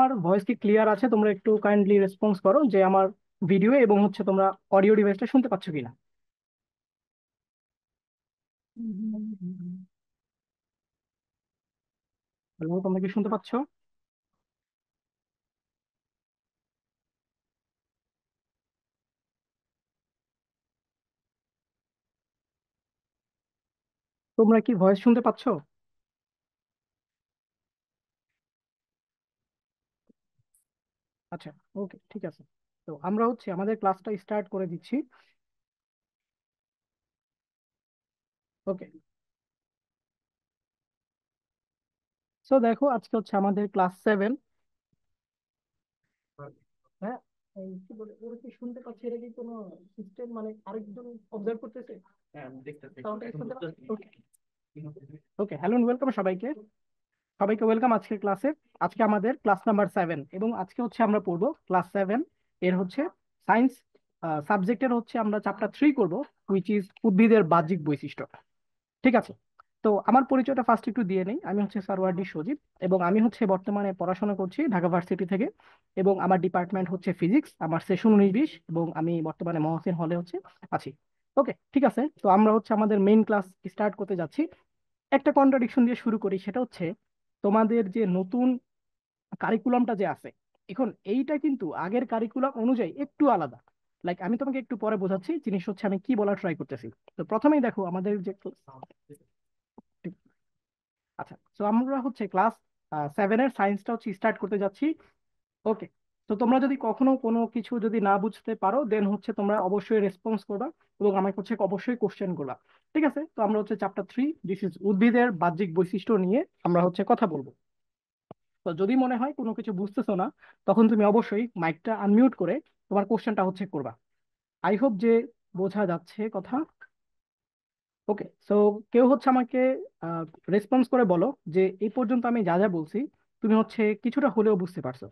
আমার ভয়েস কি ক্লিয়ার আছে? তোমরা একটু কাইন্ডলি রেসপন্স করো যে আমার ভিডিও এবং তোমরা অডিও ডিভাইসটা শুনতে পাচ্ছ কিনা। হ্যালো, তোমরা কি শুনতে পাচ্ছ? তোমরা কি ভয়েস শুনতে পাচ্ছ? আচ্ছা, ওকে, ঠিক আছে। তো আমরা আমাদের ক্লাসটা স্টার্ট করে দিচ্ছি। ওকে। সো দেখো, আজকে আমাদের ক্লাস 7। হ্যাঁ, এই কি বলে, ওরা কি শুনতে পাচ্ছে? এটা কি কোনো সিস্টেম, মানে আরেকজন অবজার্ভ করতেছে? সাউন্ডটা কি শুনতে পাচ্ছে? ওকে। ওকে, হ্যালো, ওয়েলকাম সবাইকে। সবাইকে ওয়েলকাম আজকের ক্লাসে। আজকে আমাদের ক্লাস নাম্বার 7 এবং আজকে আমরা পড়বো ক্লাস 7 এর সায়েন্স সাবজেক্টের আমরা চ্যাপ্টার 3 করব, হুইচ ইজ উদ্ভিদের বাহ্যিক বৈশিষ্ট্য। ঠিক আছে। তো আমার পরিচয়টা ফার্স্ট একটু দিয়ে নেই। আমি সারওয়ার্দী সজীব এবং আমি বর্তমানে পড়াশোনা করছি ঢাকা ভার্সিটি থেকে। এবং আমার ডিপার্টমেন্ট ফিজিক্স, আমার সেশন 19-20 এবং আমি বর্তমানে মহসিন হলে আছি। ওকে, ঠিক আছে। তো আমরা আমাদের মেইন ক্লাস স্টার্ট করতে যাচ্ছি। একটা কন্ট্রাডিকশন দিয়ে শুরু করি, সেটা তোমাদের যে নতুন কারিকুলামটা যে আছে এখন, এইটা কিন্তু আগের কারিকুলাম অনুযায়ী একটু আলাদা। লাইক আমি তোমাকে একটু পরে বোঝাচ্ছি জিনিস আমি কি বলার ট্রাই করতেছি। তো প্রথমেই দেখো আমাদের যে আচ্ছা, তো আমরা ক্লাস 7-এর সায়েন্সটা স্টার্ট করতে যাচ্ছি। ওকে। তো তোমরা যদি কখনো কোনো কিছু যদি না বুঝতে পারো, দেন তোমরা অবশ্যই রেসপন্স করবা এবং আমাকে অবশ্যই কোশ্চেন করবা। ঠিক আছে। তো আমরা চ্যাপ্টার 3, দিস ইজ উদ্ভিদের বাহ্যিক বৈশিষ্ট্য নিয়ে আমরা কথা বলবো। তো যদি মনে হয় কোনো কিছু বুঝতেছো না, তখন তুমি অবশ্যই মাইকটা আনমিউট করে তোমার কোশ্চেনটা করবা। আই হোপ যে বোঝা যাচ্ছে কথা। ওকে। সো কেউ আমাকে রেসপন্স করে বলো যে এই পর্যন্ত আমি যা যা বলছি তুমি কিছুটা হলেও বুঝতে পারছো।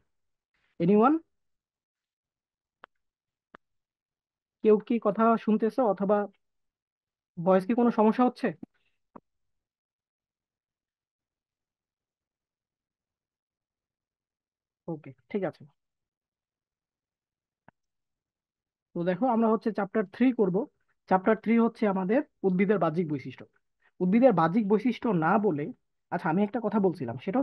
এনিওয়ান? কেউ কি কথা শুনতেছো, অথবা ভয়েস কি কোনো সমস্যা হচ্ছে? ওকে, ঠিক আছে। তো দেখো, আমরা চ্যাপ্টার 3 করব। চ্যাপ্টার 3 আমাদের উদ্ভিদের বাহ্যিক বৈশিষ্ট্য। উদ্ভিদের বাহ্যিক বৈশিষ্ট্য না বলে, আচ্ছা, আমি একটা কথা বলছিলাম, সেটা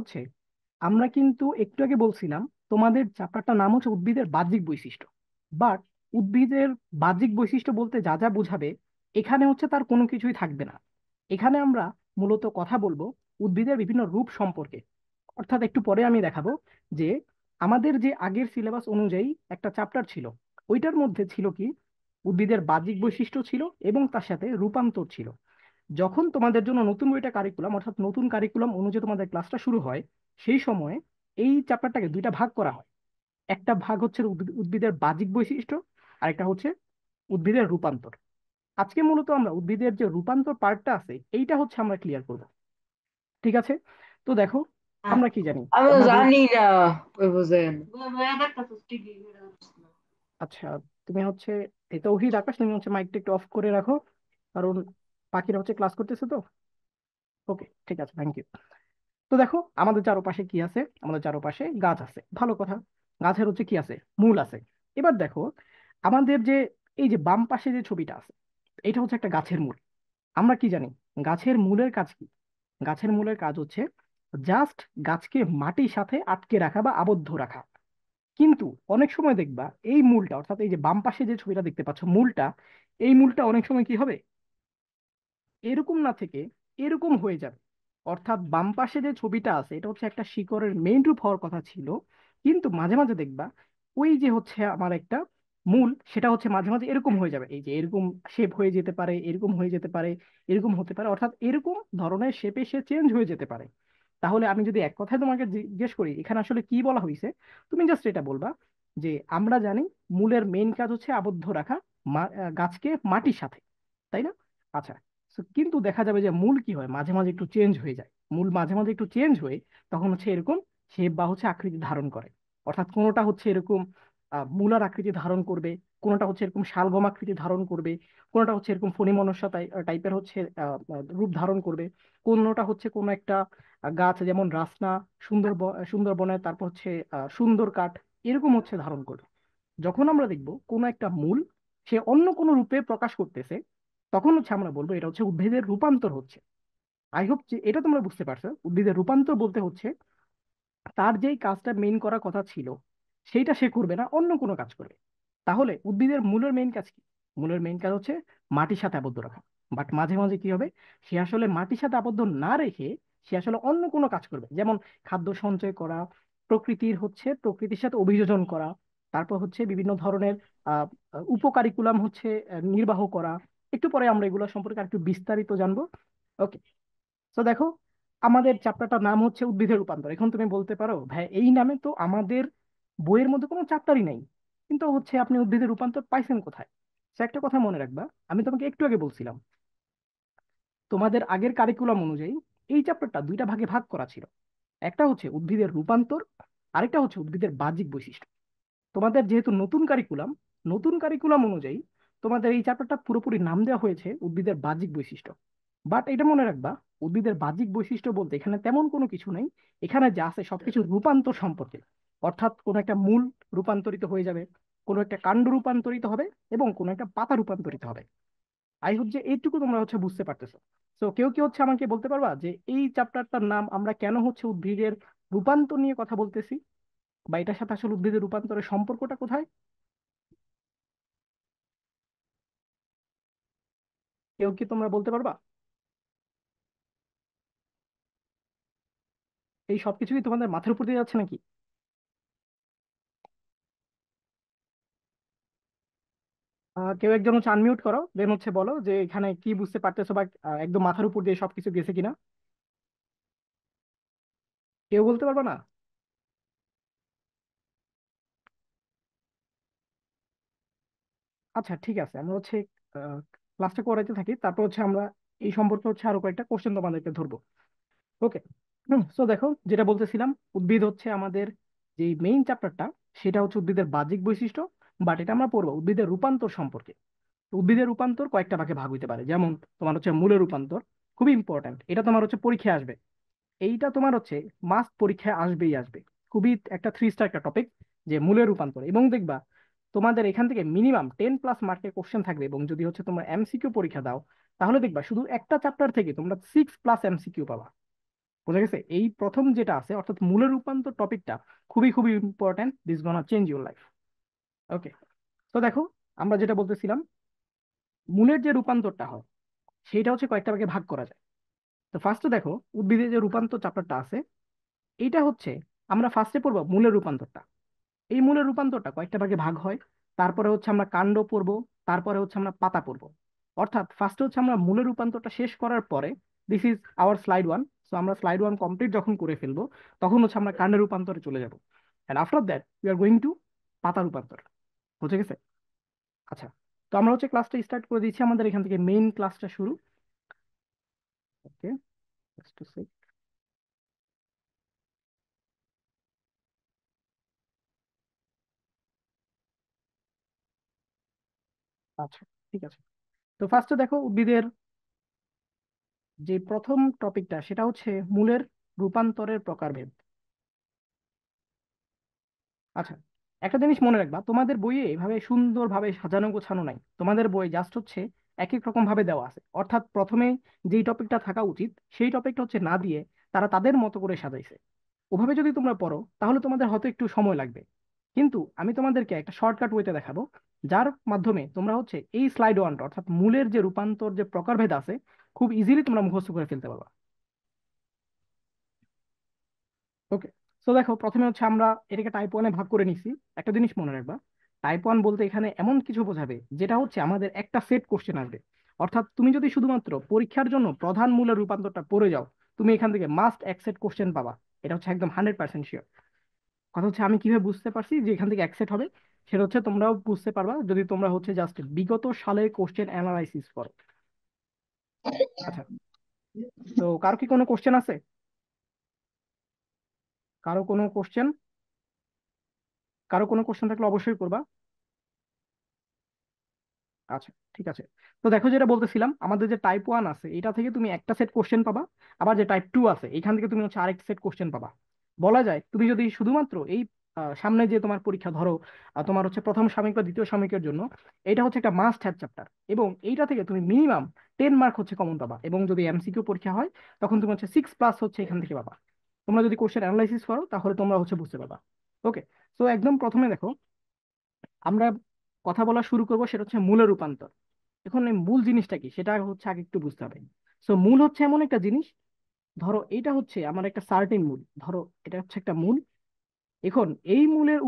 আমরা কিন্তু একটু আগে বলছিলাম তোমাদের চ্যাপ্টারটার নাম উদ্ভিদের বাহ্যিক বৈশিষ্ট্য। বাট উদ্ভিদের বাহ্যিক বৈশিষ্ট্য বলতে যা যা বোঝাবে, এখানে তার কোনো কিছুই থাকবে না। এখানে আমরা মূলত কথা বলবো উদ্ভিদের বিভিন্ন রূপ সম্পর্কে। অর্থাৎ একটু পরে আমি দেখাবো যে আমাদের যে আগের সিলেবাস অনুযায়ী একটা চ্যাপ্টার ছিল, ওইটার মধ্যে ছিল কি, উদ্ভিদের বাহ্যিক বৈশিষ্ট্য ছিল এবং তার সাথে রূপান্তর ছিল। যখন তোমাদের জন্য নতুন বইটা কারিকুলাম, অর্থাৎ নতুন কারিকুলাম অনুযায়ী তোমাদের ক্লাসটা শুরু হয়, সেই সময়ে এই চ্যাপ্টারটাকে দুইটা ভাগ করা হয়। একটা ভাগ উদ্ভিদের বাহ্যিক বৈশিষ্ট্য, আর একটা উদ্ভিদের রূপান্তর। আজকে মূলত আমরা উদ্ভিদের যে রূপান্তর পার্টটা আছে এইটা আমরা ক্লিয়ার করব। ঠিক আছে। তো দেখো, আমরা কি জানি? আমি তো আমরা জানি না ওই বুঝেন। আচ্ছা, তুমি এই তৌহিদ আকাশ, তুমি মাইকটা একটু অফ করে রাখো, কারণ পাখিরা ক্লাস করতেছে তো। ওকে, ঠিক আছে, থ্যাংক ইউ। তো দেখো, আমাদের চারপাশে কি আছে? আমাদের চারপাশে গাছ আছে, ভালো কথা। গাছের কি আছে? মূল আছে। এবার দেখো, আমাদের যে এই যে বাম পাশে যে ছবিটা আছে, এটা একটা গাছের মূল। আমরা কি জানি গাছের মূলের কাজ কি? গাছের মূলের কাজ জাস্ট গাছকে মাটির সাথে আটকে রাখা বা আবদ্ধ রাখা। কিন্তু অনেক সময় দেখবা এই মূলটা, অর্থাৎ এই যে বাম পাশে যে ছবিটা দেখতে পাচ্ছ মূলটা, এই মূলটা অনেক সময় কি হবে, এরকম না থেকে এরকম হয়ে যাবে। অর্থাৎ বাম পাশে যে ছবিটা আছে এটা একটা শিকড়ের মেইন রূপ হওয়ার কথা ছিল, কিন্তু মাঝে মাঝে দেখবা ওই যে আমার একটা মূল, সেটা মাঝে মাঝে এরকম হয়ে যাবে। এই যে এরকম শেপ হয়ে যেতে পারে, এরকম হয়ে যেতে পারে, এরকম হতে পারে, অর্থাৎ এরকম ধরনের শেপে সে চেঞ্জ হয়ে যেতে পারে। তাহলে আমি যদি এক কথায় তোমাকে জিজ্ঞেস করি এখানে আসলে কি বলা হয়েছে, তুমি জাস্ট এটা বলবা যে আমরা জানি মূলের মেইন কাজ আবদ্ধ রাখা গাছকে মাটির সাথে, তাই না? আচ্ছা। কিন্তু দেখা যাবে যে মূল কি হয়, মাঝে মাঝে একটু চেঞ্জ হয়ে যায়। মূল মাঝে মাঝে একটু চেঞ্জ হয়ে তখন এরকম শেপ বা আকৃতি ধারণ করে। অর্থাৎ কোনোটা এরকম মূলার আকৃতি ধারণ করবে, কোনোটা হচ্ছে এরকম শালগম আকৃতি ধারণ করবে, কোনোটা হচ্ছে এরকম ফণিমনসা টাইপের হচ্ছে রূপ ধারণ করবে, কোনোটা হচ্ছে কোনো একটা গাছ যেমন রাসনা, সুন্দরবনের, তারপর হচ্ছে সুন্দর কাঠ, এরকম হচ্ছে ধারণ করবে। যখন আমরা দেখব কোনো একটা মূল সে অন্য কোনো রূপে প্রকাশ করতেছে, তখন হচ্ছে আমরা বলবো এটা হচ্ছে উদ্ভিদের রূপান্তর হচ্ছে। আই হোপ যে এটা তোমরা বুঝতে পারছো। উদ্ভিদের রূপান্তর বলতে হচ্ছে তার যেই কাজটা মেইন করার কথা ছিল সেইটা সে করবে না, অন্য কোনো কাজ করবে। তাহলে উদ্ভিদের মূলের মেইন কাজ কি? মূলের মেইন কাজ হচ্ছে মাটির সাথে আবদ্ধ রাখা। বাট মাঝে মাঝে কি হবে, সে আসলে মাটির সাথে আবদ্ধ না রেখে সে আসলে অন্য কোনো কাজ করবে, যেমন খাদ্য সঞ্চয় করা, প্রকৃতির সাথে অভিযোজন করা, তারপর হচ্ছে বিভিন্ন ধরনের আহ উপকারিকুলাম হচ্ছে নির্বাহ করা। একটু পরে আমরা এগুলো সম্পর্কে আর একটু বিস্তারিত জানবো। ওকে। তো দেখো, আমাদের চ্যাপ্টারটার নাম হচ্ছে উদ্ভিদের রূপান্তর। এখন তুমি বলতে পারো, ভাই এই নামে তো আমাদের বইয়ের মধ্যে কোনো চ্যাপ্টারই নাই, কিন্তু হচ্ছে আপনি উদ্ভিদের রূপান্তর পাইছেন কোথায়? সে একটা কথা মনে রাখবা, আমি তোমাকে একটু আগে বলছিলাম তোমাদের আগের কারিকুলাম অনুযায়ী এই চ্যাপ্টারটা দুইটা ভাগে ভাগ করা ছিল। একটা হচ্ছে উদ্ভিদের রূপান্তর, আরেকটা হচ্ছে উদ্ভিদের বাহ্যিক বৈশিষ্ট্য। তোমাদের যেহেতু নতুন কারিকুলাম অনুযায়ী তোমাদের এই চ্যাপ্টারটা পুরোপুরি নাম দেওয়া হয়েছে উদ্ভিদের বাহ্যিক বৈশিষ্ট্য। বাট এটা মনে রাখবা, উদ্ভিদের বাহ্যিক বৈশিষ্ট্য বলতে এখানে তেমন কোনো কিছু নেই। এখানে যা আছে সবকিছু রূপান্তর সম্পর্কে। অর্থাৎ কোনো একটা মূল রূপান্তরিত হয়ে যাবে, কোনো একটা কাণ্ড রূপান্তরিত হবে, এবং কোনো একটা পাতা রূপান্তরিত হবে। আই হোপ যে এইটুকু তোমরা হচ্ছে বুঝতে পারতেছো। তো কেউ কি হচ্ছে আমাকে বলতে পারবা যে এই চ্যাপ্টারটার নাম আমরা কেন হচ্ছে উদ্ভিদের রূপান্তর নিয়ে কথা বলতেছি, বা এটার সাথে আসলে উদ্ভিদের রূপান্তরের সম্পর্কটা কোথায়? কেউ কি তোমরা বলতে পারবা? এই সবকিছু কি তোমাদের মাথার উপর দিয়ে যাচ্ছে নাকি? কেউ একজন হচ্ছে আনমিউট করো, দেন হচ্ছে বলো যে এখানে কি বুঝতে পারতেছো, বা একদম মাথার উপর দিয়ে সবকিছু গেছে কিনা। কেউ বলতে পারবা না? আচ্ছা ঠিক আছে, আমরা হচ্ছে ক্লাসটা করাইতে থাকি, তারপর হচ্ছে আমরা এই সম্পর্কে হচ্ছে আরো কয়েকটা কোশ্চেন তোমাদেরকে ধরবো। ওকে। সো দেখো, যেটা বলতেছিলাম, উদ্ভিদ হচ্ছে আমাদের যে মেইন চ্যাপ্টারটা, সেটা হচ্ছে উদ্ভিদের বাহ্যিক বৈশিষ্ট্য। বাট এটা আমরা পড়বো উদ্ভিদের রূপান্তর সম্পর্কে। তো উদ্ভিদের রূপান্তর কয়েকটা ভাগে ভাগ হইতে পারে, যেমন তোমার হচ্ছে মূলের রূপান্তর, খুবই ইম্পর্ট্যান্ট, এটা তোমার হচ্ছে পরীক্ষায় আসবে। এইটা তোমার হচ্ছে মাস্ট পরীক্ষায় আসবেই আসবে। খুবই একটা 3 স্টার একটা টপিক, যে মূলের রূপান্তর। এবং দেখবা তোমাদের এখান থেকে মিনিমাম 10+ মার্কের কোশ্চেন থাকবে, এবং যদি হচ্ছে তোমরা এমসিকিউ পরীক্ষা দাও, তাহলে দেখবা শুধু একটা চ্যাপ্টার থেকে তোমরা 6+ এমসিকিউ পাবা। বোঝা গেছে? এই প্রথম যেটা আছে অর্থাৎ মূলের রূপান্তর টপিকটা খুবই খুবই important, this gonna change your life. Okay. তো দেখো, আমরা যেটা বলতেছিলাম, মূলের যে রূপান্তরটা হয় সেটা হচ্ছে কয়েকটা ভাগে ভাগ করা যায়। তো ফার্স্টে দেখো, উদ্ভিদের যে রূপান্তর চ্যাপ্টারটা আছে, এইটা হচ্ছে আমরা ফার্স্টে পড়বো মূলের রূপান্তরটা। এই মূলের রূপান্তরটা কয়েকটা ভাগে ভাগ হয়। তারপরে হচ্ছে আমরা কাণ্ড পড়বো, তারপরে হচ্ছে আমরা পাতা পড়বো। অর্থাৎ ফার্স্টে হচ্ছে আমরা মূলের রূপান্তরটা শেষ করার পরে, this is our slide 1, so আমরা স্লাইড 1 কমপ্লিট যখন করে ফেলবো, তখন হচ্ছে আমরা কাণ্ডের রূপান্তরে চলে যাবো। And after that we are going to পাতা রূপান্তর। বুঝে গেছে? আচ্ছা। তো আমরা হচ্ছে ক্লাসটা স্টার্ট করে দিচ্ছি, আমাদের এখান থেকে মেইন ক্লাসটা শুরু। ওকে। আচ্ছা ঠিক আছে। তো ফার্স্টে দেখো, উদ্ভিদের যে প্রথম টপিকটা সেটা হচ্ছে মূলের রূপান্তরের প্রকারভেদ। আচ্ছা, একটা জিনিস মনে রাখবা, তোমাদের বইয়ে এভাবে সুন্দরভাবে সাজানো গোছানো নাই। তোমাদের বই জাস্ট হচ্ছে এক এক রকম ভাবে দেওয়া আছে, অর্থাৎ প্রথমে যেই টপিকটা থাকা উচিত সেই টপিকটা হচ্ছে না দিয়ে তারা তাদের মতো করে সাজাইছে। ওভাবে যদি তোমরা পড়ো তাহলে তোমাদের হয়তো একটু সময় লাগবে, কিন্তু আমি তোমাদেরকে একটা শর্টকাট ওয়েতে দেখাবো, যার মাধ্যমে তোমরা হচ্ছে এই স্লাইড 1 অর্থাৎ মূলের যে রূপান্তর যে প্রকারভেদ আছে, খুব ইজিলি তোমরা মুখস্থ করে ফেলতে পারবা। ওকে। তো দেখো, প্রথমে হচ্ছে আমরা এটাকে টাইপ 1-এ ভাগ করে নিছি। একটা জিনিস মনে রাখবা, টাইপ 1 বলতে এখানে এমন কিছু বোঝাবে যেটা হচ্ছে আমাদের একটা সেট কোশ্চেন আসবে। অর্থাৎ তুমি যদি শুধুমাত্র পরীক্ষার জন্য প্রধান মূলের রূপান্তরটা পড়ে যাও, তুমি এখান থেকে মাস্ট এক সেট কোশ্চেন পাবা। এটা হচ্ছে একদম 100% শিওর। কথা হচ্ছে আমি কিভাবে বুঝতে পারছি যে এখান থেকে অ্যাকসেপ্ট হবে, সেটা হচ্ছে তোমরাও বুঝতে পারবা যদি তোমরা হচ্ছে জাস্ট বিগত সালের কোশ্চেন অ্যানালাইসিস করো। আচ্ছা। তো কারো কি কোনো কোশ্চেন আছে? কারো কোনো কোশ্চেন? কারো কোনো কোশ্চেন থাকলে অবশ্যই করবা। আচ্ছা, ঠিক আছে। তো দেখো, যেটা বলতেছিলাম, আমাদের যে টাইপ 1 আছে এটা থেকে তুমি একটা সেট কোশ্চেন পাবা, আবার যে টাইপ 2 আছে এখান থেকে তুমি হচ্ছে আরেকটা সেট কোশ্চেন পাবা। বলা যায় তুমি যদি শুধুমাত্র এই সামনে যে তোমার পরীক্ষা ধরো, তোমার হচ্ছে প্রথম সাময়িক বা দ্বিতীয় সাময়িকের জন্য এটা হচ্ছে একটা মাস্ট হ্যাভ চ্যাপ্টার, এবং এইটা থেকে তুমি মিনিমাম 10 মার্ক হচ্ছে কমন পাবা, এবং যদি এমসিকিউ পরীক্ষা হয় তখন তুমি হচ্ছে 6+ হচ্ছে এখান থেকে পাবা। তোমরা যদি কোশ্চেন অ্যানালাইসিস করো তাহলে তোমরা হচ্ছে বুঝতে পারবা। ওকে। তো একদম প্রথমে দেখো, আমরা কথা বলা শুরু করবো, সেটা হচ্ছে মূলের রূপান্তর। এখন এই মূল জিনিসটা কি সেটা হচ্ছে আগে একটু বুঝতে হবে। সো মূল হচ্ছে এমন একটা জিনিস, ধরো এটা হচ্ছে আমার একটা সার্টেন মূল, ধরো এটা হচ্ছে একটা মূল। এখন এই মূলের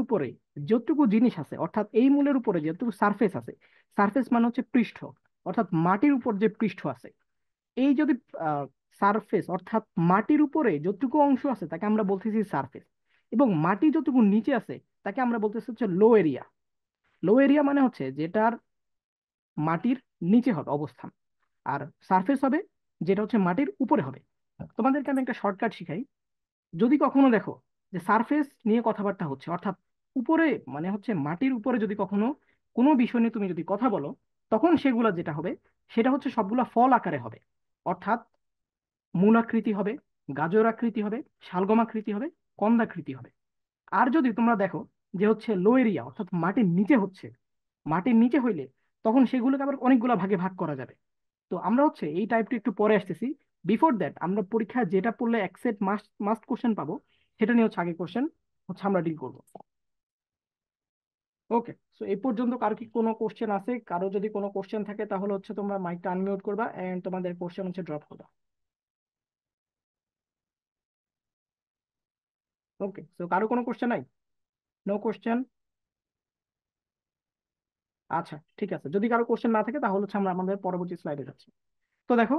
উপরে যতটুকু জিনিস আছে, অর্থাৎ এই মূলের উপরে যতটুকু সারফেস আছে, সারফেস মানে হচ্ছে পৃষ্ঠ, অর্থাৎ মাটির উপর যে পৃষ্ঠ আছে, এই যদি সারফেস অর্থাৎ মাটির উপরে যতটুকু অংশ আছে তাকে আমরা বলতেছি সারফেস, এবং মাটি যতটুকু নিচে আছে তাকে আমরা বলতেছি হচ্ছে লো এরিয়া। লো এরিয়া মানে হচ্ছে যেটার মাটির নিচে হবে অবস্থান, আর সারফেস হবে যেটা হচ্ছে মাটির উপরে হবে। তোমাদেরকে আমি একটা শর্টকাট শিখাই। যদি কখনো দেখো যে সারফেস নিয়ে কথাবার্তা হচ্ছে, অর্থাৎ উপরে মানে হচ্ছে মাটির উপরে, যদি কখনো কোনো বিষয় নিয়ে তুমি যদি কথা বলো, তখন সেগুলো যেটা হবে সেটা হচ্ছে সবগুলা ফল আকারে হবে। অর্থাৎ মূলাকৃতি হবে, গাজর আকৃতি হবে, শালগম আকৃতি হবে, কন্দাকৃতি হবে। আর যদি তোমরা দেখো যে হচ্ছে লো এরিয়া অর্থাৎ মাটির নিচে হচ্ছে, মাটির নিচে হইলে তখন সেগুলোকে আবার অনেকগুলা ভাগে ভাগ করা যাবে। তো আমরা হচ্ছে এই টাইপটা একটু পরে আসতেছি। বিফোর দ্যাট আমরা পরীক্ষায় যেটা পড়লে এক সেট মাস্ট মাস্ট কোশ্চেন পাবো, সেটা নিয়ে হচ্ছে আগে কোশ্চেন হচ্ছে আমরা ডিল করবো। ওকে। সো এই পর্যন্ত কারো কি কোনো কোশ্চেন আছে? কারো যদি কোনো কোশ্চেন থাকে তাহলে হচ্ছে তোমরা মাইকটা আনমিউট করবা এন্ড তোমাদের কোশ্চেন হচ্ছে ড্রপ করবা। ওকে। সো কারো কোনো কোশ্চেন নাই? No question? আচ্ছা, ঠিক আছে। যদি কারো কোশ্চেন না থাকে তাহলে হচ্ছে আমরা আমাদের পরবর্তী স্লাইডে যাচ্ছি। তো দেখো,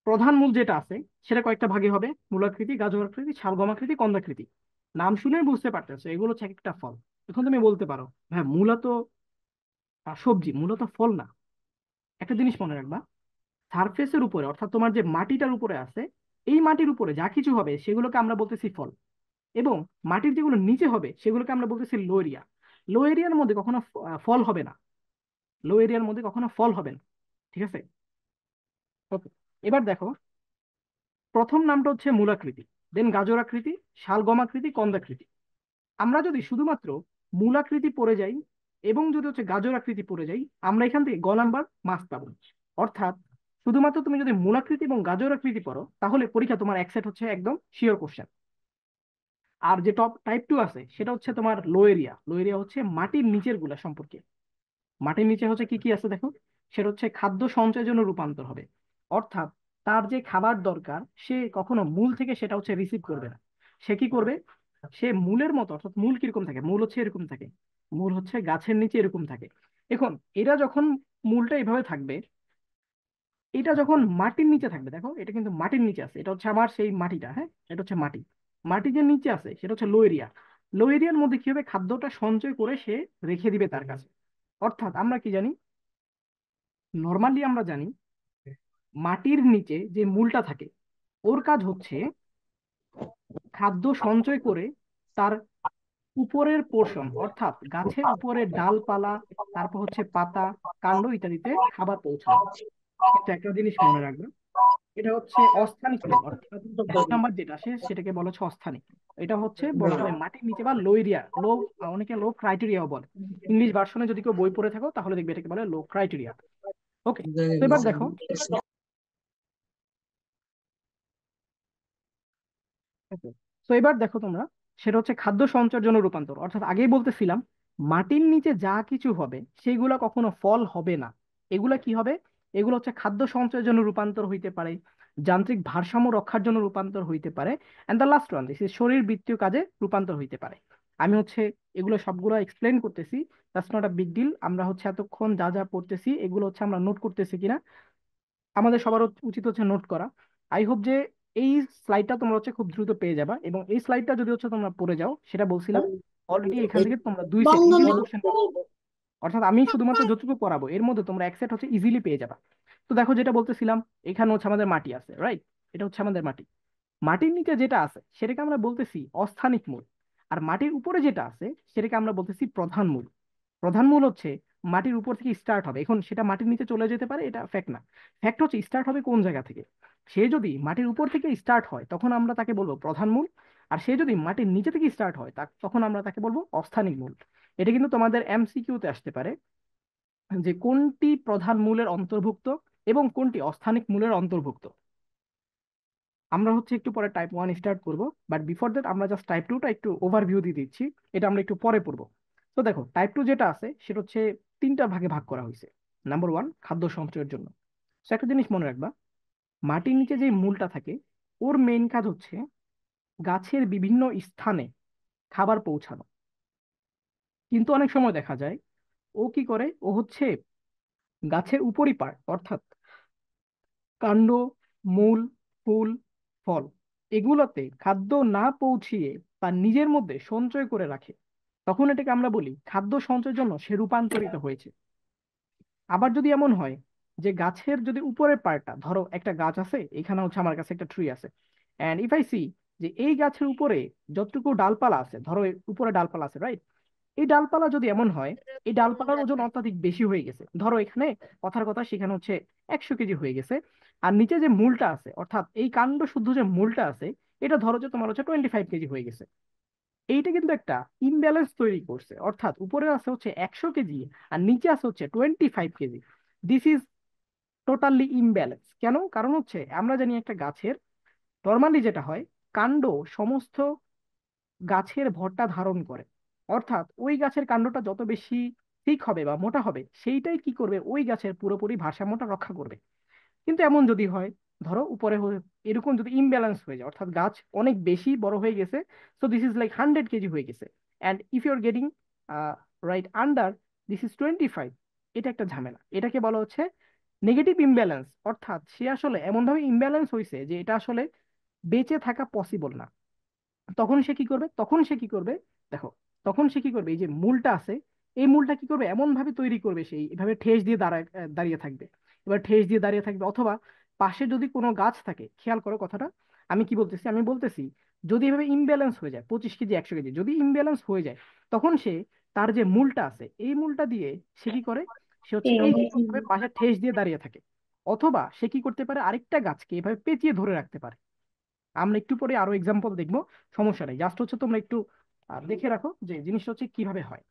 প্রধান মূল যেটা আছে সেটা কয়েকটা ভাগে হবে: মূলাকৃতি, গাজরাকৃতি, শালগমাকৃতি, কন্দাকৃতি। নাম শুনে বুঝতে পারতেছো এগুলো হচ্ছে এক একটা ফল। এখন তুমি বলতে পারো, হ্যাঁ মূলা তো সবজি, মূলা তো ফল না। একটা জিনিস মনে রাখবা, সারফেসের উপরে অর্থাৎ তোমার যে মাটিটার উপরে আছে, এই মাটির উপরে যা কিছু হবে সেগুলোকে আমরা বলতেছি ফল, এবং মাটির যেগুলো নিচে হবে সেগুলোকে আমরা বলতেছি লো এরিয়া। লো এরিয়ার মধ্যে কখনো ফল হবে না, লো এরিয়ার মধ্যে কখনো ফল হবে না। ঠিক আছে? ওকে। এবার দেখো, প্রথম নামটা হচ্ছে মূলাকৃতি, দেন গাজরাকৃতি, শালগমাকৃতি, কন্দাকৃতি। আমরা যদি শুধুমাত্র মূলাকৃতি পড়ে যাই এবং যদি হচ্ছে গাজরাকৃতি পড়ে যাই, আমরা এখান থেকে গ নাম্বার মার্কস পাবো। অর্থাৎ শুধুমাত্র তুমি যদি মূলাকৃতি এবং গাজরাকৃতি পড়ো তাহলে পরীক্ষা তোমার এক সেট হচ্ছে একদম শিওর কোশ্চেন। আর যে টপ টাইপ 2 আছে সেটা হচ্ছে তোমার লো এরিয়া। লো এরিয়া হচ্ছে মাটির নিচের গুলা সম্পর্কে। মাটির নিচে হচ্ছে কি কি আছে দেখো, সেটা হচ্ছে খাদ্য সঞ্চয়ের জন্য রূপান্তর হবে। অর্থাৎ তার যে খাবার দরকার সে কখনো মূল থেকে সেটা হচ্ছে রিসিভ করবে না। সে কি করবে, সে মূলের মতো, অর্থাৎ মূল কিরকম থাকে, মূল হচ্ছে এরকম থাকে, মূল হচ্ছে গাছের নিচে এরকম থাকে। এখন এরা যখন মূলটা এভাবে থাকবে, এটা যখন মাটির নিচে থাকবে, দেখো এটা কিন্তু মাটির নিচে আছে, এটা হচ্ছে আমার সেই মাটিটা, হ্যাঁ এটা হচ্ছে মাটি। মাটি যে নিচে আছে সেটা হচ্ছে লো এরিয়া। লো এরিয়ার মধ্যে কি হবে, খাদ্যটা সঞ্চয় করে সে রেখে দিবে তার কাছে। অর্থাৎ আমরা কি জানি, নর্মালি আমরা জানি মাটির নিচে যে মূলটা থাকে ওর কাজ হচ্ছে খাদ্য সঞ্চয় করে তার উপরের পোর্শন, অর্থাৎ গাছের উপরের ডালপালা, তারপর হচ্ছে পাতা, কাণ্ড ইত্যাদিতে খাবার পৌঁছানো। কিন্তু একটা জিনিস মনে রাখবে, এটা হচ্ছে অস্থানিক মূল, অর্থাৎ 2 নাম্বার যেটা আসে সেটাকে বলা হচ্ছে অস্থানিক। এটা হচ্ছে বলা হয় মাটির নিচে বা লো এরিয়া, লো, অনেকে লো ক্রাইটেরিয়াও বলে। ইংলিশ ভার্সনে যদি কেউ বই পড়ে থাকো তাহলে দেখবে এটাকে বলে লো ক্রাইটেরিয়া। ওকে। তো এবার দেখো, তো এবার দেখো তোমরা, সেটা হচ্ছে খাদ্য সঞ্চয়ের জন্য রূপান্তর। অর্থাৎ আগেই বলতেছিলাম মাটির নিচে যা কিছু হবে সেইগুলা কখনো ফল হবে না। এগুলা কি হবে, এগুলো হচ্ছে খাদ্য সঞ্চয়ের জন্য রূপান্তর হইতে পারে, যান্ত্রিক ভারসাম্য রক্ষার জন্য রূপান্তর হইতে পারে, and the last one this is শরীর বৃত্তীয় কাজে রূপান্তর হইতে পারে। আমি হচ্ছে এগুলো সবগুলো এক্সপ্লেন করতেছি, that's not a big deal. আমরা হচ্ছে এতক্ষণ যা যা পড়তেছি এগুলো হচ্ছে আমরা নোট করতেছি কিনা, আমাদের সবার উচিত হচ্ছে নোট করা। আই হোপ যে এই স্লাইডটা তোমরা হচ্ছে খুব দ্রুত পেয়ে যাবা, এবং এই স্লাইডটা যদি হচ্ছে তোমরা পড়ে যাও, সেটা বলছিলাম অলরেডি এখান থেকে তোমরা 2 সেট ইজিলি কোশ্চেন পাবে। অর্থাৎ আমি শুধুমাত্র যতটুকু পড়াবো এর মধ্যে তোমরা এক সেট হচ্ছে ইজিলি পেয়ে যাবা। তো দেখো, যেটা বলতেছিলাম, এখানে হচ্ছে আমাদের মাটি আছে, রাইট? এটা হচ্ছে আমাদের মাটি। মাটির নিচে যেটা আছে সেটাকে আমরা বলতেছি অস্থানিক মূল, আর মাটির উপরে যেটা আছে সেটাকে আমরা বলতেছি প্রধান মূল। প্রধান মূল হচ্ছে মাটির উপর থেকে স্টার্ট হবে, এখন সেটা মাটির নিচে চলে যেতে পারে, এটা ফ্যাক্ট না। ফ্যাক্ট হচ্ছে স্টার্ট হবে কোন জায়গা থেকে। সে যদি মাটির উপর থেকে স্টার্ট হয় তখন আমরা তাকে বলবো প্রধান মূল, আর সে যদি মাটির নিচে থেকে স্টার্ট হয় তখন আমরা তাকে বলবো অস্থানিক মূল। এটা কিন্তু তোমাদের এমসিকিউতে আসতে পারে, যে কোনটি প্রধান মূলের অন্তর্ভুক্ত এবং কোনটি অস্থানিক মূলের অন্তর্ভুক্ত। আমরা হচ্ছে একটু পরে টাইপ 1 স্টার্ট করব, বাট বিফোর দ্যাট আমরা জাস্ট টাইপ 2টা একটু ওভারভিউ দিয়ে দিচ্ছি, এটা আমরা একটু পরে পড়বো। তো দেখো টাইপ 2 যেটা আছে সেটা হচ্ছে তিনটা ভাগে ভাগ করা হয়েছে। নাম্বার 1, খাদ্য সঞ্চয়ের জন্য। তো একটা জিনিস মনে রাখবা, মাটির নিচে যে মূলটা থাকে ওর মেইন কাজ হচ্ছে গাছের বিভিন্ন স্থানে খাবার পৌঁছানো। কিন্তু অনেক সময় দেখা যায় ও কি করে, ও হচ্ছে গাছের উপরি পার্ট অর্থাৎ কাণ্ড, মূল, ফুল, ফল এগুলোতে খাদ্য না পৌঁছিয়ে তার নিজের মধ্যে সঞ্চয় করে রাখে। তখন এটাকে আমরা বলি খাদ্য সঞ্চয়ের জন্য সে রূপান্তরিত হয়েছে। আবার যদি এমন হয় যে গাছের যদি উপরের পার্টটা, ধরো একটা গাছ আছে, এখানে হচ্ছে আমার কাছে একটা ট্রি আছে, এন্ড ইফ আই সি যে এই গাছের উপরে যতটুকু ডালপালা আছে, ধরো এর উপরে ডালপালা আছে, রাইট? এই ডালপালা যদি এমন হয় এই ডালপালার ওজন অত্যাধিক বেশি হয়ে গেছে, ধরো এখানে কথার কথা সেখানে হচ্ছে 100 কেজি হয়ে গেছে, আর নিচে যে মূলটা আছে অর্থাৎ এই কাণ্ড শুদ্ধ যে মূলটা আছে এটা ধরো যে তোমার হচ্ছে 25 কেজি হয়ে গেছে। এইটা কিন্তু একটা ইমব্যালেন্স তৈরি করছে, অর্থাৎ উপরে আছে হচ্ছে 100 কেজি আর নিচে আছে হচ্ছে 25 KG. This is totally imbalance. কেন? কারণ হচ্ছে আমরা জানি একটা গাছের নর্মালি যেটা হয়, কাণ্ড সমস্ত গাছের ভরটা ধারণ করে, অর্থাৎ ওই গাছের কাণ্ডটা যত বেশি ঠিক হবে বা মোটা হবে সেইটাই কি করবে, ওই গাছের পুরোপুরি ভারসাম্যটা রক্ষা করবে। কিন্তু এমন যদি হয়, ধরো উপরে এরকম যদি ইমব্যালেন্স হয়ে যায়, অর্থাৎ গাছ অনেক বেশি বড় হয়ে গেছে, so this is like 100 KG হয়ে গেছে, and if you are getting right under this is 25, এটা একটা ঝামেলা। এটাকে বলা হচ্ছে নেগেটিভ ইমব্যালেন্স, অর্থাৎ সে আসলে এমনভাবে ইমব্যালেন্স হয়েছে যে এটা আসলে বেঁচে থাকা পসিবল না। তখন সে কি করবে দেখো, তখন সে কি করবে, এই যে মূলটা আছে এই মূলটা কি করবে, এমন ভাবে তৈরি করবে, সেই এভাবে ঠেস দিয়ে দাঁড়িয়ে থাকবে। এবার ঠেস দিয়ে দাঁড়িয়ে থাকবে, অথবা পাশে যদি কোনো গাছ থাকে, খেয়াল করো কথাটা আমি কি বলতেছি, আমি বলতেছি যদি এভাবে ইমব্যালেন্স হয়ে যায় 25 কেজি 100 কেজি যদি ইমব্যালেন্স হয়ে যায়, তখন সে তার যে মূলটা আছে এই মূলটা দিয়ে সে কি করে, সে হচ্ছে এই যে এইভাবে পাশে ঠেস দিয়ে দাঁড়িয়ে থাকে, অথবা সে কি করতে পারে, আরেকটা গাছকে এভাবে পেঁচিয়ে ধরে রাখতে পারে। আমরা একটু পরে আরো এক্সাম্পল দেখবো, সমস্যা নেই, জাস্ট হচ্ছে তোমরা একটু দেখে রাখো যে জিনিসটা হচ্ছে কিভাবে হয়।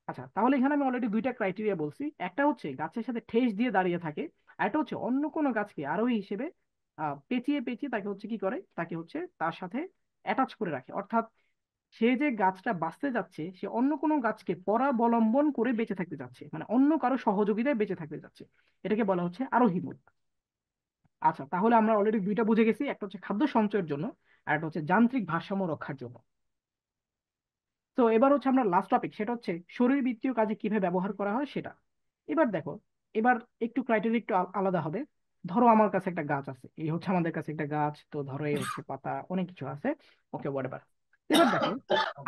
আচ্ছা, তাহলে এখানে আমি অলরেডি দুইটা ক্রাইটেরিয়া বলছি, একটা হচ্ছে গাছের সাথে ঠেস দিয়ে দাঁড়িয়ে থাকে, আর একটা হচ্ছে অন্য কোনো গাছকে আরোহী হিসেবে পেঁচিয়ে পেঁচিয়ে তাকে হচ্ছে কি করে, তাকে হচ্ছে তার সাথে অ্যাটাচ করে রাখে, অর্থাৎ সে যে গাছটা বাঁচতে যাচ্ছে সে অন্য কোনো গাছকে পরাবলম্বন করে বেঁচে থাকতে যাচ্ছে, মানে অন্য কারো সহযোগিতায় বেঁচে থাকতে যাচ্ছে, এটাকে বলা হচ্ছে আরোহী মূল। আচ্ছা, তাহলে আমরা অলরেডি দুইটা বুঝে গেছি, একটা হচ্ছে খাদ্য সঞ্চয়ের জন্য আর একটা হচ্ছে যান্ত্রিক ভারসাম্য রক্ষার জন্য। তো এবার হচ্ছে আমরা লাস্ট টপিক, সেটা হচ্ছে শরীরবৃত্তীয় কাজে কিভাবে ব্যবহার করা হয় সেটা। এবার দেখো, এবার একটু ক্রাইটেরিয়া একটু আলাদা হবে। ধরো আমার কাছে একটা গাছ আছে, এই হচ্ছে আমাদের কাছে একটা গাছ, তো ধরো এই হচ্ছে পাতা, অনেক কিছু আছে, ওকে হোয়াটএভার। এবার দেখো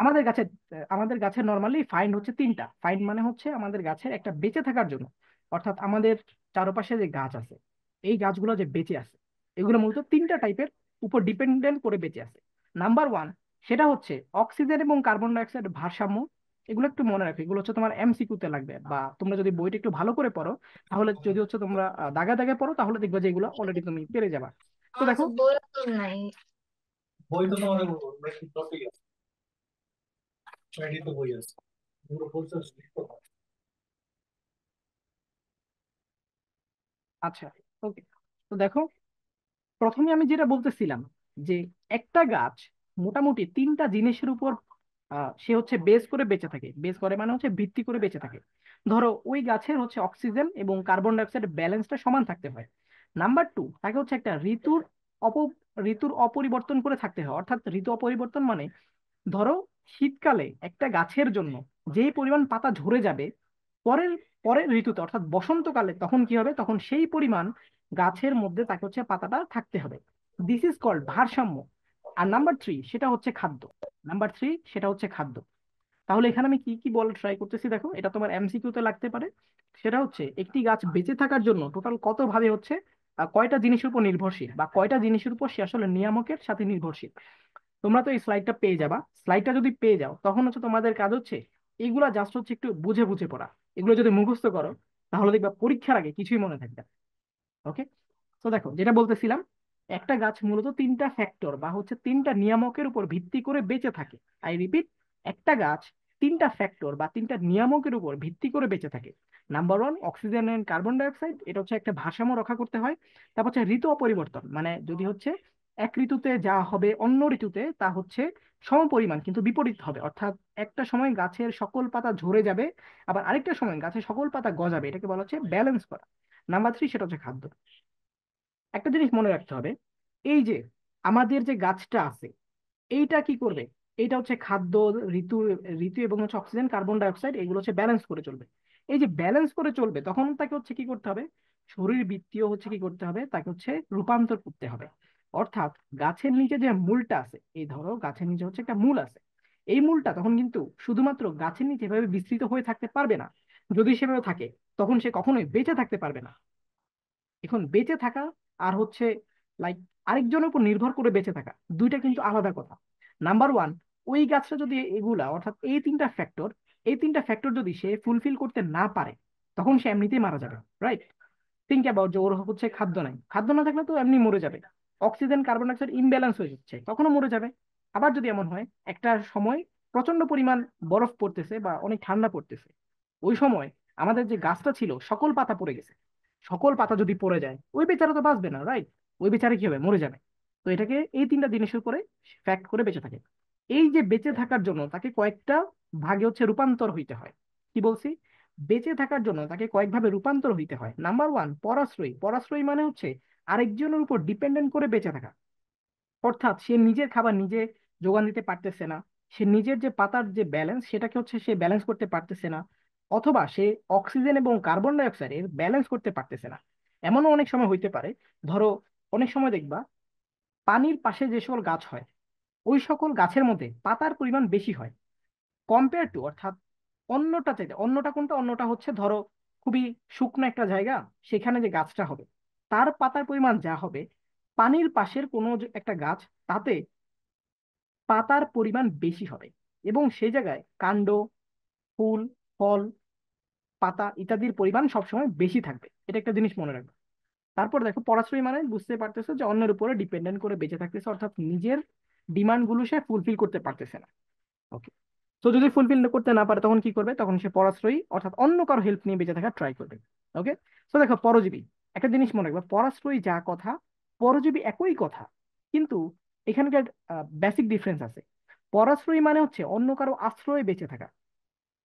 আমাদের গাছের আমাদের গাছের নর্মালি ফাইন্ড হচ্ছে তিনটা। ফাইন্ড মানে হচ্ছে আমাদের গাছের একটা বেঁচে থাকার জন্য, অর্থাৎ আমাদের চারপাশে যে গাছ আছে এই গাছগুলো যে বেঁচে আছে এগুলো মূলত তিনটা টাইপের উপর ডিপেন্ডেন্ট করে বেঁচে আছে। নাম্বার 1, সেটা হচ্ছে অক্সিজেন এবং কার্বন ডাই অক্সাইড ভারসাম্য। এগুলো একটু মনে রাখো, এগুলো হচ্ছে তোমার এমসিকিউ তে লাগবে, বা তোমরা যদি বইটা একটু ভালো করে পড়ো, তাহলে যদি হচ্ছে তোমরা দাগে দাগে পড়ো তাহলে দেখবে যে এগুলো অলরেডি তুমি পেরে যাবা। তো আমার দেখো, কাছে বই তো নাই। বই তো তোমাদের টপিক আছে, ছয়টি তো বই আছে, এগুলো পড়তে হবে। আচ্ছা, ওকে। তো দেখো, প্রথমে আমি যেটা বলতেছিলাম যে একটা গাছ মোটামুটি তিনটা জিনিসের উপর সে হচ্ছে বেস করে বেঁচে থাকে, বেস করে মানে হচ্ছে ভিত্তি করে বেঁচে থাকে। ধরো ওই গাছের হচ্ছে অক্সিজেন এবং কার্বন ডাই অক্সাইড ব্যালেন্সটা সমান থাকতে হয়। নাম্বার 2, তাকে হচ্ছে একটা অপ ঋতুর অপরিবর্তন করে থাকতে হয়, অর্থাৎ ঋতু অপরিবর্তন মানে ধরো শীতকালে একটা গাছের জন্য যেই পরিমাণ পাতা ঝরে যাবে, পরের পরের ঋতুতে অর্থাৎ বসন্তকালে তখন কি হবে, তখন সেই পরিমাণ গাছের মধ্যে তাকে হচ্ছে পাতাটা থাকতে হবে। দিস ইজ কল্ড ভারসাম্য। আর নাম্বার 3 সেটা হচ্ছে খাদ্য। নাম্বার 3 সেটা হচ্ছে খাদ্য। তাহলে এখানে আমি কি কি বলা ট্রাই করতেছি দেখো, এটা তোমার এমসিকিউ তে লাগতে পারে। সেটা হচ্ছে একটি গাছ বেঁচে থাকার জন্য টোটাল কত ভাবে হচ্ছে কয়টা জিনিসের উপর নির্ভরশীল, বা কয়টা জিনিসের উপর সে আসলে নিয়ামকের সাথে নির্ভরশীল। তোমরা তো এই স্লাইডটা পেয়ে যাবা, স্লাইডটা যদি পেয়ে যাও তখন হচ্ছে তোমাদের কাজ হচ্ছে এগুলা জাস্ট হচ্ছে একটু বুঝে বুঝে পড়া। এগুলো যদি মুখস্থ করো তাহলে দেখবা পরীক্ষার আগে কিছুই মনে থাকবে না। ওকে, তো দেখো যেটা বলতেছিলাম, একটা গাছ মূলত তিনটা ফ্যাক্টর বা হচ্ছে তিনটা নিয়ামকের উপর ভিত্তি করে বেঁচে থাকে। আই রিপিট, একটা গাছ তিনটা ফ্যাক্টর বা তিনটা নিয়ামকের উপর ভিত্তি করে বেঁচে থাকে। Number one, oxygen and carbon dioxide, এটা হচ্ছে একটা ভারসাম্য রক্ষা করতে হয়। তারপর হচ্ছে ঋতু অপরিবর্তন, মানে যদি হচ্ছে এক ঋতুতে যা হবে অন্য ঋতুতে তা হচ্ছে সমপরিমাণ কিন্তু বিপরীত হবে, অর্থাৎ একটা সময় গাছের সকল পাতা ঝরে যাবে, আবার আরেকটা সময় গাছের সকল পাতা গজাবে, এটাকে বলা হচ্ছে ব্যালেন্স করা। নাম্বার থ্রি, সেটা হচ্ছে খাদ্য। একটা জিনিস মনে রাখতে হবে, এই যে আমাদের যে গাছটা আছে এইটা কি করবে, এইটা হচ্ছে খাদ্য, ঋতু ঋতু এবং হচ্ছে অক্সিজেন কার্বন ডাই অক্সাইড, এগুলো হচ্ছে ব্যালেন্স করে চলবে। এই যে ব্যালেন্স করে চলবে তখন তাকে হচ্ছে কি করতে হবে, শরীর বৃত্তীয় হচ্ছে কি করতে হবে, তাকে হচ্ছে রূপান্তর করতে হবে। অর্থাৎ গাছের নিচে যে মূলটা আছে, এই ধরো গাছের নিচে হচ্ছে একটা মূল আছে, এই মূলটা তখন কিন্তু শুধুমাত্র গাছের নিচে এভাবে বিস্তৃত হয়ে থাকতে পারবে না। যদি সেভাবে থাকে তখন সে কখনোই বেঁচে থাকতে পারবে না। এখন বেঁচে থাকা আর হচ্ছে লাইক আরেকজনের উপর নির্ভর করে বেঁচে থাকা, দুইটা কিন্তু আলাদা কথা। নাম্বার ওয়ান, ওই গাছটা যদি এগুলা অর্থাৎ এই তিনটা ফ্যাক্টর যদি সে ফুলফিল করতে না পারে তখন সে এমনিতেই মারা যাবে, রাইট? থিঙ্ক অ্যাবাউট যে ওর হচ্ছে খাদ্য নাই, খাদ্য না থাকলে তো এমনি মরে যাবে। অক্সিজেন কার্বন ডাইঅক্সাইড ইমব্যালেন্স হয়ে যাচ্ছে, তখনও মরে যাবে। আবার যদি এমন হয় একটা সময় প্রচন্ড পরিমাণ বরফ পড়তেছে বা অনেক ঠান্ডা পড়তেছে, ওই সময় আমাদের যে গাছটা ছিল সকল পাতা পড়ে গেছে, সকল পাতা যদি পড়ে যায় ওই বেচারা তো বাঁচবে না, রাইট? ওই বেচারা কি হবে, মরে যাবে। তো এটাকে এই তিনটা জিনিসের উপরে ফ্যাক্ট করে বেঁচে থাকে। এই যে বেঁচে থাকার জন্য তাকে কয়েকটা ভাগে হচ্ছে রূপান্তর হইতে হয়। কি বলছি, বেঁচে থাকার জন্য তাকে কয়েকভাবে রূপান্তর হইতে হয়। Number one, পরাশ্রয়ী। পরাশ্রয়ী মানে হচ্ছে আরেকজনের উপর ডিপেন্ডেন্ট করে বেঁচে থাকা, অর্থাৎ সে নিজের খাবার নিজে যোগান দিতে পারতেছে না, সে নিজের যে পাতার যে ব্যালেন্স সেটাকে হচ্ছে সে ব্যালেন্স করতে পারতেছে না, অথবা সে অক্সিজেন এবং কার্বন ডাই অক্সাইডের ব্যালেন্স করতে পারতেছে না। এমনও অনেক সময় হইতে পারে, ধরো অনেক সময় দেখবা পানির পাশে যে সকল গাছ হয় ওই সকল গাছের মধ্যে পাতার পরিমাণ বেশি হয় কম্পেয়ার টু, অর্থাৎ অন্যটা চাইতে, অন্যটা কোনটা, অন্যটা হচ্ছে ধরো খুবই শুকনো একটা জায়গা, সেখানে যে গাছটা হবে তার পাতার পরিমাণ যা হবে, পানির পাশের কোনো একটা গাছ তাতে পাতার পরিমাণ বেশি হবে, এবং সেই জায়গায় কাণ্ড, ফুল, ফল, পাতা ইত্যাদির পরিমাণ সবসময় বেশি থাকবে। এটা একটা জিনিস মনে রাখবে। তারপর দেখো পরাশ্রয়ী মানে বুঝতে পারতেছো যে অন্যের উপরে ডিপেন্ডেন্ট করে বেঁচে থাকতেছে, অর্থাৎ নিজের ডিমান্ড গুলো সে ফুলফিল করতে পারতেছে না। ওকে, তো যদি ফুলফিল করতে না পারে তখন কি করবে, তখন সে পরাশ্রয়ী অর্থাৎ অন্য কারো হেল্প নিয়ে বেঁচে থাকার ট্রাই করবে। ওকে, তো দেখো পরজীবী, একটা জিনিস মনে রাখবে, পরাশ্রয়ী যা কথা পরজীবী একই কথা, কিন্তু এখানকার বেসিক ডিফারেন্স আছে। পরাশ্রয়ী মানে হচ্ছে অন্য কারো আশ্রয়ে বেঁচে থাকা,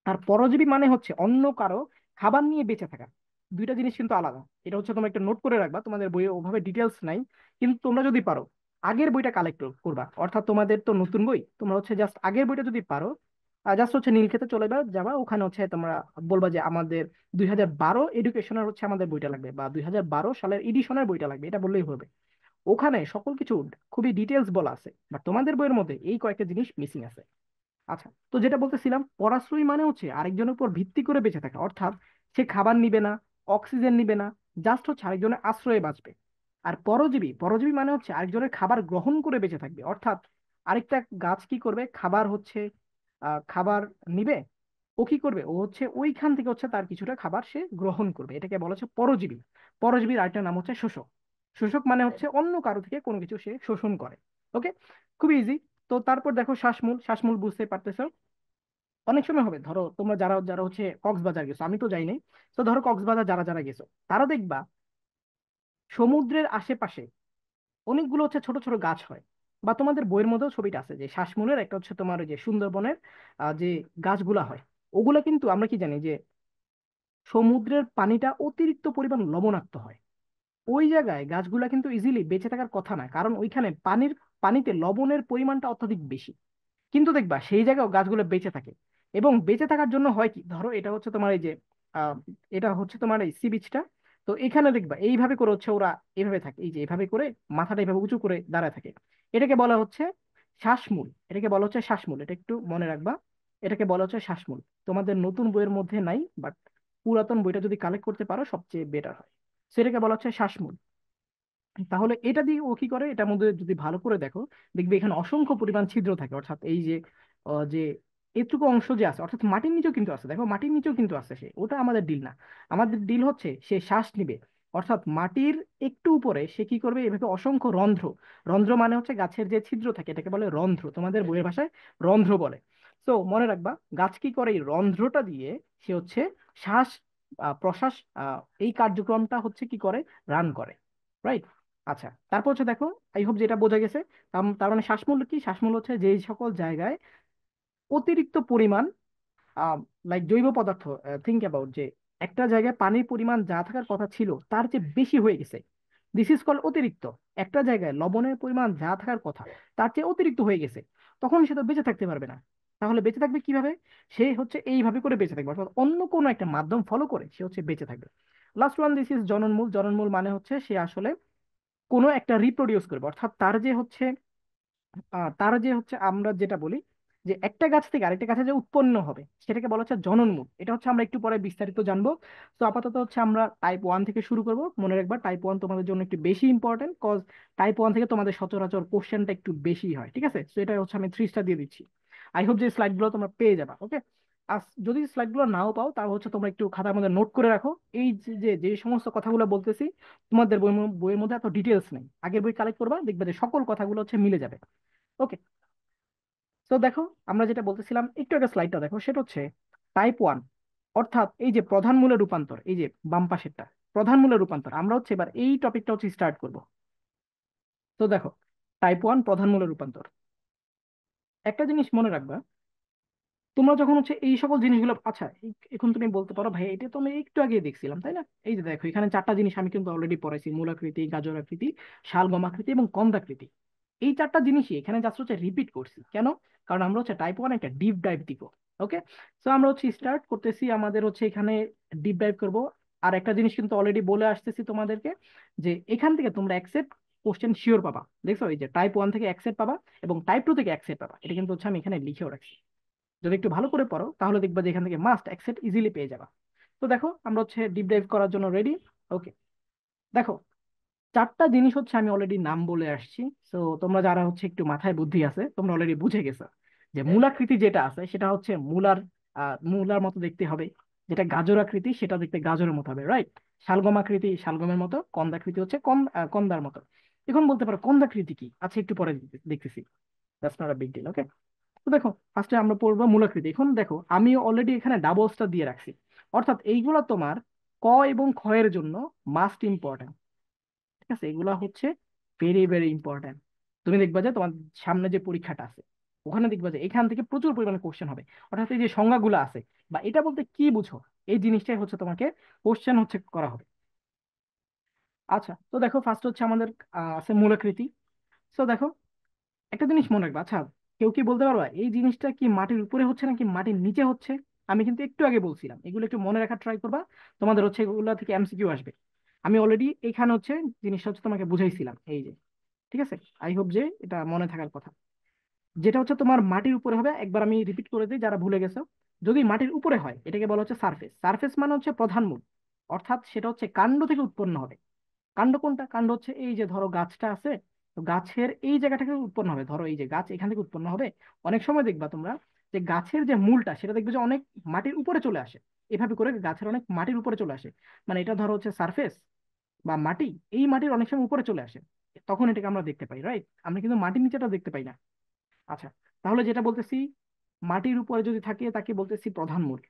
আর পরজীবী মানে হচ্ছে অন্য কারো খাবার নিয়ে বেঁচে থাকা। দুইটা জিনিস কিন্তু আলাদা। এটা হচ্ছে তোমরা একটা নোট করে রাখবা, তোমাদের বইয়ে ওভাবে ডিটেলস নাই, কিন্তু তোমরা যদি পারো আগের বইটা কালেক্ট করবা, অর্থাৎ তোমাদের তো নতুন বই, তোমরা হচ্ছে জাস্ট আগের বইটা যদি পারো, জাস্ট হচ্ছে নীলক্ষেতে চলে যাবা, ওখানে হচ্ছে তোমরা বলবা যে আমাদের 2012 এডুকেশনের হচ্ছে আমাদের বইটা লাগবে, বা 2012 সালের এডিশনের বইটা লাগবে, এটা বললেই হবে। ওখানে সকল কিছু খুবই ডিটেলস বলা আছে, বাট তোমাদের বইয়ের মধ্যে এই কয়েকটা জিনিস মিসিং আছে। আচ্ছা, তো যেটা বলতেছিলাম, পরাশ্রয়ী মানে হচ্ছে আরেকজনের উপর ভিত্তি করে বেঁচে থাকা, অর্থাৎ সে খাবার নিবে না, অক্সিজেন নিবে না, জাস্ট হচ্ছে আরেকজনের আশ্রয়ে বাঁচবে। আর পরজীবী, পরজীবী মানে হচ্ছে আরেকজনের খাবার গ্রহণ করে বেঁচে থাকবে, অর্থাৎ আরেকটা গাছ কি করবে, খাবার হচ্ছে খাবার নিবে, ও কি করবে, ও হচ্ছে ওইখান থেকে হচ্ছে তার কিছুটা খাবার সে গ্রহণ করবে, এটাকে বলা হচ্ছে পরজীবী। পরজীবীর আরেকটা নাম হচ্ছে শোষক। শোষক মানে হচ্ছে অন্য কারো থেকে কোনো কিছু সে শোষণ করে। ওকে, খুব ইজি। তো তারপর দেখো শ্বাসমূল, শ্বাসমূল বুঝতে পারতেছো। অনেক সময় হবে, ধরো তোমরা যারা যারা হচ্ছে কক্সবাজার গেছো, আমি তো যাই নাই, তো ধরো কক্সবাজার যারা যারা গেছো তারা দেখবা সমুদ্রের আশেপাশে অনেকগুলো হচ্ছে ছোট ছোট গাছ হয়, বা তোমাদের বইয়ের মধ্যেও ছবিটা আছে যে শ্বাসমূলের একটা হচ্ছে তোমার ওই যে সুন্দরবনের যে গাছগুলা হয়, ওগুলা কিন্তু আমরা কি জানি যে সমুদ্রের পানিটা অতিরিক্ত পরিমাণ লবণাক্ত হয়, ওই জায়গায় গাছগুলা কিন্তু ইজিলি বেঁচে থাকার কথা না, কারণ ওইখানে পানিতে লবণের পরিমাণটা অত্যাধিক বেশি। কিন্তু দেখবা সেই জায়গাও গাছগুলো বেঁচে থাকে। এবং বেঁচে থাকার জন্য হয় কি, ধরো এটা হচ্ছে তোমার এই যে আহ, এটা হচ্ছে তোমার এই সি বিচটা, তো এখানে দেখবা এইভাবে করে হচ্ছে ওরা এইভাবে থাকে, এই যে এইভাবে করে মাথাটা এইভাবে উঁচু করে দাঁড়ায় থাকে, এটাকে বলা হচ্ছে শ্বাসমূল, এটাকে বলা হচ্ছে শ্বাসমূল, এটা একটু মনে রাখবা। এটাকে বলা হচ্ছে শ্বাসমূল। তোমাদের নতুন বইয়ের মধ্যে নাই, বাট পুরাতন বইটা যদি কালেক্ট করতে পারো সবচেয়ে বেটার হয়। সেটাকে বলা হচ্ছে শ্বাসমূল। তাহলে এটা দিয়ে ও কি করে, এটার মধ্যে যদি ভালো করে দেখো দেখবে এখানে অসংখ্য পরিমাণ ছিদ্র থাকে, অর্থাৎ এই যে যে এটুকু অংশ যে আছে, অর্থাৎ মাটির নিচেও কিন্তু আছে, দেখো মাটির নিচেও কিন্তু আছে সে, ওটা আমাদের ডিল না। আমাদের ডিল হচ্ছে সে শ্বাস নিবে, অর্থাৎ মাটির একটু উপরে সে কি করবে, এভাবে অসংখ্য রন্ধ্র, রন্ধ্র মানে হচ্ছে গাছের যে ছিদ্র থাকে এটাকে বলে রন্ধ্র, তোমাদের বইয়ের ভাষায় রন্ধ্র বলে। তো মনে রাখবা, গাছ কি করে, এই রন্ধ্রটা দিয়ে সে হচ্ছে শ্বাস প্রশ্বাস এই কার্যক্রমটা হচ্ছে কি করে, রান করে, রাইট। আচ্ছা, তারপর হচ্ছে দেখো, আই হোপ যেটা বোঝা গেছে। তার মানে শ্বাসমূল কি, শ্বাসমূল হচ্ছে যেই সকল জায়গায় অতিরিক্ত পরিমাণ লাইক জৈব পদার্থ, থিঙ্ক অ্যাবাউট যে একটা জায়গায় পানির পরিমাণ যা থাকার কথা ছিল তার চেয়ে বেশি হয়ে গেছে, দিস ইজ কল অতিরিক্ত। একটা জায়গায় লবণের পরিমাণ যা থাকার কথা তার চেয়ে অতিরিক্ত হয়ে গেছে, তখন সে তো বেঁচে থাকতে পারবে না। তাহলে বেঁচে থাকবে কিভাবে, সে হচ্ছে এইভাবে করে বেঁচে থাকবে, অর্থাৎ অন্য কোনো একটা মাধ্যম ফলো করে সে হচ্ছে বেঁচে থাকবে। লাস্ট ওয়ান, দিস ইজ জননমূল। জননমূল মানে হচ্ছে সে আসলে কোনো একটা রিপ্রোডিউস করবে, অর্থাৎ তার যে হচ্ছে আমরা যেটা বলি যে একটা গাছ থেকে আরেকটা গাছে যে উৎপন্ন হবে সেটাকে বলা হচ্ছে জননমূল। এটা হচ্ছে আমরা একটু পরে বিস্তারিত জানবো। তো আপাতত হচ্ছে আমরা টাইপ ওয়ান থেকে শুরু করব। মনে রাখবা টাইপ ওয়ান তোমাদের জন্য একটু বেশি ইম্পর্টেন্ট, কজ টাইপ ওয়ান থেকে তোমাদের সচরাচর কোশ্চেনটা একটু বেশি হয়, ঠিক আছে? তো এটা হচ্ছে আমি 3 স্টার দিয়ে দিচ্ছি। আই হোপ যে স্লাইডগুলো তোমরা পেয়ে যাবা, ওকে। আর যদি স্লাইডগুলো নাও পাও তাহলে হচ্ছে তোমরা একটু খাতার মধ্যে নোট করে রাখো। এই যে যে যে সমস্ত কথাগুলো বলতেছি তোমাদের বইয়ের মধ্যে এত ডিটেলস নেই, আগের বই কালেক্ট করবা, দেখবে যে সকল কথাগুলো হচ্ছে মিলে যাবে, ওকে। তো দেখো, আমরা যেটা বলতেছিলাম একটু আগে স্লাইডটা দেখো, সেটা হচ্ছে টাইপ ওয়ান, অর্থাৎ এই যে প্রধান মূলের রূপান্তর, এই যে বাম পাশেরটা প্রধান মূলের রূপান্তর, আমরা হচ্ছে এবার এই টপিকটা হচ্ছে স্টার্ট করব। তো দেখো, টাইপ ওয়ান প্রধান মূলের রূপান্তর, একটা জিনিস মনে রাখবা, তোমরা যখন হচ্ছে এই সকল জিনিসগুলো, আচ্ছা এখন তুমি বলতে পারো ভাই এটা তো আমি একটু আগে দেখছিলাম, তাই না? এই যে দেখো এখানে 4টা জিনিস আমি কিন্তু অলরেডি পড়াইছি, মূলাকৃতি, গাজরাকৃতি, শালগমাকৃতি এবং কন্দাকৃতি। এই 4টা জিনিসই এখানে জাস্ট হচ্ছে রিপিট করছি, কেন? কারণ আমরা হচ্ছে টাইপ ওয়ান একটা ডিপ ডাইভ দিব, ওকে। তো আমরা হচ্ছে স্টার্ট করতেছি, আমাদের হচ্ছে এখানে ডিপ ডাইভ করব। আর একটা জিনিস কিন্তু অলরেডি বলে আসতেছি তোমাদেরকে, যে এখান থেকে তোমরা অ্যাকসেপ্ট কোশ্চেন শিওর পাবা, দেখছো এই যে টাইপ ওয়ান থেকে অ্যাকসেপ্ট পাবা এবং টাইপ টু থেকে অ্যাকসেপ্ট পাবা, এটা কিন্তু হচ্ছে আমি এখানে লিখেও রাখছি। যদি একটু ভালো করে পড়ো তাহলে দেখবা যে এখান থেকে মাস্ট অ্যাকসেপ্ট ইজিলি পেয়ে যাবা। তো দেখো আমরা হচ্ছে ডিপ ডাইভ করার জন্য রেডি, ওকে। দেখো, 4টা জিনিস হচ্ছে আমি অলরেডি নাম বলে আসছি। তো তোমরা যারা হচ্ছে একটু মাথায় বুদ্ধি আছে তোমরা অলরেডি বুঝে গেছো যে মূলাকৃতি যেটা আছে সেটা হচ্ছে মূলার মতো দেখতে হবে, যেটা গাজরাকৃতি সেটা দেখতে গাজরের মতো হবে, রাইট। শালগমাকৃতি শালগমের মতো, কন্দাকৃতি হচ্ছে কন্দার মতো। এখন বলতে পারো কন্দাকৃতি কি, আচ্ছা একটু পরে দেখতেছি, that's not a big deal, okay. তো দেখো ফার্স্টে আমরা পড়বো মূলাকৃতি। এখন দেখো আমি অলরেডি এখানে ডাবল স্টার দিয়ে রাখছি, অর্থাৎ এইগুলো তোমার ক এবং খ এর জন্য মাস্ট ইম্পর্টেন্ট, ঠিক আছে? এগুলা হচ্ছে ভেরি ভেরি ইম্পর্টেন্ট। তুমি দেখবা যে তোমার সামনে যে পরীক্ষাটা আছে ওখানে দেখবা যে এখান থেকে প্রচুর পরিমাণে কোশ্চেন হবে, অর্থাৎ এই যে সংজ্ঞাগুলো আছে বা এটা বলতে কি বুঝো, এই জিনিসটাই হচ্ছে তোমাকে কোশ্চেন হচ্ছে করা হবে। আচ্ছা, তো দেখো ফার্স্ট হচ্ছে আমাদের আছে মূলাকৃতি। তো দেখো একটা জিনিস মনে রাখবা, আচ্ছা কেউ কি বলতে পারবা এই জিনিসটা কি মাটির উপরে হচ্ছে নাকি মাটির নিচে হচ্ছে? আমি কিন্তু একটু আগে বলছিলাম, এগুলো একটু মনে রাখার ট্রাই করবা, তোমাদের হচ্ছে এগুলো থেকে এমসিকিউ আসবে। আমি অলরেডি এখানে হচ্ছে জিনিসটা হচ্ছে তোমাকে বুঝাইছিলাম, এই যে, ঠিক আছে? আই হোপ যে এটা মনে থাকার কথা, যেটা হচ্ছে তোমার মাটির উপরে হবে। একবার আমি রিপিট করে দিই যারা ভুলে গেছো, যদি মাটির উপরে হয় এটাকে বলা হচ্ছে সারফেস। সারফেস মানে হচ্ছে প্রধান মূল, অর্থাৎ সেটা হচ্ছে কাণ্ড থেকে উৎপন্ন হবে। কাণ্ড কোনটা, কাণ্ড হচ্ছে এই যে ধরো গাছটা আছে, তো গাছের এই জায়গা থেকে উৎপন্ন হবে, ধরো এই যে গাছ এখান থেকে উৎপন্ন হবে। অনেক সময় দেখবা তোমরা যে গাছের যে মূলটা সেটা দেখবে যে অনেক মাটির উপরে চলে আসে, এভাবে করে গাছের অনেক মাটির উপরে চলে আসে, মানে এটা ধরো হচ্ছে সারফেস বা মাটি, এই মাটির অনেক সময় উপরে চলে আসে, তখন এটাকে আমরা দেখতে পাই, রাইট। আমরা কিন্তু মাটির নিচেটা দেখতে পাই না। আচ্ছা, তাহলে যেটা বলতেছি, মাটির উপরে যদি থাকে তাকে বলতেছি প্রধান মূল,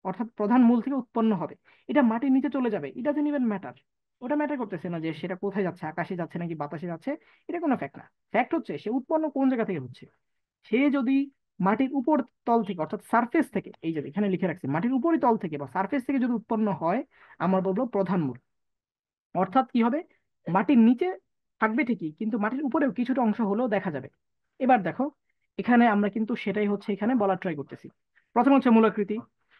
অর্থাৎ প্রধান মূল থেকে উৎপন্ন হবে। এটা মাটির নিচে চলে যাবে, এটা ডাজন্ট ইভেন ম্যাটার, ওটা ম্যাটার করতেছে না যে সেটা কোথায় যাচ্ছে, আকাশে যাচ্ছে নাকি বাতাসে যাচ্ছে, এটা কোনো ফ্যাক্ট না। ফ্যাক্ট হচ্ছে সে উৎপন্ন কোন জায়গা থেকে হচ্ছে। সে যদি মাটির উপর তল থেকে, অর্থাৎ সারফেস থেকে, এই যে এখানে লিখে রাখছি মাটির উপরই তল থেকে বা সারফেস থেকে যদি উৎপন্ন হয়, আমরা বলবো প্রধান মূল। অর্থাৎ কি হবে, মাটির নিচে থাকবে ঠিকই কিন্তু মাটির উপরেও কিছুটা অংশ হলেও দেখা যাবে। এবার দেখো, এখানে আমরা কিন্তু সেটাই হচ্ছে এখানে বলার ট্রাই করতেছি। প্রথম হচ্ছে মূলাকৃতি,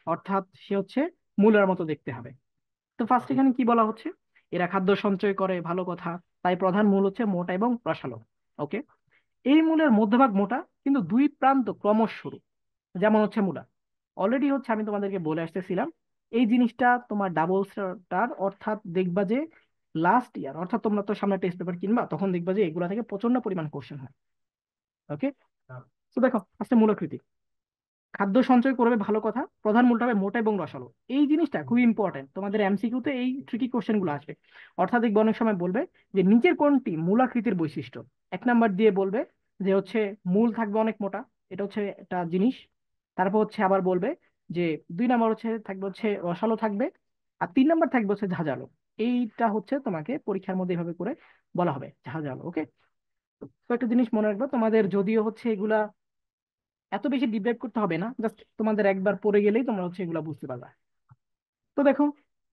অর্থাৎ সে হচ্ছে মূলার মতো দেখতে হবে। তো ফার্স্ট এখানে কি বলা হচ্ছে, এরা খাদ্য সঞ্চয় করে, ভালো কথা। তাই প্রধান মূল হচ্ছে মোটা এবং রসালো, ওকে। এই মূলের মধ্যভাগ মোটা কিন্তু দুই প্রান্ত ক্রমশ সরু, যেমন হচ্ছে মূলা। অলরেডি হচ্ছে আমি তোমাদেরকে বলে আসতেছিলাম এই জিনিসটা তোমার ডাবল স্টার, অর্থাৎ দেখবা যে লাস্ট ইয়ার, অর্থাৎ তোমরা তো সামনে টেস্ট পেপার কিনবা তখন দেখবা যে এগুলা থেকে প্রচন্ড পরিমাণ কোশ্চেন হয়, ওকে। তো দেখো আজকে মূলাকৃতি, খাদ্য সঞ্চয় করবে ভালো কথা, প্রধান মূলটা হবে মোটা এবং রসালো। এই জিনিসটা খুবই ইম্পর্টেন্ট, তোমাদের এমসিকিউতে এই ট্রিকি কোশ্চেন গুলো আসবে। অর্থাৎ দেখবে অনেক সময় বলবে যে নিচের কোনটি মূলাকৃতির বৈশিষ্ট্য। এক নাম্বার দিয়ে বলবে যে হচ্ছে মূল থাকবে অনেক মোটা, এটা হচ্ছে একটা জিনিস। তারপর হচ্ছে আবার বলবে যে দুই নাম্বার হচ্ছে থাকবে হচ্ছে রসালো থাকবে, আর তিন নাম্বার থাকবে হচ্ছে ঝাঁঝালো। এইটা হচ্ছে তোমাকে পরীক্ষার মধ্যে এভাবে করে বলা হবে, ঝাঁঝালো। ওকে, তো একটা জিনিস মনে রাখবে, তোমাদের যদিও হচ্ছে এগুলা এত বেশি ডিপ ডাইভ করতে হবে না, জাস্ট তোমাদের একবার পড়ে গেলেই তোমরা হচ্ছে এগুলা বুঝতে পারবে। তো দেখো,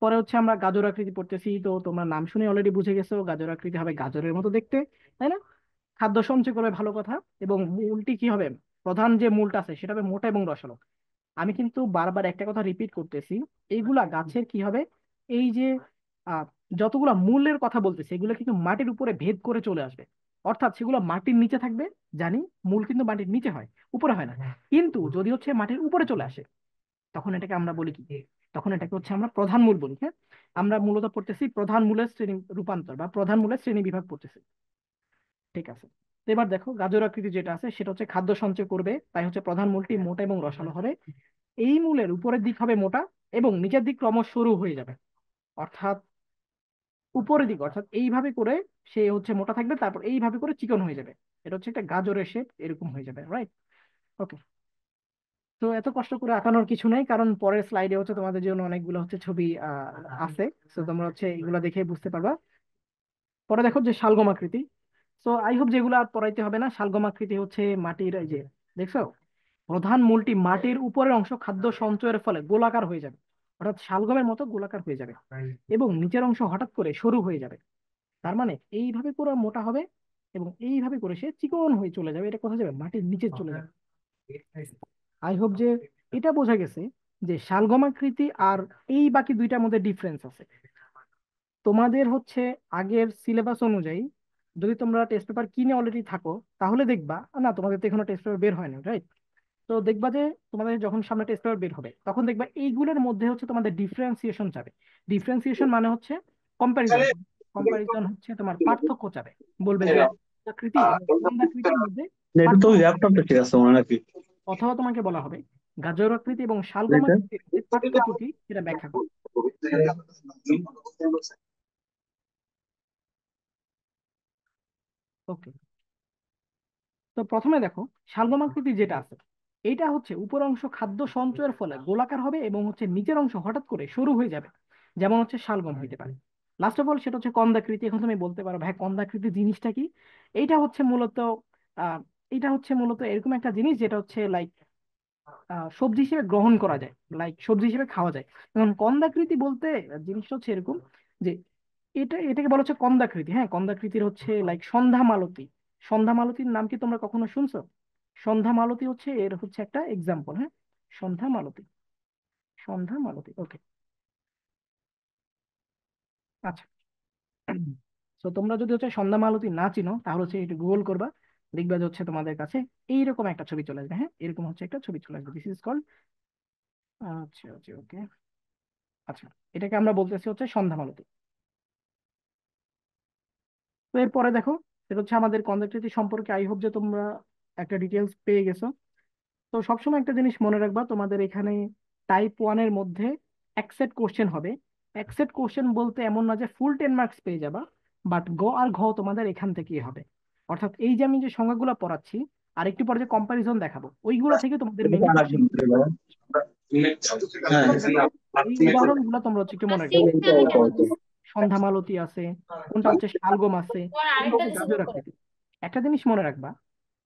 পরে হচ্ছে আমরা গাজর আকৃতি পড়তেছি, তো তোমরা নাম শুনে অলরেডি বুঝে গেছো গাজর আকৃতি হবে গাজরের মতো দেখতে, তাই না? খাদ্য সঞ্চয় করবে ভালো কথা, এবং মূলটি কি হবে, প্রধান যে মূলটা আছে সেটা হবে মোটা এবং রসালো। আমি কিন্তু বারবার একটা কথা রিপিট করতেছি, এইগুলা গাছের কি হবে, এই যে আহ যতগুলা মূলের কথা বলতেছি এগুলো কিন্তু মাটির উপরে ভেদ করে চলে আসবে। অর্থাৎ সেগুলো মাটির নিচে থাকবে, জানি মূল কিন্তু মাটির নিচে হয়, উপরে হয় না। কিন্তু যদি হচ্ছে মাটির উপরে চলে আসে, তখন এটাকে আমরা বলি কি, তখন এটাকে হচ্ছে আমরা প্রধান মূল বলি। হ্যাঁ, আমরা মূলত পড়তেছি প্রধান মূলের শ্রেণী রূপান্তর বা প্রধান মূলের শ্রেণী বিভাগ পড়তেছি। ঠিক আছে, তো এবার দেখো গাজর আকৃতি যেটা আছে সেটা হচ্ছে খাদ্য সঞ্চয় করবে, তাই হচ্ছে প্রধান মূলটি মোটা এবং রসালো হবে। এই মূলের উপরের দিক হবে মোটা এবং নিচের দিক ক্রমশ সরু হয়ে যাবে। অর্থাৎ উপরের দিক, অর্থাৎ এইভাবে করে সে হচ্ছে মোটা থাকবে, তারপর এইভাবে করে চিকন হয়ে যাবে। এটা হচ্ছে একটা গাজরের শেপ, এরকম হয়ে যাবে, রাইট? ওকে, তো এত কষ্ট করে আঁকানোর কিছু নেই, কারণ পরের স্লাইডে হচ্ছে তোমাদের জন্য অনেকগুলো হচ্ছে ছবি আছে। তো তোমরা হচ্ছে এগুলো দেখে বুঝতে পারবা। পরে দেখো যে শালগম আকৃতি। তো আই হোপ যেগুলো আর পড়াইতে হবে না। শালগম আকৃতি হচ্ছে মাটির, এই যে দেখছো, প্রধান মূলটি মাটির উপরের অংশ খাদ্য সঞ্চয়ের ফলে গোলাকার হয়ে যাবে। অর্থাৎ শালগমের মতো গোলাকার হয়ে যাবে, এবং নিচের অংশ হঠাৎ করে সরু হয়ে যাবে। তার মানে এইভাবে করে মোটা হবে এবং এইভাবে করে সে চিকন হয়ে চলে যাবে। এটা কোথায় যাবে, মাটির নিচে চলে যাবে। আই হোপ যে এটা বোঝা গেছে যে শালগম আকৃতি আর এই বাকি দুইটার মধ্যে ডিফারেন্স আছে। তোমাদের হচ্ছে আগের সিলেবাস অনুযায়ী, যদি তোমরা টেস্ট পেপার কিনে অলরেডি থাকো, তাহলে দেখবা, না তোমাদের তো এখনো টেস্ট পেপার বের হয়নি, রাইট? তো দেখবা যে তোমাদের যখন সামনে টেস্ট পেপার বের হবে, তখন দেখবা এইগুলোর মধ্যে হচ্ছে তোমাদের ডিফারেন্সিয়েশন চাবে। ডিফারেন্সিয়েশন মানে হচ্ছে কম্প্যারিজন। কম্প্যারিজন হচ্ছে তোমার পার্থক্য চাবে, বলবে যে আকৃতি এবং আকৃতির মধ্যে এটা তো পার্থক্য। ল্যাপটপটা ঠিক আছে মনে নাকি? অথবা তোমাকে বলা হবে গাজর আকৃতি এবং শালগম আকৃতির মধ্যে পার্থক্য কি সেটা ব্যাখ্যা করো। ওকে, তো প্রথমে দেখো, শালগম আকৃতি যেটা আছে, এইটা হচ্ছে উপর অংশ খাদ্য সঞ্চয়ের ফলে গোলাকার হবে এবং হচ্ছে নিচের অংশ হঠাৎ করে সরু হয়ে যাবে, যেমন হচ্ছে শালগম হইতে পারে। লাস্ট অফ অল সেটা হচ্ছে কন্দাকৃতি। এখন তুমি বলতে পারো ভাই কন্দাকৃতি জিনিসটা কি? এইটা হচ্ছে মূলত আহ এটা হচ্ছে মূলত এরকম একটা জিনিস যেটা হচ্ছে লাইক সবজি হিসেবে গ্রহণ করা যায়, লাইক সবজি হিসেবে খাওয়া যায়। এখন কন্দাকৃতি বলতে জিনিসটা হচ্ছে এরকম যে এটাকে বলা হচ্ছে কন্দাকৃতি। হ্যাঁ, কন্দাকৃতির হচ্ছে লাইক সন্ধ্যা মালতী। সন্ধ্যা মালতীর নাম কি তোমরা কখনো শুনছো? সন্ধ্যা মালতী হচ্ছে এর হচ্ছে একটা এক্সাম্পল। হ্যাঁ, সন্ধ্যা মালতী, সন্ধ্যা মালতী। ওকে, আচ্ছা। তো তোমরা যদি হচ্ছে সন্ধ্যা মালতী না চিনো, তাহলে হচ্ছে একটু গুগল করবা, দেখবা যে হচ্ছে তোমাদের কাছে এইরকম একটা ছবি চলে আসবে। হ্যাঁ, এরকম হচ্ছে একটা ছবি চলে আসবে, দিস ইজ কল্ড, আচ্ছা আচ্ছা ওকে, আচ্ছা, এটাকে আমরা বলতেছি হচ্ছে সন্ধ্যা মালতী। তো এরপরে দেখো, এটা হচ্ছে আমাদের কন্ডাক্টিভিটি সম্পর্কে আই হোপ যে তোমরা একটা ডিটেলস পেয়ে গেছো। তো সবসময় একটা জিনিস মনে রাখবা, তোমাদের এখানে টাইপ ওয়ানের মধ্যে এক সেট কোশ্চেন হবে। এক সেট কোশ্চেন বলতে এমন না যে ফুল 10 মার্কস পেয়ে যাবা, বাট গ আর ঘ তোমাদের এখান থেকেই হবে। অর্থাৎ এই যে আমি যে সংজ্ঞাগুলো পড়াচ্ছি, আর একটু পরে যে কম্পারিজন দেখাবো, ওইগুলো থেকে তোমাদের এটা মেনলি কার কোশ্চেন। লাগবে ভাই? হ্যাঁ। এবার দেখো, এই উদাহরণগুলো তোমরা হচ্ছে একটু মনে রাখবা। কোনটা হচ্ছে সন্ধ্যা মালতী আছে, কোনটা হচ্ছে শালগম আছে, কোনটা হচ্ছে গাজর আকৃতি। একটা জিনিস মনে রাখবা,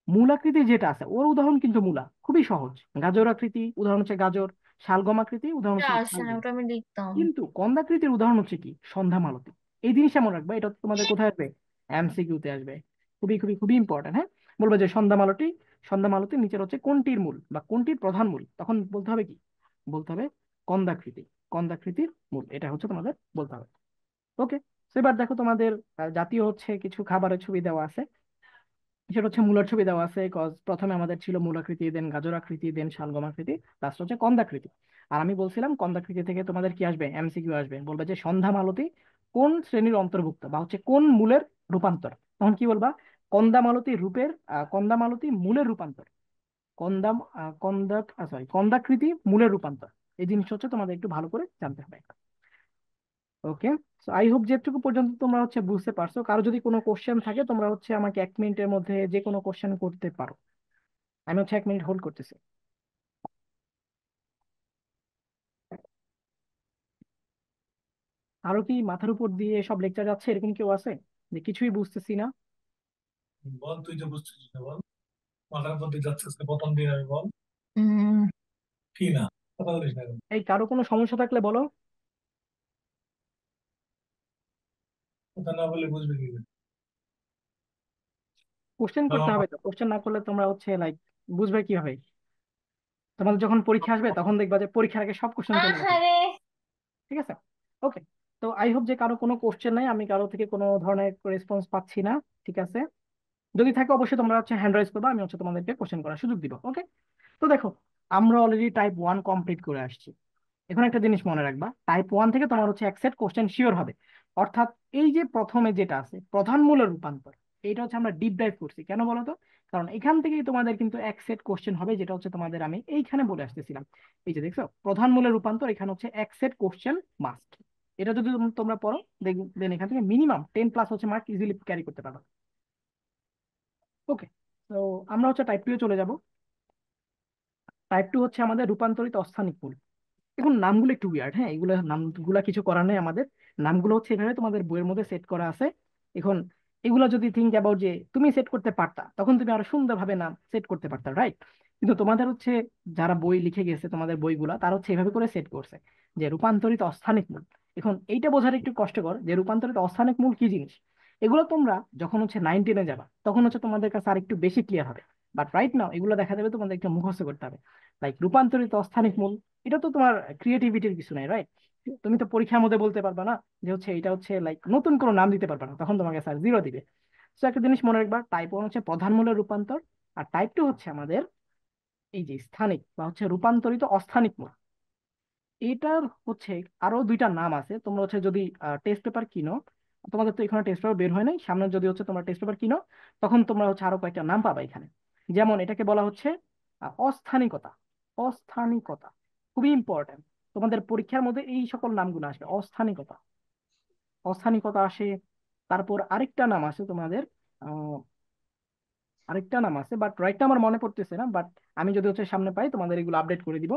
মূলাকৃতি যেটা আছে ওর উদাহরণ কিন্তু মূলা খুবই সহজ। গাজর আকৃতি উদাহরণ হচ্ছে গাজর, শালগম আকৃতি উদাহরণ হচ্ছে আসে না, শালগম। ওটা আমি লিখতাম। কিন্তু কন্দাকৃতির উদাহরণ হচ্ছে কি, সন্ধ্যা মালতী। এই জিনিসটা মনে রাখবা, এটা তোমাদের কোথায় আসবে, এমসিকিউ তে আসবে। খুবই খুবই খুবই ইম্পর্টেন্ট। হ্যাঁ, বলবে যে সন্ধ্যা মালতী, সন্ধ্যা মালতীর নিচের হচ্ছে কোনটির মূল বা কোনটির প্রধান মূল, তখন বলতে হবে কি, বলতে হবে কন্দাকৃতি। কন্দাকৃতির মূল, এটা হচ্ছে তোমাদের বলতে হবে। ওকে, এবার দেখো তোমাদের জাতীয় হচ্ছে কিছু খাবারের ছবি দেওয়া আছে। সেটা হচ্ছে মূলার ছবি দেওয়া আছে, কজ প্রথমে আমাদের ছিল মূলাকৃতি, দেন গাজর আকৃতি, দেন শালগম আকৃতি, লাস্ট হচ্ছে কন্দাকৃতি। আর আমি বলছিলাম কন্দাকৃতি থেকে তোমাদের কি আসবে, এমসিকিউ আসবে, বলবে যে সন্ধ্যা মালতী কোন শ্রেণীর অন্তর্ভুক্ত বা হচ্ছে কোন মূলের রূপান্তর। তখন কি বলবা, কন্দা মালতী রূপের কন্দা মালতী মূলের রূপান্তর। কন্দাকৃতি মূলের রূপান্তর, এই জিনিসটা হচ্ছে তোমাদের একটু ভালো করে জানতে হবে। ওকে, সো আই হোপ যেটুকু পর্যন্ত তোমরা হচ্ছে বুঝতে পারছো। কারো যদি কোনো কোশ্চেন থাকে তোমরা হচ্ছে আমাকে 1 মিনিটের মধ্যে যে কোনো কোশ্চেন করতে পারো। আমি হচ্ছে 1 মিনিট হোল্ড করতেছি। আরো কি মাথার উপর দিয়ে সব লেকচার যাচ্ছে এরকম কেউ আছে যে কিছুই বুঝতেছি না? বল, তুই তো বুঝছিস না, বল। মাথার মধ্যে যাচ্ছে আজকে প্রথম দিন, আমি বল উম, কি না, কথা বলিস না কেন? এই কারো কোনো সমস্যা থাকলে বলো। কথা না বলে বুঝবে কি করে? কোশ্চেন করতে আমার হবে তো, কোশ্চেন না করলে তোমরা হচ্ছে লাইক বুঝবে কিভাবে? তোমাদের যখন পরীক্ষা আসবে তখন দেখবা যে পরীক্ষার আগে সব কোশ্চেন চলে গেছে। আহারে, ঠিক আছে, ওকে। তো আই হোপ যে কারো কোনো কোশ্চেন নাই, আমি কারো থেকে কোনো ধরনের রেসপন্স পাচ্ছি না। ঠিক আছে, যদি থাকে অবশ্যই তোমরা হচ্ছে হ্যান্ড রাইজ করবে, আমি হচ্ছে তোমাদেরকে কোশ্চেন করার সুযোগ দিব। ওকে, তো দেখো আমরা অলরেডি টাইপ 1 কমপ্লিট করে আসছি। এখন একটা জিনিস মনে রাখবা, টাইপ 1 থেকে তোমার হচ্ছে এক সেট কোশ্চেন শিওর হবে। অর্থাৎ এই যে প্রথমে যেটা আছে প্রধান মূলের রূপান্তর, এইটা হচ্ছে আমরা ডিপ ডাইভ করছি কেন বলো তো? কারণ এখান থেকেই তোমাদের কিন্তু এক সেট কোশ্চেন হবে, যেটা হচ্ছে তোমাদের আমি এইখানে বলে আসতেছিলাম। এই যে দেখছো প্রধান মূলের রূপান্তর, এখানে হচ্ছে এক সেট কোশ্চেন মাস্ট। এটা যদি তোমরা পড়ো দেখবেন এখান থেকে মিনিমাম 10+ হচ্ছে মার্ক ইজিলি ক্যারি করতে পারবে। ওকে, তো আমরা হচ্ছে টাইপ 2 চলে যাব। টাইপ 2 হচ্ছে আমাদের রূপান্তরিত অস্থানিক মূল। এখন নামগুলো একটু উইয়ার্ড, হ্যাঁ, এগুলো নামগুলা কিছু করার নেই আমাদের। নামগুলো হচ্ছে এভাবে তোমাদের বইয়ের মধ্যে সেট করা আছে। এখন এগুলো যদি থিঙ্ক অ্যাবাউট যে তুমি সেট করতে পারতা, তখন তুমি আরো সুন্দরভাবে নাম সেট করতে পারতা, রাইট? কিন্তু তোমাদের হচ্ছে যারা বই লিখে গেছে তোমাদের বইগুলা, তারা হচ্ছে এভাবে করে সেট করছে যে রূপান্তরিত অস্থানিক মূল। এখন এইটা বোঝার একটু কষ্টকর যে রূপান্তরিত অস্থানিক মূল কি জিনিস। এগুলো তোমরা যখন হচ্ছে 9-10-এ যাবা তখন হচ্ছে তোমাদের কাছে আর একটু বেশি ক্লিয়ার হবে। বাট রাইট নাও এগুলো দেখা যাবে তোমাদের একটু মুখস্থ করতে হবে। লাইক রূপান্তরিত অস্থানিক মূল, এটা তো তোমার ক্রিয়েটিভিটির কিছু নাই, রাইট? তুমি তো পরীক্ষার মধ্যে বলতে পারবা না যে হচ্ছে এটা হচ্ছে লাইক নতুন কোনো নাম দিতে পারবা না, তখন তোমাকে স্যার 0 দিবে। তো একটা জিনিস মনে রাখবা, টাইপ 1 হচ্ছে প্রধান মূলের রূপান্তর, আর টাইপ 2 হচ্ছে আমাদের এই যে স্থানিক বা হচ্ছে রূপান্তরিত অস্থানিক মূল। এটার হচ্ছে আরো দুইটা নাম আছে। তোমরা হচ্ছে যদি টেস্ট পেপার কিনো, তোমাদের তো এখানে টেস্ট পেপার বের হয় নাই, সামনে যদি হচ্ছে তোমরা টেস্ট পেপার কিনো তখন তোমরা হচ্ছে আরো কয়েকটা নাম পাবা এখানে। যেমন এটাকে বলা হচ্ছে অস্থানিকতা। অস্থানিকতা খুবই ইম্পর্টেন্ট, তোমাদের পরীক্ষার মধ্যে এই সকল নামগুলো আসবে। অস্থানিকতা, অস্থানিকতা আসে। তারপর আরেকটা নাম আছে তোমাদের, আহ, আরেকটা নাম আছে বাট রাইটটা আমার মনে পড়তেছে না, বাট আমি যদি হচ্ছে সামনে পাই তোমাদের এগুলো আপডেট করে দিব।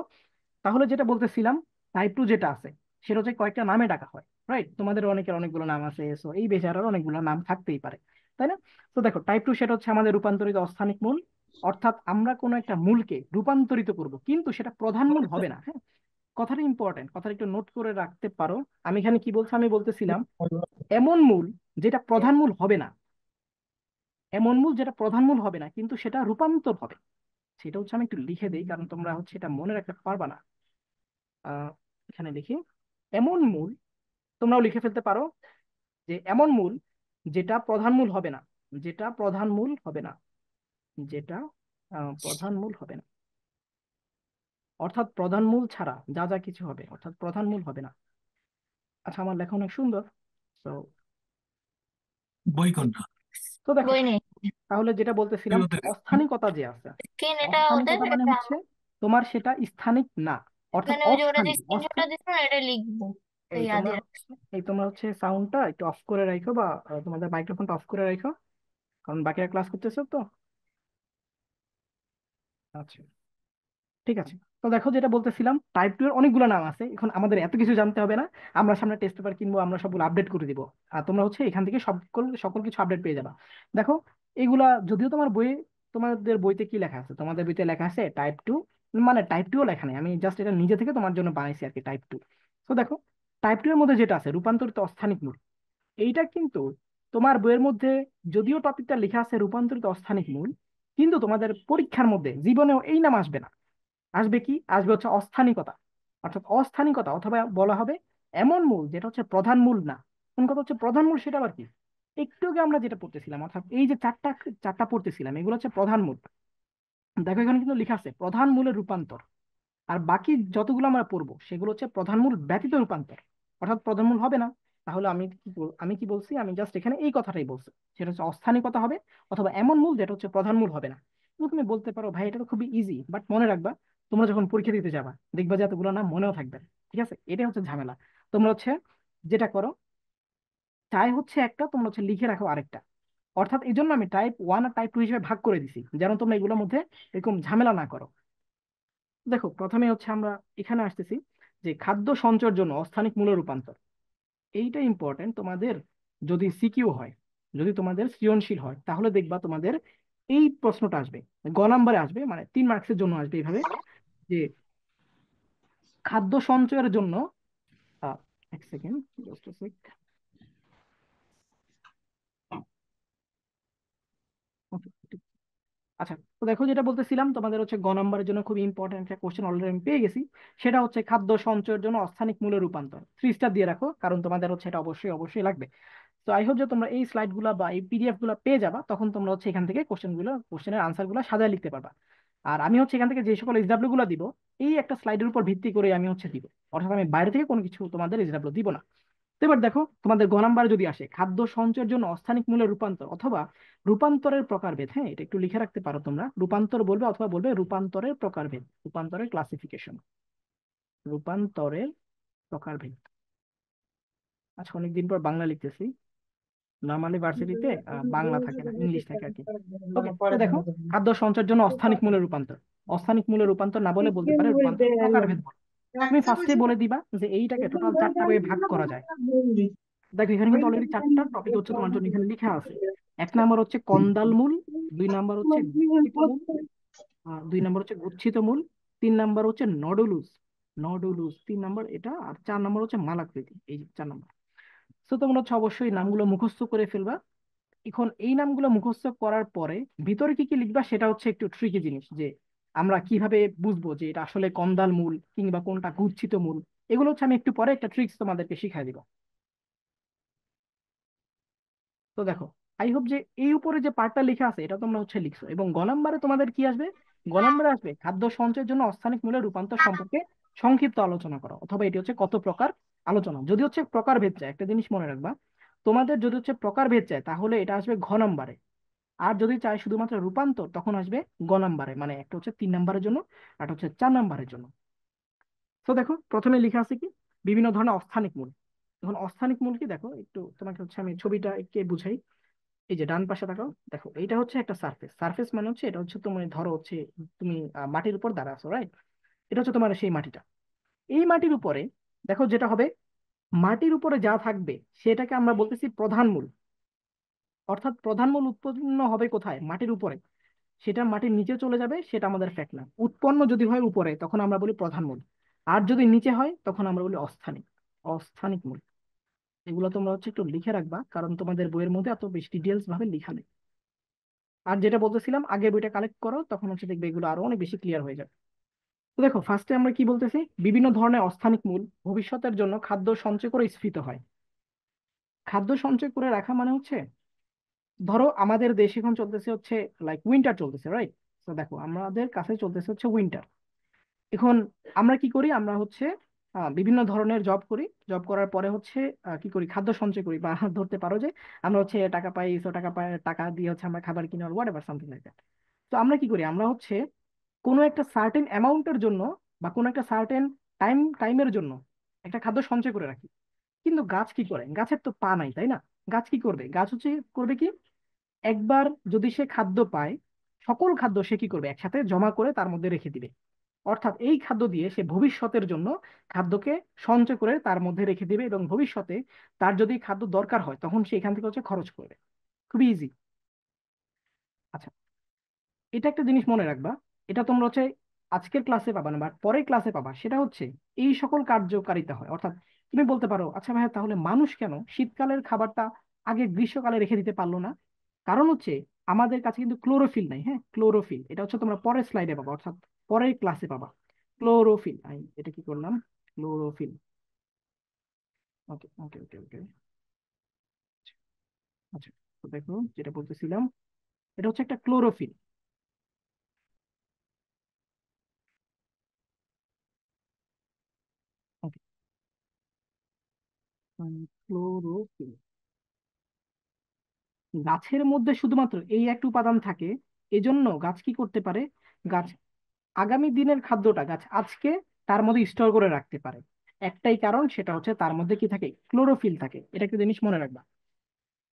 তাহলে যেটা বলতেছিলাম, টাইপ 2 যেটা আছে সেটা হচ্ছে কয়েকটা নামে ডাকা হয়, রাইট? তোমাদের অনেকের অনেকগুলো নাম আছে, সো এই বেচারার অনেকগুলো নাম থাকতেই পারে, তাই না? তো দেখো টাইপ 2 সেটা হচ্ছে আমাদের রূপান্তরিত অস্থানিক মূল। অর্থাৎ আমরা কোনো একটা মূলকে রূপান্তরিত করব কিন্তু সেটা প্রধান মূল হবে না, হ্যাঁ। কথাটা ইম্পর্টেন্ট, কথাটা একটু নোট করে রাখতে পারো। আমি এখানে কি বলছি, আমি বলতেছিলাম এমন মূল যেটা প্রধান মূল হবে না, এমন মূল যেটা প্রধান মূল হবে না কিন্তু সেটা রূপান্তর হবে। সেটা হচ্ছে আমি একটু লিখে দিই কারণ তোমরা হচ্ছে এটা মনে রাখতে পারবা না। আহ এখানে লিখি এমন মূল, তোমরাও লিখে ফেলতে পারো যে এমন মূল যেটা প্রধান মূল হবে না, যেটা প্রধান মূল হবে না, যেটা প্রধান মূল হবে না। অর্থাৎ প্রধান মূল ছাড়া যা যা কিছু হবে, অর্থাৎ প্রধান মূল হবে না। আচ্ছা, আমার লেখা অনেক সুন্দর। তো বই কোনটা? তো দেখো, বই নেই। তাহলে যেটা বলতেছিলাম, এগুলোতে অস্থানিকতা যে আছে, স্ক্রিন এটা ওদের, অস্থানিকতা মানে এটা হচ্ছে তোমার সেটা স্থানিক না, অর্থাৎ মানে ওই যে ওরা যে অস্থানিক। স্ক্রিনশটটা দিচ্ছে না, এটা লিখবো। তো এই ইয়াদ তোমরা হচ্ছে এই তোমরা হচ্ছে সাউন্ডটা একটু অফ করে রাখো বা তোমাদের মাইক্রোফোনটা অফ করে রাখো, কারণ বাকিরা ক্লাস করতেছে তো। আচ্ছা, ঠিক আছে। তো দেখো যেটা বলতেছিলাম, টাইপ 2 এর অনেকগুলো নাম আছে, এখন আমাদের এত কিছু জানতে হবে না। আমরা সামনে টেস্ট পেপার কিনবো, আমরা সবগুলো আপডেট করে দিব। আর তোমরা হচ্ছে এখান থেকে সকল সকল কিছু আপডেট পেয়ে যাবা। দেখো এগুলা যদিও তোমার বইয়ে, তোমাদের বইতে কি লেখা আছে, তোমাদের বইতে লেখা আছে টাইপ 2, মানে টাইপ 2 লেখা নেই, আমি জাস্ট এটা নিজে থেকে তোমার জন্য বানাইছি আর কি, টাইপ 2। তো দেখো টাইপ 2 এর মধ্যে যেটা আছে রূপান্তরিত অস্থানিক মূল, এইটা কিন্তু তোমার বইয়ের মধ্যে যদিও টপিকটা লেখা আছে রূপান্তরিত অস্থানিক মূল, কিন্তু তোমাদের পরীক্ষার মধ্যে জীবনেও এই নাম আসবে না। আসবে কি, আসবে হচ্ছে অস্থানিকতা। অর্থাৎ অস্থানিকতা অথবা বলা হবে এমন মূল যেটা হচ্ছে প্রধান মূল না। কোন কথা হচ্ছে প্রধান মূল, সেটা আবার কি? একটু আগে আমরা যেটা পড়তেছিলাম, অর্থাৎ এই যে চারটা চারটা পড়তেছিলাম, এগুলো হচ্ছে প্রধান মূল। দেখো এখানে কিন্তু লেখা আছে প্রধান মূলের রূপান্তর, আর বাকি যতগুলো আমরা পড়বো সেগুলো হচ্ছে প্রধান মূল ব্যতীত রূপান্তর, অর্থাৎ প্রধান মূল হবে না। তাহলে আমি কি বলছি, আমি জাস্ট এখানে এই কথাটাই বলছি, সেটা হচ্ছে অস্থানিকতা হবে অথবা এমন মূল যেটা হচ্ছে প্রধান মূল হবে না। তো তুমি বলতে পারো ভাই এটা তো খুবই ইজি, বাট মনে রাখবা তোমরা যখন পরীক্ষা দিতে যাবা দেখবা যে এতগুলো নাম মনেও থাকবে না। ঠিক আছে, এটাই হচ্ছে ঝামেলা। তোমরা হচ্ছে যেটা করো, চাই হচ্ছে একটা, তোমরা হচ্ছে লিখে রাখো আরেকটা। অর্থাৎ এই জন্য আমি টাইপ 1 আর টাইপ 2 হিসেবে ভাগ করে দিছি, যেন তোমরা এগুলোর মধ্যে এরকম ঝামেলা না করো। দেখো প্রথমে হচ্ছে আমরা এখানে আসতেছি যে খাদ্য সঞ্চয়ের জন্য অস্থানিক মূল্য রূপান্তর। এইটা ইম্পর্টেন্ট তোমাদের। যদি সিকিউ হয়, যদি তোমাদের সৃজনশীল হয়, তাহলে দেখবা তোমাদের এই প্রশ্নটা আসবে, গ নাম্বারে আসবে, মানে 3 মার্কসের জন্য আসবে এইভাবে যে খাদ্য সঞ্চয়ের জন্য আহ, এক সেকেন্ড, জাস্ট সেক। আচ্ছা, তো দেখো যেটা বলতেছিলাম তোমাদের হচ্ছে গ নাম্বারের জন্য খুব ইম্পর্টেন্ট একটা কোশ্চেন অলরেডি আমি পেয়ে গেছি। সেটা হচ্ছে খাদ্য সঞ্চয়ের জন্য অস্থানিক মূল্য রূপান্তর। 3 স্টার দিয়ে রাখো, কারণ তোমাদের হচ্ছে এটা অবশ্যই অবশ্যই লাগবে। তো আই হোপ যে তোমরা এই স্লাইড গুলা বা এই পিডিএফ গুলা পেয়ে যাবা, তখন তোমরা হচ্ছে এখান থেকে কোশ্চেনের আনসার গুলো সাজায় লিখতে পারবা। আর আমি হচ্ছে এখান থেকে যে সকল এসডাব্লিউ গুলো দিব, এই একটা স্লাইডের উপর ভিত্তি করে আমি হচ্ছে দিব। অর্থাৎ আমি বাইরে থেকে কোনো কিছু তোমাদের এসডাব্লিউ দিব না। তো এবার দেখো তোমাদের গ নাম্বারে যদি আসে খাদ্য সঞ্চয়ের জন্য অস্থানিক মূল্যের রূপান্তর অথবা রূপান্তরের প্রকারভেদ, হ্যাঁ এটা একটু লিখে রাখতে পারো তোমরা, রূপান্তর বলবে অথবা বলবে রূপান্তরের প্রকারভেদ, রূপান্তরের ক্লাসিফিকেশন, রূপান্তরের প্রকারভেদ। আচ্ছা, অনেকদিন পর বাংলা লিখতেছি। নর্মালি ভার্সিটিতে বাংলা থাকে না, ইংলিশ থাকে আর কি। ওকে, তো দেখো খাদ্য সঞ্চয়ের জন্য অস্থানিক মূল্যের রূপান্তর, অস্থানিক মূল্যের রূপান্তর না বলে বলতে পারে রূপান্তর প্রকারভেদ বলে। তুমি ফার্স্টে বলে দিবা যে এইটাকে টোটাল 4টা ভাগে ভাগ করা যায়। দেখো এখানে কিন্তু অলরেডি 4টা টপিক হচ্ছে তোমার জন্য এখানে লেখা আছে। 1 নাম্বার হচ্ছে কন্দাল মূল, 2 নাম্বার হচ্ছে গুচ্ছিত মূল, 2 নাম্বার হচ্ছে গুচ্ছিত মূল, 3 নাম্বার হচ্ছে নডুলুস, নডুলুস 3 নাম্বার এটা, আর 4 নাম্বার হচ্ছে মালাকৃতি, এই 4 নাম্বার। তো তোমরা হচ্ছে অবশ্যই নামগুলো মুখস্থ করে ফেলবা। এখন এই নামগুলো মুখস্থ করার পরে ভিতরে কি কি লিখবা সেটা হচ্ছে একটু ট্রিকি জিনিস, যে আমরা কিভাবে বুঝবো যে এটা আসলে কন্দাল মূল কিংবা কোনটা গুচ্ছিত মূল। এগুলো হচ্ছে আমি একটু পরে একটা ট্রিক্স তোমাদেরকে শিখাই দিব। তো দেখো, আই হোপ যে এই উপরে যে পার্টটা লেখা আছে এটা তোমরা হচ্ছে লিখছো, এবং গ নাম্বারে তোমাদের কি আসবে, গ নাম্বারে আসবে খাদ্য সঞ্চয়ের জন্য অস্থানিক মূল্যের রূপান্তর সম্পর্কে সংক্ষিপ্ত আলোচনা করো, অথবা এটি হচ্ছে কত প্রকার আলোচনা। যদি হচ্ছে প্রকারভেদ চায়, একটা জিনিস মনে রাখবা, তোমাদের যদি হচ্ছে প্রকারভেদ চায় তাহলে এটা আসবে ঘ নাম্বারে। আর যদি চায় শুধুমাত্র রূপান্তর, তখন আসবে গ নাম্বারে, মানে একটা হচ্ছে 3 নাম্বারের জন্য আর একটা হচ্ছে 4 নাম্বারের জন্য। তো দেখো প্রথমে লেখা আছে কি, বিভিন্ন ধরনের অস্থানিক মূল। এখন অস্থানিক মূল কি, দেখো একটু তোমাকে হচ্ছে আমি ছবিটা এঁকে বুঝাই। এই যে ডান পাশে তাকাও, দেখো এইটা হচ্ছে একটা সারফেস। সারফেস মানে হচ্ছে এটা হচ্ছে তুমি ধরো হচ্ছে তুমি মাটির উপর দাঁড়া আছো, রাইট? এটা হচ্ছে তোমার সেই মাটিটা। এই মাটির উপরে দেখো যেটা হবে, মাটির উপরে যা থাকবে সেটাকে আমরা বলতেছি প্রধান মূল। অর্থাৎ প্রধান মূল উৎপন্ন হবে কোথায়, মাটির উপরে। সেটা মাটির নিচে চলে যাবে, সেটা আমাদের ফ্যাক্ট না। উৎপন্ন যদি হয় উপরে, তখন আমরা বলি প্রধান মূল। আর যদি নিচে হয়, তখন আমরা বলি অস্থানিক, অস্থানিক মূল। এগুলো তোমরা হচ্ছে একটু লিখে রাখবা, কারণ তোমাদের বইয়ের মধ্যে এত বেশি ডিটেলস ভাবে লেখা নেই। আর যেটা বলতেছিলাম, আগে বইটা কালেক্ট করো, তখন হচ্ছে দেখবে এগুলো আরো অনেক বেশি ক্লিয়ার হয়ে যাবে। তো দেখো ফার্স্টে আমরা কি বলতেছি, বিভিন্ন ধরনের অস্থানিক মূল ভবিষ্যতের জন্য খাদ্য সঞ্চয় করে স্ফীত হয়। খাদ্য সঞ্চয় করে রাখা মানে হচ্ছে, ধরো আমাদের দেশে এখন চলতেছে হচ্ছে লাইক উইন্টার চলতেছে, রাইট? তো দেখো আমাদের কাছে চলতেছে হচ্ছে উইন্টার। এখন আমরা কি করি, আমরা হচ্ছে বিভিন্ন ধরনের জব করি। জব করার পরে হচ্ছে কি করি, খাদ্য সঞ্চয় করি, বা ধরতে পারো যে আমরা হচ্ছে টাকা পাই, টাকা পাই, টাকা দিয়ে হচ্ছে আমরা খাবার কিনে, what ever something like that. তো আমরা কি করি, আমরা হচ্ছে কোনো একটা সার্টেন অ্যামাউন্টের জন্য বা কোনো একটা সার্টেন টাইমের জন্য একটা খাদ্য সঞ্চয় করে রাখি। কিন্তু গাছ কি করে, গাছের তো পা নাই, তাই না? গাছ কি করবে, গাছ হচ্ছে করবে কি, একবার যদি সে খাদ্য পায়, সকল খাদ্য সে কি করবে, একসাথে জমা করে তার মধ্যে রেখে দিবে। অর্থাৎ এই খাদ্য দিয়ে সে ভবিষ্যতের জন্য খাদ্যকে সঞ্চয় করে তার মধ্যে রেখে দিবে, এবং ভবিষ্যতে তার যদি খাদ্য দরকার হয় তখন সে এখান থেকে হচ্ছে খরচ করবে। খুবই ইজি। আচ্ছা, এটা একটা জিনিস মনে রাখবা, এটা তোমরা হচ্ছে আজকের ক্লাসে পাবা না, বাট পরের ক্লাসে পাবা। সেটা হচ্ছে এই সকল কার্যকারিতা হয়। অর্থাৎ তুমি বলতে পারো, আচ্ছা ভাইয়া তাহলে মানুষ কেন শীতকালের খাবারটা আগে গ্রীষ্মকালে রেখে দিতে পারলো না? কারণ হচ্ছে আমাদের কাছে কিন্তু ক্লোরোফিল নাই। হ্যাঁ, ক্লোরোফিল এটা হচ্ছে তোমরা পরের স্লাইডে পাবা, অর্থাৎ পরের ক্লাসে পাবা। ক্লোরোফিল, এটা কি করলাম, ক্লোরোফিল। ওকে ওকে ওকে ওকে। আচ্ছা, তো দেখো যেটা বলতেছিলাম, এটা হচ্ছে একটা ক্লোরোফিল। ওকে, ক্লোরোফিল। গাছের মধ্যে শুধুমাত্র এই একটা উপাদান থাকে, এজন্য গাছ কি করতে পারে, গাছ আগামী দিনের খাদ্যটা গাছ আজকে তার মধ্যে স্টোর করে রাখতে পারে। একটাই কারণ, সেটা হচ্ছে তার মধ্যে কি থাকে, ক্লোরোফিল থাকে। এটা একটা জিনিস মনে রাখবা।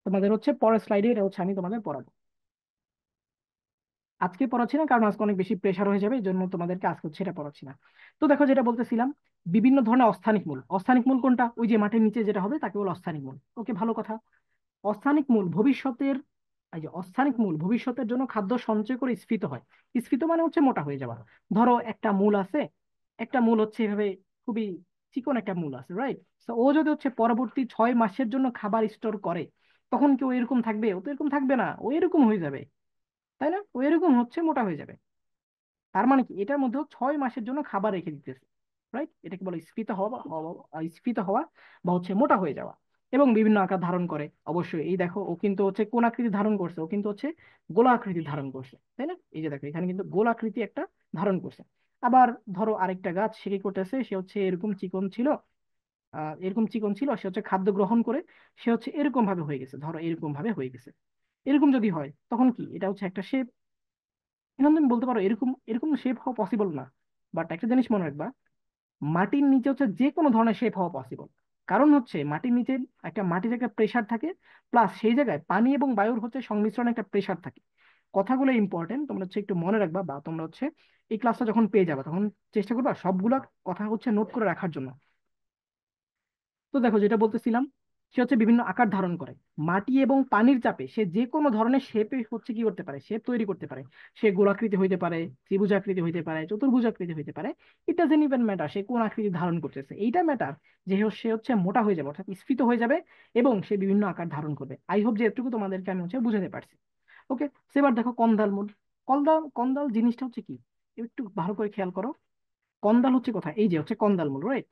তোমাদের হচ্ছে পরের স্লাইডে এটা হচ্ছে আমি তোমাদের পড়াবো। আজকে পড়াচ্ছি না কারণ আজকে অনেক বেশি প্রেশার হয়ে যাবে, এই জন্য তোমাদেরকে আজকে হচ্ছে এটা পড়াচ্ছি না। তো দেখো যেটা বলতেছিলাম, বিভিন্ন ধরনের অস্থানিক মূল। অস্থানিক মূল কোনটা, ওই যে মাটির নিচে যেটা হবে তাকে বলে অস্থানিক মূল। ওকে, ভালো কথা। অস্থানিক মূল ভবিষ্যতের, এই যে অস্থানিক মূল ভবিষ্যতের জন্য খাদ্য সঞ্চয় করে স্ফীত হয়। স্ফীত মানে হচ্ছে মোটা হয়ে যাওয়া। ধরো একটা মূল আছে, একটা মূল হচ্ছে এভাবে খুবই চিকন একটা মূল আছে, রাইট? তো ও যদি হচ্ছে পরবর্তী 6 মাসের জন্য খাবার স্টোর করে, তখন কি ও এরকম থাকবে? ও তো এরকম থাকবে না, ও এরকম হয়ে যাবে, তাই না? ও এরকম হচ্ছে মোটা হয়ে যাবে। তার মানে কি, এটার মধ্যেও 6 মাসের জন্য খাবার রেখে দিতেছে, রাইট? এটাকে বলে স্ফীত হওয়া স্ফীত হওয়া বা হচ্ছে মোটা হয়ে যাওয়া। এবং বিভিন্ন আকার ধারণ করে অবশ্যই। এই দেখো ও কিন্তু হচ্ছে কোন আকৃতি ধারণ করছে, ও কিন্তু হচ্ছে গোলাকৃতি ধারণ করছে, তাই না? এই যে দেখো এখানে কিন্তু গোলাকৃতি একটা ধারণ করছে। আবার ধরো আরেকটা গাছ, সে কি করতেছে, সে হচ্ছে এরকম চিকন ছিল, এরকম চিকন ছিল, সে হচ্ছে খাদ্য গ্রহণ করে সে হচ্ছে এরকম ভাবে হয়ে গেছে, ধরো এরকম ভাবে হয়ে গেছে। এরকম যদি হয় তখন কি, এটা হচ্ছে একটা শেপ। এখন তুমি বলতে পারো এরকম এরকম শেপ হওয়া পসিবল না, বাট একটা জিনিস মনে রাখবা, মাটির নিচে হচ্ছে যে কোনো ধরনের শেপ হওয়া পসিবল। কারণ হচ্ছে মাটির নিচে মাটির একটা প্রেসার থাকে, প্লাস সেই জায়গায় পানি এবং বায়ুর হচ্ছে সংমিশ্রণে একটা প্রেসার থাকে। কথাগুলো ইম্পর্টেন্ট, তোমরা হচ্ছে একটু মনে রাখবা, বা তোমরা হচ্ছে এই ক্লাসটা যখন পেয়ে যাবে তখন চেষ্টা করবা সবগুলা কথা হচ্ছে নোট করে রাখার জন্য। তো দেখো যেটা বলতেছিলাম, সে হচ্ছে বিভিন্ন আকার ধারণ করে। মাটি এবং পানির চাপে সে যে কোনো ধরনের শেপে হচ্ছে কি করতে পারে, শেপ তৈরি করতে পারে। সে গোলাকৃতি হইতে পারে, ত্রিভুজাকৃতি হইতে পারে, চতুর্ভুজাকৃতি হইতে পারে। ইট ডাজন্ট ইভেন ম্যাটার সে কোন আকৃতি ধারণ করতেছে, এইটা ম্যাটার যে সে হচ্ছে মোটা হয়ে যাবে, অর্থাৎ স্ফীত হয়ে যাবে, এবং সে বিভিন্ন আকার ধারণ করবে। আই হোপ যে এটুকু তোমাদেরকে আমি হচ্ছে বুঝাতে পারছি। ওকে, সেবার দেখো কন্দাল মূল। কন্দাল কন্দাল জিনিসটা হচ্ছে কি, একটু ভালো করে খেয়াল করো। কন্দাল হচ্ছে কোথায়, এই যে হচ্ছে কন্দাল মূল, রাইট?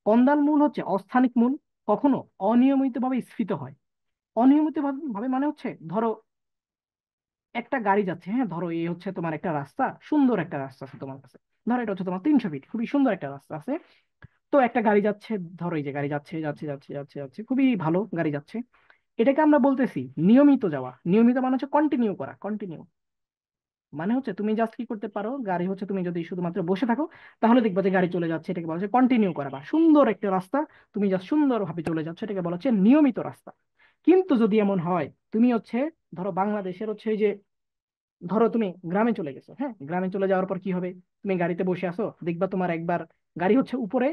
কন্দাল মূল হচ্ছে অস্থানিক মূল, কখনো অনিয়মিতভাবে স্ফীত হয়। অনিয়মিত ভাবে মানে হচ্ছে, ধরো একটা গাড়ি যাচ্ছে, হ্যাঁ, ধরো এই হচ্ছে তোমার একটা রাস্তা, সুন্দর একটা রাস্তা আছে তোমার কাছে। ধরো এটা হচ্ছে তোমার 300 ফিট, খুবই সুন্দর একটা রাস্তা আছে। তো একটা গাড়ি যাচ্ছে, ধরো এই যে গাড়ি যাচ্ছে যাচ্ছে যাচ্ছে যাচ্ছে যাচ্ছে, খুবই ভালো গাড়ি যাচ্ছে। এটাকে আমরা বলতেছি নিয়মিত যাওয়া। নিয়মিত মানে হচ্ছে কন্টিনিউ করা, কন্টিনিউ মানে হচ্ছে তুমি জাস্ট কি করতে পারো, গাড়ি হচ্ছে তুমি যদি শুধুমাত্র বসে থাকো তাহলে দেখবা যে গাড়ি চলে যাচ্ছে, এটাকে বলা হচ্ছে কন্টিনিউ করা। বা সুন্দর একটা রাস্তা, তুমি জাস্ট সুন্দরভাবে চলে যাচ্ছ, এটাকে বলা হচ্ছে নিয়মিত রাস্তা। কিন্তু যদি এমন হয়, তুমি হচ্ছে ধরো বাংলাদেশের হচ্ছে এই যে, ধরো তুমি গ্রামে চলে গেছো, হ্যাঁ, গ্রামে চলে যাওয়ার পর কি হবে, তুমি গাড়িতে বসে আসো, দেখবা তোমার একবার গাড়ি হচ্ছে উপরে,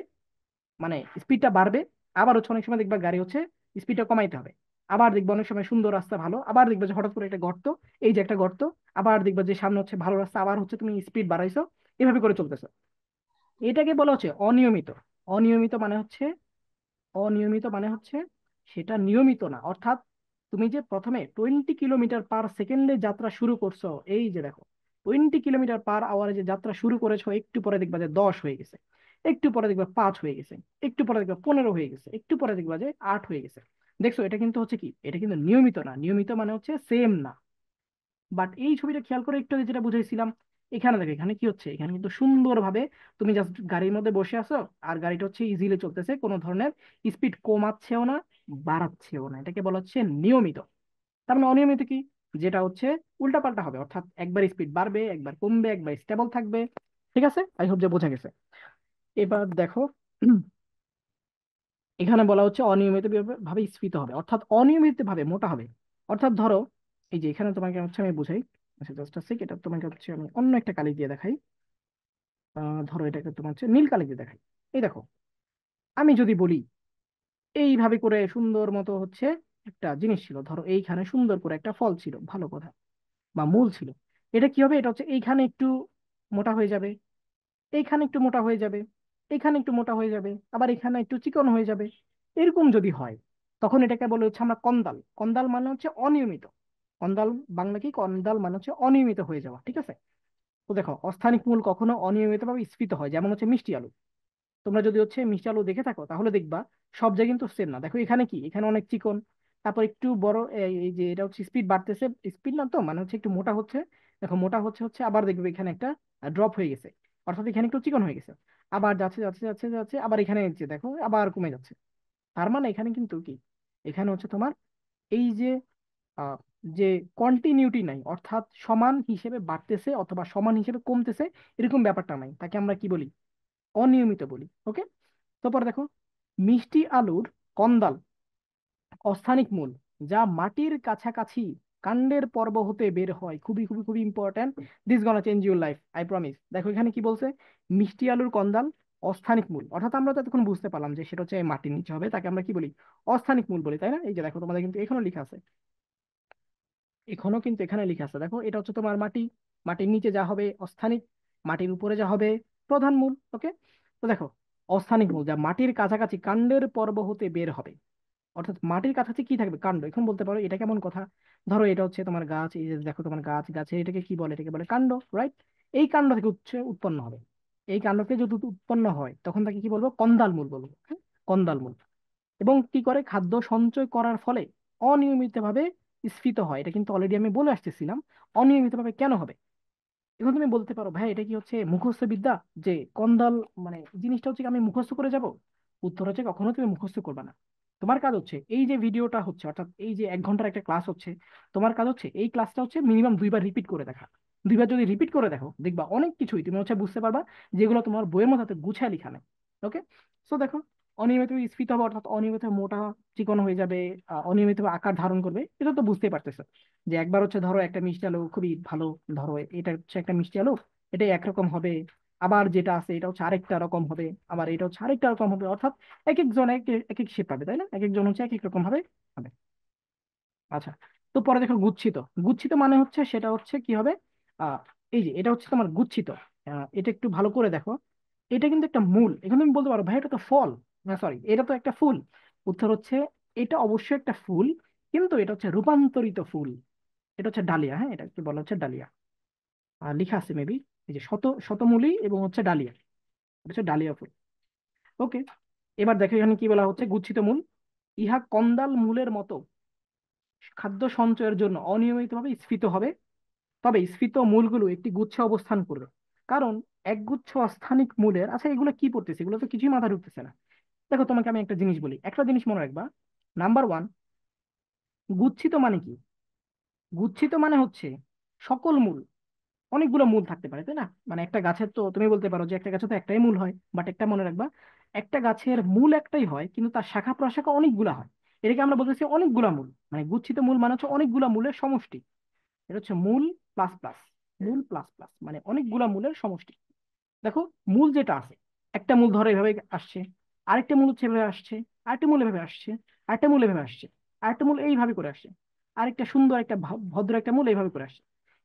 মানে স্পিডটা বাড়বে, আবার হচ্ছে অনেক সময় দেখবা গাড়ি হচ্ছে স্পিডটা কমাইতে হবে। আবার দেখবা অনেক সময় সুন্দর রাস্তা ভালো, আবার দেখবা যে হঠাৎ করে একটা গর্ত, এই যে একটা গর্ত, আবার দেখবা যে সামনে হচ্ছে ভালো রাস্তা, আবার হচ্ছে তুমি স্পিড বাড়াইছো, এভাবে করে চলতেছো। এটাকে বলা হচ্ছে অনিয়মিত। অনিয়মিত মানে হচ্ছে, অনিয়মিত মানে হচ্ছে সেটা নিয়মিত না। অর্থাৎ তুমি যে প্রথমে 20 কিলোমিটার/সেকেন্ডে যাত্রা শুরু করছো, এই যে দেখো 20 কিলোমিটার/আওয়ারে যে যাত্রা শুরু করেছো, একটু পরে দেখবা যে 10 হয়ে গেছে, একটু পরে দেখবা 5 হয়ে গেছে, একটু পরে দেখবা 15 হয়ে গেছে, একটু পরে দেখবা যে 8 হয়ে গেছে। দেখছো, এটা কিন্তু হচ্ছে কি, এটা কিন্তু নিয়মিত না। নিয়মিত মানে হচ্ছে সেম না। বাট এই ছবিটা খেয়াল করে একটু আগে যেটা বুঝাইছিলাম, এখানে দেখো এখানে কি হচ্ছে, এখানে কিন্তু সুন্দরভাবে তুমি জাস্ট গাড়ির মধ্যে বসে আছো, আর গাড়িটা হচ্ছে ইজিলি চলতেছে, কোনো ধরনের স্পিড কমাচ্ছেও না, বাড়াচ্ছেও না। এটাকে বলা হচ্ছে নিয়মিত। তার মানে অনিয়মিত কি, যেটা হচ্ছে উল্টাপাল্টা হবে, অর্থাৎ একবার স্পিড বাড়বে, একবার কমবে, একবার স্টেবল থাকবে। ঠিক আছে, আই হোপ যে বোঝা গেছে। এবার দেখো এখানে বলা হচ্ছে অনিয়মিত ভাবে স্ফীত হবে, অর্থাৎ অনিয়মিত ভাবে মোটা হবে। অর্থাৎ ধরো এই যে এখানে তোমাকে হচ্ছে আমি বুঝাই, আচ্ছা জাস্ট আছে, এটা তোমাকে হচ্ছে আমি অন্য একটা কালি দিয়ে দেখাই। ধরো এটাকে তোমার হচ্ছে নীল কালি দিয়ে দেখাই। এই দেখো, আমি যদি বলি এইভাবে করে সুন্দর মতো হচ্ছে একটা জিনিস ছিল, ধরো এইখানে সুন্দর করে একটা ফল ছিল, ভালো কথা, বা মূল ছিল। এটা কি হবে, এটা হচ্ছে এইখানে একটু মোটা হয়ে যাবে, এইখানে একটু মোটা হয়ে যাবে, এখানে একটু মোটা হয়ে যাবে, আবার এখানে একটু চিকন হয়ে যাবে। এরকম যদি হয়, তখন এটাকে বলে হচ্ছে আমরা কন্দাল। কন্দাল মানে হচ্ছে অনিয়মিত। কন্দাল, বাংলা কি, কন্দাল মানে হচ্ছে অনিয়মিত হয়ে যাওয়া, ঠিক আছে? তো দেখো অস্থানিক মূল কখনো অনিয়মিতভাবে স্ফীত হয়, যেমন হচ্ছে মিষ্টি আলু। তোমরা যদি হচ্ছে মিষ্টি আলু দেখে থাকো তাহলে দেখবা সব জায়গায় কিন্তু সেম না। দেখো এখানে কি, এখানে অনেক চিকন, তারপর একটু বড়, এই যে এটা হচ্ছে স্পিড বাড়তেছে, স্পিড না তো মানে হচ্ছে একটু মোটা হচ্ছে। দেখো মোটা হচ্ছে হচ্ছে আবার দেখবে এখানে একটা ড্রপ হয়ে গেছে, অর্থাৎ এখানে একটু চিকন হয়ে গেছে। আবার যাচ্ছে যাচ্ছে যাচ্ছে যাচ্ছে, আবার এখানে যে দেখো আবার কমে যাচ্ছে। তার মানে এখানে কিন্তু কি, এখানে হচ্ছে তোমার এই যে যে কন্টিনিউটি নাই, অর্থাৎ সমান হিসেবে বাড়তেছে অথবা সমান হিসেবে কমতেছে, এরকম ব্যাপারটা নাই, তাকে আমরা কি বলি? অনিয়মিত বলি। ওকে, তারপর দেখো, মিষ্টি আলুর কন্দাল অস্থানিক মূল যা মাটির কাছাকাছি কাণ্ডের পর্ব হতে বের হয়। খুবই খুবই খুবই important, this gonna change your life, I promise. দেখো এখানে কি বলছে, মিষ্টি আলুর কন্দাল অস্থানিক মূল, অর্থাৎ আমরা তো এতক্ষণ বুঝতে পারলাম যে সেটা হচ্ছে মাটির নিচে হবে, তাকে আমরা কি বলি? অস্থানিক মূল বলি, তাই না? এই যে দেখো তোমাদের কিন্তু এখানেও লেখা আছে, এখনো কিন্তু এখানে লেখা আছে, দেখো এটা হচ্ছে তোমার মাটি, মাটির নিচে যা হবে অস্থানিক, মাটির উপরে যা হবে প্রধান মূল। ওকে, তো দেখো, অস্থানিক মূল যা মাটির কাছাকাছি কাণ্ডের পর্ব হতে বের হবে, অর্থাৎ মাটির কাছাকাছি কি থাকবে? কাণ্ড। এখন বলতে পারো এটা কেমন কথা, ধরো এটা হচ্ছে তোমার গাছ, এই যে দেখো তোমার গাছ, গাছে এটাকে কি বলে? এটাকে বলে কাণ্ড, রাইট? এই কাণ্ড থেকে উৎপন্ন হবে, এই কাণ্ড থেকে যদি উৎপন্ন হয় তখন তাকে কি বলবো? কন্দাল মূল বলবো, হ্যাঁ? কন্দাল মূল। এবং কি করে? খাদ্য সঞ্চয় করার ফলে অনিয়মিতভাবে স্ফীত হয়। এটা কিন্তু অলরেডি আমি বলে আসতেছিলাম, অনিয়মিতভাবে কেন হবে। এখন তুমি বলতে পারো ভাই এটা কি হচ্ছে মুখস্থ বিদ্যা, যে কন্দাল মানে জিনিসটা হচ্ছে কি আমি মুখস্থ করে যাব? উত্তর হচ্ছে কখনো তুমি মুখস্থ করবে না। তোমার কাজ হচ্ছে এই যে ভিডিওটা হচ্ছে, অর্থাৎ এই যে 1 ঘন্টার একটা ক্লাস হচ্ছে, তোমার কাজ হচ্ছে এই ক্লাসটা হচ্ছে মিনিমাম 2বার রিপিট করে দেখা। 2বার যদি রিপিট করে দেখো, দেখবা অনেক কিছুই তুমি হচ্ছে বুঝতে পারবা, যেগুলো তোমার বইয়ের মধ্যে গুছায় লেখা নেই। ওকে, সো দেখো, অনিয়মিত স্ফীত হবে, অর্থাৎ অনিয়মিত মোটা চিকন হয়ে যাবে, অনিয়মিত আকার ধারণ করবে, এটা তো বুঝতেই পারতেছো। যে একবার হচ্ছে ধরো একটা মিষ্টি আলু খুবই ভালো, ধরো এটা হচ্ছে একটা মিষ্টি আলু, এটা একরকম হবে, আবার যেটা আছে এটা হচ্ছে আরেকটা রকম হবে, আবার এটা হচ্ছে আরেকটা রকম হবে, অর্থাৎ এক একজন এক এক এক শেপ পাবে, তাই না? এক একজন হচ্ছে এক এক রকম ভাবে হবে। আচ্ছা, তো পরে দেখো গুচ্ছিত। গুচ্ছিত মানে হচ্ছে সেটা হচ্ছে কি হবে? আহ এই যে এটা হচ্ছে তোমার গুচ্ছিত, এটা একটু ভালো করে দেখো, এটা কিন্তু একটা মূল। এখানে তুমি বলতে পারো ভাই এটা তো ফল, না সরি এটা তো একটা ফুল। উত্তর হচ্ছে এটা অবশ্যই একটা ফুল, কিন্তু এটা হচ্ছে রূপান্তরিত ফুল। এটা হচ্ছে ডালিয়া, হ্যাঁ, এটা কি বলা হচ্ছে ডালিয়া। লেখা আছে মেবি, এই যে শতমূলী এবং হচ্ছে ডালিয়া, এটা হচ্ছে ডালিয়া ফুল। ওকে, এবার দেখো এখানে কি বলা হচ্ছে, গুচ্ছিত মূল ইহা কন্দাল মূলের মতো খাদ্য সঞ্চয়ের জন্য অনিয়মিতভাবে স্ফীত হবে, তবে স্ফীত মূলগুলো একটি গুচ্ছে অবস্থান করবে। কারণ একগুচ্ছ অস্থানিক মূলের, আচ্ছা এগুলো কি পড়তেছে, এগুলো তো কিছুই মাথা ঢুকতেছে না। দেখো তোমাকে আমি একটা জিনিস বলি, একটা জিনিস মনে রাখবা। নাম্বার ওয়ান, গুচ্ছিত মানে কি? গুচ্ছিত মানে হচ্ছে সকল মূল, অনেকগুলো মূল থাকতে পারে, তাই না? মানে একটা গাছের তো তুমি বলতে পারো যে একটা গাছে তো একটাই মূল হয়, বাট একটা মনে রাখবা, একটা গাছের মূল একটাই হয় কিন্তু তার শাখা প্রশাখা অনেকগুলা হয়, এটাকে আমরা বলতেছি অনেকগুলা মূল। মানে গুচ্ছিত মূল মানে হচ্ছে অনেকগুলা মূলের সমষ্টি, এটা হচ্ছে মূল প্লাস প্লাস, মূল প্লাস প্লাস মানে অনেকগুলা মূলের সমষ্টি। দেখো, মূল যেটা আছে, একটা মূল ধরো এভাবে আসছে, আরেকটা মূল হচ্ছে এভাবে আসছে, আরেকটা মূল এভাবে আসছে, আরেকটা মূল এভাবে আসছে, আরেকটা মূল এইভাবে করে আসছে, আরেকটা সুন্দর একটা ভদ্র একটা মূল এইভাবে করে আসছে।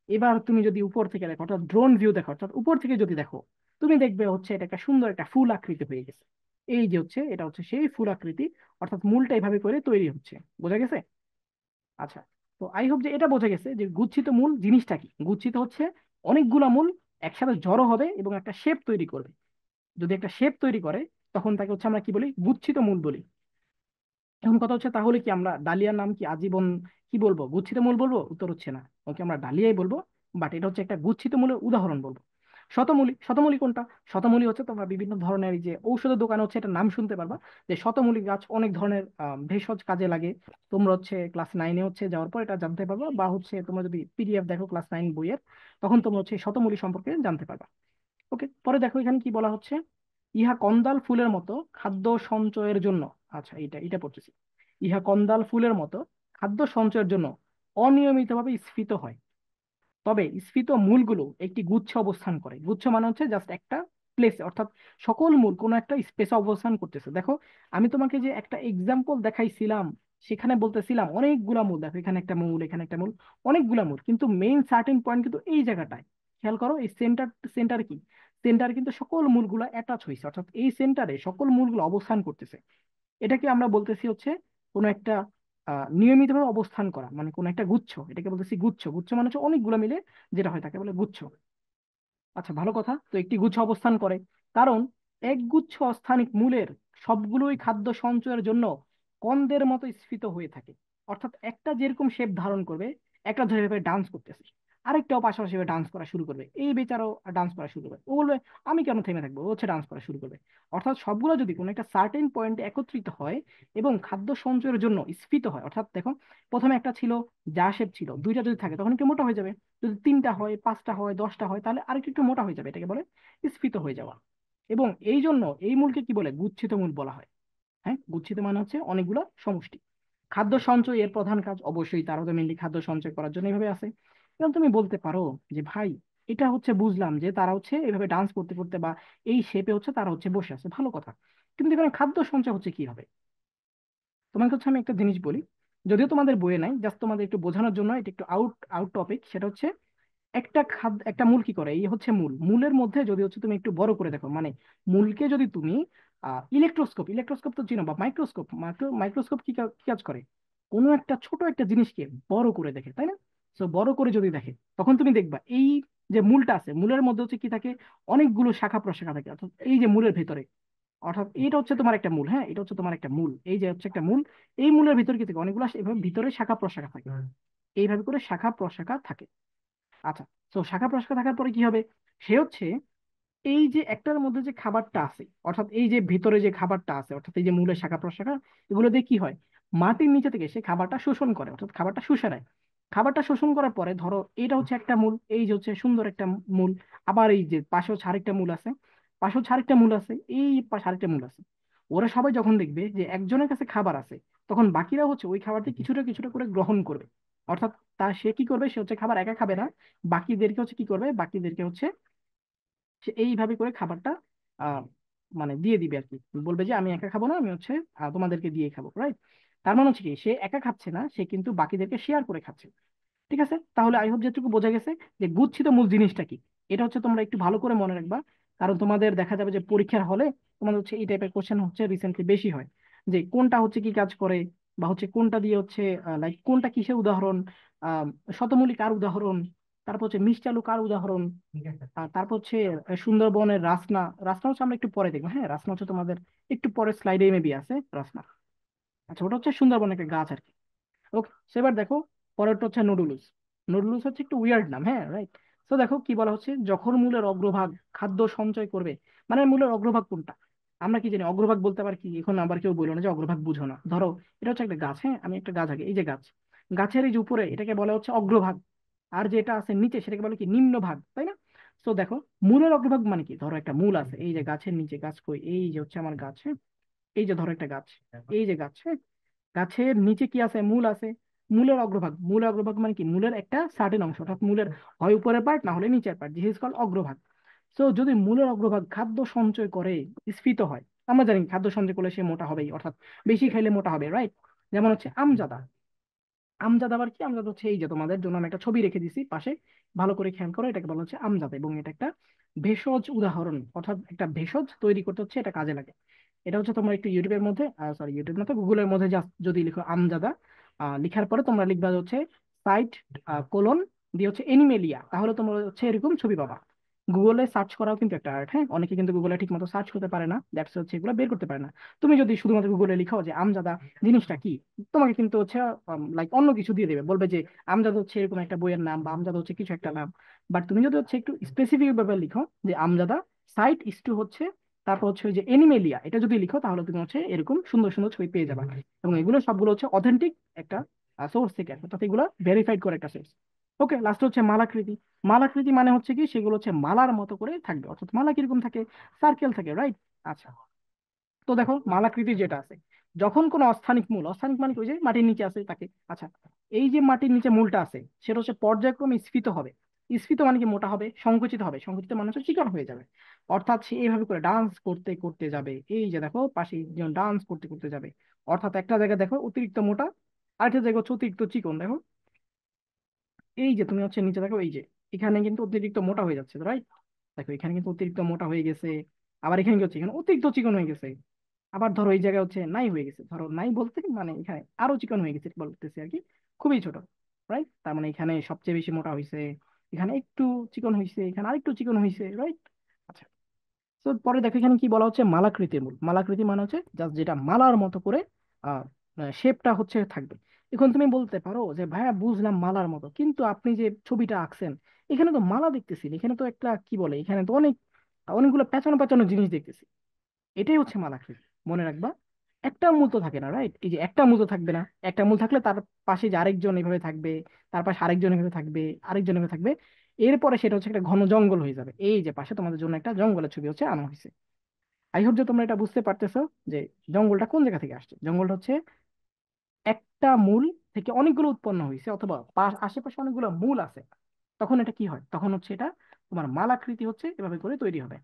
এবার তুমি যদি উপর থেকে দেখো, অর্থাৎ ড্রোন ভিউ দেখো, অর্থাৎ উপর থেকে যদি দেখো, তুমি দেখবে হচ্ছে এটা একটা সুন্দর একটা ফুল আকৃতি হয়ে গেছে। এই যে হচ্ছে এটা হচ্ছে সেই ফুল আকৃতি, অর্থাৎ মূলটা এইভাবে করে তৈরি হচ্ছে। বোঝা গেছে? আচ্ছা, তো আই হোপ যে এটা বোঝা গেছে যে গুচ্ছিত মূল জিনিসটা কি। গুচ্ছিত হচ্ছে অনেকগুলা মূল একসাথে জড়ো হবে এবং একটা শেপ তৈরি করবে। যদি একটা শেপ তৈরি করে তখন তাকে হচ্ছে আমরা কি বলি? গুচ্ছিত মূল বলি। এখন কথা হচ্ছে তাহলে কি আমরা ডালিয়ার নাম কি আজীবন কি বলবো? গুচ্ছিত মূল বলবো? উত্তর হচ্ছে না, ওকে আমরা ডালিয়াই বলবো। বাট এটা হচ্ছে একটা গুচ্ছিত মূলের উদাহরণ বলবো। শতমূলী, শতমূলী কোনটা? শতমূলী হচ্ছে তোমরা বিভিন্ন ধরনের এই যে ঔষধের দোকানে হচ্ছে এটা নাম শুনতে পারবা, যে শতমূলী গাছ অনেক ধরনের ভেষজ কাজে লাগে। তোমরা হচ্ছে ক্লাস 9-এ হচ্ছে যাওয়ার পর এটা জানতে পারবা, বা হচ্ছে তোমরা যদি পিডিএফ দেখো ক্লাস 9 বইয়ের, তখন তোমরা হচ্ছে শতমূলী সম্পর্কে জানতে পারবা। ওকে, পরে দেখো এখানে কি বলা হচ্ছে, ইহা কন্দাল ফুলের মতো খাদ্য সঞ্চয়ের জন্য, আচ্ছা এটা এটা পড়তেছি, ইহা কন্দাল ফুলের মতো খাদ্য সঞ্চয়ের জন্য অনিয়মিতভাবে স্ফীত হয়, তবে স্ফীত মূলগুলো একটি গুচ্ছ অবস্থান করে। গুচ্ছ মানে হচ্ছে জাস্ট একটা প্লেস, অর্থাৎ সকল মূল কোনো একটা স্পেসে অবস্থান করতেছে। দেখো আমি তোমাকে যে একটা এক্সাম্পল দেখাইছিলাম, সেখানে বলতেছিলাম অনেকগুলা মূল, দেখো এখানে একটা মূল, এখানে একটা মূল, অনেকগুলা মূল, কিন্তু মেইন সার্টেন পয়েন্ট কিন্তু এই জায়গাটায়। খেয়াল করো এই সেন্টার, সেন্টার কি? সেন্টার কিন্তু সকল মূলগুলো অ্যাটাচ হয়েছে, অর্থাৎ এই সেন্টারে সকল মূলগুলো অবস্থান করতেছে। এটাকে আমরা বলতেছি হচ্ছে কোনো একটা নিয়মিতভাবে অবস্থান করা, মানে কোনো একটা গুচ্ছ, এটাকে বলতেছি গুচ্ছ। গুচ্ছ মানে হচ্ছে অনেকগুলো মিলে যেটা হয় তাকে বলে গুচ্ছ। আচ্ছা, ভালো কথা, তো একটি গুচ্ছ অবস্থান করে কারণ একগুচ্ছ অস্থানিক মূলের সবগুলোই খাদ্য সঞ্চয়ের জন্য কন্দের মতো স্ফীত হয়ে থাকে। অর্থাৎ একটা যেরকম শেপ ধারণ করবে, একটা ধরে এভাবে ডান্স করতেছে, আরেকটাও পাশাপাশি ডান্স করা শুরু করবে, এই বেচারাও ডান্স করা শুরু করবে। ও বলবে আমি কেন থেমে থাকবো, ও হচ্ছে ডান্স করা শুরু করবে। অর্থাৎ সবগুলো যদি কোনো একটা সার্টেন পয়েন্টে একত্রিত হয় এবং খাদ্য সঞ্চয়ের জন্য স্ফীত হয়, অর্থাৎ দেখো প্রথমে একটা ছিল যা শেপ ছিল, দুইটা যদি থাকে তখন একটু মোটা হয়ে যাবে, যদি তিনটা হয়, পাঁচটা হয়, 10টা হয়, তাহলে আরেকটু একটু মোটা হয়ে যাবে, এটাকে বলে স্ফীত হয়ে যাওয়া। এবং এই জন্য এই মূলকে কি বলে, গুচ্ছিত মূল বলা হয়। হ্যাঁ, গুচ্ছিত মানে হচ্ছে অনেকগুলো সমষ্টি। খাদ্য সঞ্চয় এর প্রধান কাজ, অবশ্যই তারা তো মেনলি খাদ্য সঞ্চয় করার জন্য এভাবে আছে। এবং তুমি বলতে পারো যে ভাই, এটা হচ্ছে বুঝলাম যে তারা হচ্ছে এভাবে ডান্স করতে করতে বা এই শেপে হচ্ছে তারা হচ্ছে বসে আছে, ভালো কথা, কিন্তু এখানে খাদ্য সঞ্চয় হচ্ছে কি হবে? তোমাকে হচ্ছে আমি একটা জিনিস বলি, যদিও তোমাদের বইয়ে নাই, জাস্ট তোমাদের একটু বোঝানোর জন্য, এটা একটু আউট আউট টপিক। সেটা হচ্ছে একটা খাদ্য, একটা মূল কি করে, এই হচ্ছে মূল, মূলের মধ্যে যদি হচ্ছে তুমি একটু বড় করে দেখো, মানে মূলকে যদি তুমি ইলেকট্রোস্কোপ, ইলেকট্রোস্কোপ তো চিনো, বা মাইক্রোস্কোপ, মাইক্রোস্কোপ কি কাজ করে, কোনো একটা ছোট একটা জিনিসকে বড় করে দেখে, তাই না? তো বড় করে যদি দেখে, তখন তুমি দেখবা এই যে মূলটা আছে, মূলের মধ্যে হচ্ছে কি থাকে, অনেকগুলো শাখা প্রশাখা থাকে, অর্থাৎ এই যে মূলের ভেতরে, অর্থাৎ এটা হচ্ছে তোমার একটা মূল, হ্যাঁ, এটা হচ্ছে তোমার একটা মূল, এই যে হচ্ছে একটা মূল, এই মূলের ভিতরে কি থাকে, অনেকগুলো এভাবে ভিতরে শাখা প্রশাখা থাকে, এইভাবে করে শাখা প্রশাখা থাকে। আচ্ছা, তো শাখা প্রশাখা থাকার পরে কি হবে, সে হচ্ছে এই যে একটার মধ্যে যে খাবারটা আছে, অর্থাৎ এই যে ভিতরে যে খাবারটা আছে, অর্থাৎ এই যে মূলের শাখা প্রশাখা, এগুলো দিয়ে কি হয়, মাটির নিচে থেকে সে খাবারটা শোষণ করে, অর্থাৎ খাবারটা শুষে নেয়। খাবারটা শোষণ করার পরে ধরো এটা হচ্ছে একটা মূল, এই যে হচ্ছে সুন্দর একটা মূল, আবার এই যে পাশে হচ্ছে আরেকটা মূল আছে, পাশে হচ্ছে আরেকটা মূল আছে, এই পাশে আরেকটা মূল আছে। ওরা সবাই যখন দেখবে যে একজনের কাছে খাবার আছে, তখন বাকিরা হচ্ছে ওই খাবারটি কিছুটা কিছুটা করে গ্রহণ করবে। অর্থাৎ সে কি করবে, সে হচ্ছে খাবার একা খাবে না, বাকিদেরকে হচ্ছে কি করবে, বাকিদেরকে হচ্ছে সে এইভাবে করে খাবারটা আহ মানে দিয়ে দিবে আর কি, বলবে যে আমি একা খাবো না, আমি হচ্ছে তোমাদেরকে দিয়ে খাবো, রাইট? তার মানে হচ্ছে কি, সে একা খাচ্ছে না, সে কিন্তু বাকিদেরকে শেয়ার করে খাচ্ছে। ঠিক আছে, তাহলে আই হোপ যেটুকু বোঝা গেছে যে গুচ্ছিত মূল জিনিসটা কি। এটা হচ্ছে তোমরা একটু ভালো করে মনে রাখবা, কারণ তোমাদের দেখা যাবে যে পরীক্ষার হলে তোমাদের হচ্ছে এই টাইপের কোশ্চেন হচ্ছে রিসেন্টলি বেশি হয়, যে কোনটা হচ্ছে কি কাজ করে, বা হচ্ছে কোনটা দিয়ে হচ্ছে লাইক কোনটা কিসের উদাহরণ, আহ শতমূলী কার উদাহরণ, তারপর হচ্ছে মিষ্টালু কার উদাহরণ, আর তারপর হচ্ছে সুন্দরবনের রাসনা। রাসনা হচ্ছে আমরা একটু পরে দেখবো, হ্যাঁ, রাসনা হচ্ছে তোমাদের একটু পরে স্লাইডে মেবি আছে রাসনা। আচ্ছা, ওটা হচ্ছে সুন্দরবনের একটা গাছ আর কি। ওকে, সেবার দেখো, পরেরটা হচ্ছে নুডুলস। নুডুলস হচ্ছে একটু উইয়ার্ড নাম, হ্যাঁ, রাইট? তো দেখো কি বলা হচ্ছে, যখন মূলের অগ্রভাগ খাদ্য সঞ্চয় করবে, মানে মূলের অগ্রভাগ কোনটা, আমরা কি জানি অগ্রভাগ বলতে পারি কি, এখন আবার কেউ বললো না যে অগ্রভাগ বুঝো না। ধরো এটা হচ্ছে একটা গাছ, হ্যাঁ, আমি একটা গাছ আগে, এই যে গাছ, গাছের এই যে উপরে এটাকে বলা হচ্ছে অগ্রভাগ, আর যেটা আছে নিচে সেটাকে বলে কি নিম্নভাগ, তাই না? তো দেখো, মূলের অগ্রভাগ মানে কি, ধরো একটা মূল আছে, এই যে গাছের নিচে, গাছ কই, এই যে হচ্ছে আমার গাছ, হ্যাঁ, এই যে ধরো একটা গাছ, এই যে গাছ, হ্যাঁ, গাছের নিচে কি আছে, মূল আছে, মূলের অগ্রভাগ, মূলের অগ্রভাগ মানে কি, মূলের একটা সার্টেন অংশ, অর্থাৎ মূলের হয় উপরের পার্ট না হলে নিচের পার্ট, দিস ইজ কল অগ্রভাগ। সো যদি মূলের অগ্রভাগ খাদ্য সঞ্চয় করে স্ফীত হয়, আমরা জানি খাদ্য সঞ্চয় করলে সে মোটা হবেই, অর্থাৎ বেশি খাইলে মোটা হবে, রাইট? যেমন হচ্ছে আমজাদা। আমজাদ আবার কি, আমজাদ হচ্ছে এই যে তোমাদের জন্য আমি একটা ছবি রেখে দিছি পাশে, ভালো করে খেয়াল করো, এটাকে বলা হচ্ছে আমজাদ, এবং এটা একটা ভেষজ উদাহরণ, অর্থাৎ একটা ভেষজ তৈরি করতে হচ্ছে এটা কাজে লাগে। এটা হচ্ছে তোমরা একটু ইউটিউবের মধ্যে, সরি ইউটিউব না তো গুগলের মধ্যে জাস্ট যদি লিখো আমজাদা, লিখার পরে তোমরা লিখবা হচ্ছে সাইট কোলন দিয়ে হচ্ছে এনিমেলিয়া, তাহলে তোমরা হচ্ছে এরকম ছবি পাবা। গুগলে সার্চ করাও কিন্তু একটা আর্ট, হ্যাঁ, অনেকে কিন্তু গুগলে ঠিক মতো সার্চ করতে পারে না, দ্যাটস হচ্ছে এগুলো বের করতে পারে না। তুমি যদি শুধুমাত্র গুগলে লিখো যে আমজাদা জিনিসটা কি, তোমাকে কিন্তু হচ্ছে লাইক অন্য কিছু দিয়ে দেবে, বলবে যে আমজাদ হচ্ছে এরকম একটা বইয়ের নাম, বা আমজাদ হচ্ছে কিছু একটা নাম। বাট তুমি যদি হচ্ছে একটু স্পেসিফিক ভাবে লিখো যে আমজাদা সাইট ইস টু হচ্ছে, তারপর হচ্ছে ওই যে এনিমেলিয়া, এটা যদি লিখো তাহলে তুমি হচ্ছে এরকম সুন্দর সুন্দর ছবি পেয়ে যাবে। এবং এগুলো সবগুলো হচ্ছে অথেন্টিক একটা সোর্স থেকে আসবে, অর্থাৎ এগুলো ভেরিফাইড করে একটা সোর্স। ওকে, লাস্ট হচ্ছে মালাকৃতি। মালাকৃতি মানে হচ্ছে কি, সেগুলো হচ্ছে মালার মতো করে থাকবে, অর্থাৎ মালা কিরকম থাকে, সার্কেল থাকে, রাইট? আচ্ছা, তো দেখো মালাকৃতি যেটা আছে, যখন কোনো অস্থানিক মূল, অস্থানিক মানে কি, ওই যে মাটির নিচে আছে তাকে, আচ্ছা, এই যে মাটির নিচে মূলটা আছে, সেটা হচ্ছে পর্যায়ক্রমে স্ফীত হবে। স্ফীত মানে কি, মোটা হবে, সংকুচিত হবে, সংকুচিত মানে হচ্ছে চিকন হয়ে যাবে। অর্থাৎ সে এইভাবে করে ডান্স করতে করতে যাবে, এই যে দেখো পাশে যেমন ডান্স করতে করতে যাবে, অর্থাৎ একটা জায়গায় দেখো অতিরিক্ত মোটা, আরেকটা জায়গায় হচ্ছে অতিরিক্ত চিকন, দেখো এই যে তুমি হচ্ছে নিচে দেখো, এই যে এখানে কিন্তু অতিরিক্ত মোটা হয়ে যাচ্ছে, রাইট? দেখো এখানে কিন্তু অতিরিক্ত মোটা হয়ে গেছে, আবার এখানে কি হচ্ছে, এখানে অতিরিক্ত চিকন হয়ে গেছে, আবার ধরো এই জায়গায় হচ্ছে নাই হয়ে গেছে, ধরো নাই বলতে মানে এখানে আরো চিকন হয়ে গেছে বলতেছি আর কি, খুবই ছোট, রাইট? তার মানে এখানে সবচেয়ে বেশি মোটা হয়েছে, এখানে একটু চিকন হয়েছে, এখানে আরেকটু চিকন হয়েছে, রাইট? আচ্ছা, তো পরে দেখো এখানে কি বলা হচ্ছে, মালাকৃতির মূল। মালাকৃতি মানে হচ্ছে জাস্ট যেটা মালার মতো করে শেপটা হচ্ছে থাকবে। এখন তুমি বলতে পারো যে ভাইয়া বুঝলাম মালার মতো, কিন্তু আপনি যে ছবিটা আঁকছেন এখানে তো মালা দেখতেছি না, এখানে তো একটা কি বলে, এখানে তো অনেকগুলো পেঁচানো পেঁচানো জিনিস দেখতেছি। এটাই হচ্ছে মালাকৃতি। মনে রাখবা, একটা মূল তো থাকে না, রাইট? এই যে একটা মূল তো থাকবে না, একটা মূল থাকলে তার পাশে যে আরেকজন এভাবে থাকবে, তার পাশে আরেকজন এভাবে থাকবে, আরেকজন এভাবে থাকবে, এরপরে সেটা হচ্ছে একটা ঘন জঙ্গল হয়ে যাবে। এই যে পাশে তোমাদের জন্য একটা জঙ্গলের ছবি হচ্ছে আনা হয়েছে। আই হোপ যে তোমরা এটা বুঝতে পারতেছো যে জঙ্গলটা কোন জায়গা থেকে আসছে। জঙ্গলটা হচ্ছে একটা মূল থেকে অনেকগুলো উৎপন্ন হয়েছে, অথবা আশেপাশে অনেকগুলো মূল আছে। তখন এটা কি হয়, তখন হচ্ছে এটা তোমার মালাকৃতি হচ্ছে এভাবে করে তৈরি হবে।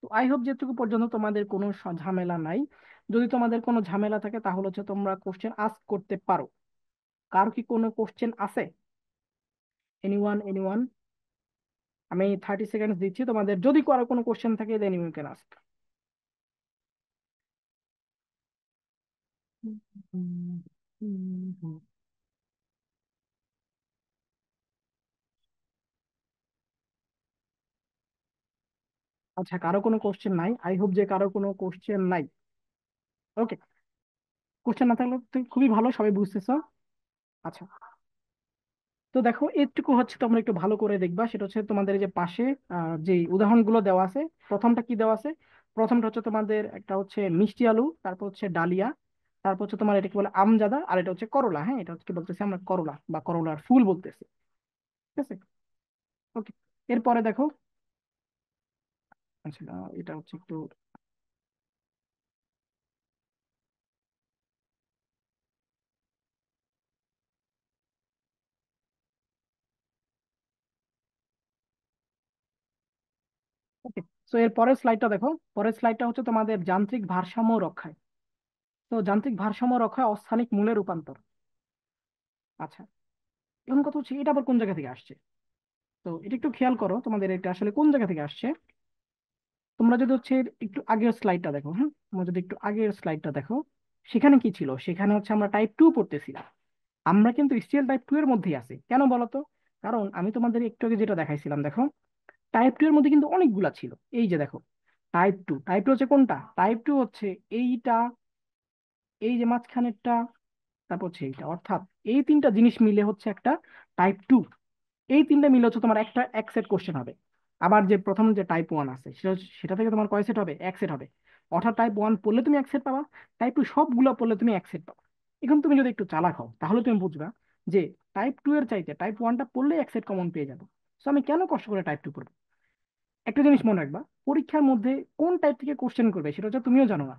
তো আই হোপ যেটুকু পর্যন্ত তোমাদের কোনো ঝামেলা নাই। যদি তোমাদের কোনো ঝামেলা থাকে তাহলে হচ্ছে তোমরা কোশ্চেন আস্ক করতে পারো। কার কি কোনো কোশ্চেন আছে? Anyone, anyone? আমি 30 সেকেন্ড দিচ্ছি তোমাদের, যদি কারো কোনো কোশ্চেন থাকে দেন ইউ ক্যান আস্ক। আচ্ছা, কারো কোনো কোশ্চেন নাই? আই হোপ যে কারো কোনো কোশ্চেন নাই। ওকে, কোশ্চেন না থাকলে তো খুবই ভালো, সবাই বুঝতেছো। আচ্ছা, তো দেখো এটুকু হচ্ছে তোমরা একটু ভালো করে দেখবা, সেটা হচ্ছে তোমাদের এই যে পাশে যে উদাহরণগুলো দেওয়া আছে। প্রথমটা কি দেওয়া আছে? প্রথমটা হচ্ছে তোমাদের একটা হচ্ছে মিষ্টি আলু, তারপর হচ্ছে ডালিয়া, তারপর হচ্ছে তোমার এটাকে বলে আমজাদা, আর এটা হচ্ছে করলা। হ্যাঁ, এটা হচ্ছে কি বলতেছি আমরা, করলা বা করলার ফুল বলতেছি। ঠিক আছে, ওকে। এরপরে দেখো, আচ্ছা এটা হচ্ছে একটু, ওকে। তো এর পরের স্লাইডটা দেখো। পরের স্লাইডটা হচ্ছে তোমাদের যান্ত্রিক ভারসাম্য রক্ষায়। তো যান্ত্রিক ভারসাম্য রক্ষায় অস্থানিক মূলে রূপান্তর। আচ্ছা, এখন কথা হচ্ছে এটা আবার কোন জায়গা থেকে আসছে? তো এটা একটু খেয়াল করো, তোমাদের এটা আসলে কোন জায়গা থেকে আসছে। তোমরা যদি হচ্ছে একটু আগের স্লাইডটা দেখো, হ্যাঁ, তোমরা যদি একটু আগের স্লাইডটা দেখো, সেখানে কি ছিল? সেখানে হচ্ছে আমরা টাইপ 2 পড়তেছিলাম। আমরা কিন্তু স্টিল টাইপ 2 এর মধ্যেই আছি। কেন বলো তো? কারণ আমি তোমাদের একটু আগে যেটা দেখাইছিলাম, দেখো টাইপ 2 এর মধ্যে কিন্তু অনেকগুলা ছিল। এই যে দেখো, টাইপ 2 হচ্ছে কোনটা? টাইপ 2 হচ্ছে এইটা, এই যে মাঝখানেরটা, তারপর হচ্ছে এইটা, অর্থাৎ এই তিনটা জিনিস মিলে হচ্ছে একটা টাইপ 2। এই তিনটা মিলে হচ্ছে তোমার একটা এক সেট কোশ্চেন হবে। আবার যে প্রথম যে টাইপ 1 আছে সেটা থেকে তোমার কয় সেট হবে? এক সেট হবে। অর্থাৎ টাইপ 1 পড়লে তুমি এক সেট পাবা, টাইপ 2 সবগুলো পড়লে তুমি এক সেট পাবা। এখন তুমি যদি একটু চালাক হও তাহলে তুমি বুঝবা যে টাইপ 2 এর চাইতে টাইপ 1টা পড়লে এক সেট কমন পেয়ে যাবো। তো আমি কেন কষ্ট করে টাইপ 2 পড়বো? একটা জিনিস মনে রাখবা, পরীক্ষার মধ্যে কোন টাইপ থেকে কোশ্চেন করবে সেটা হচ্ছে তুমিও জানো না।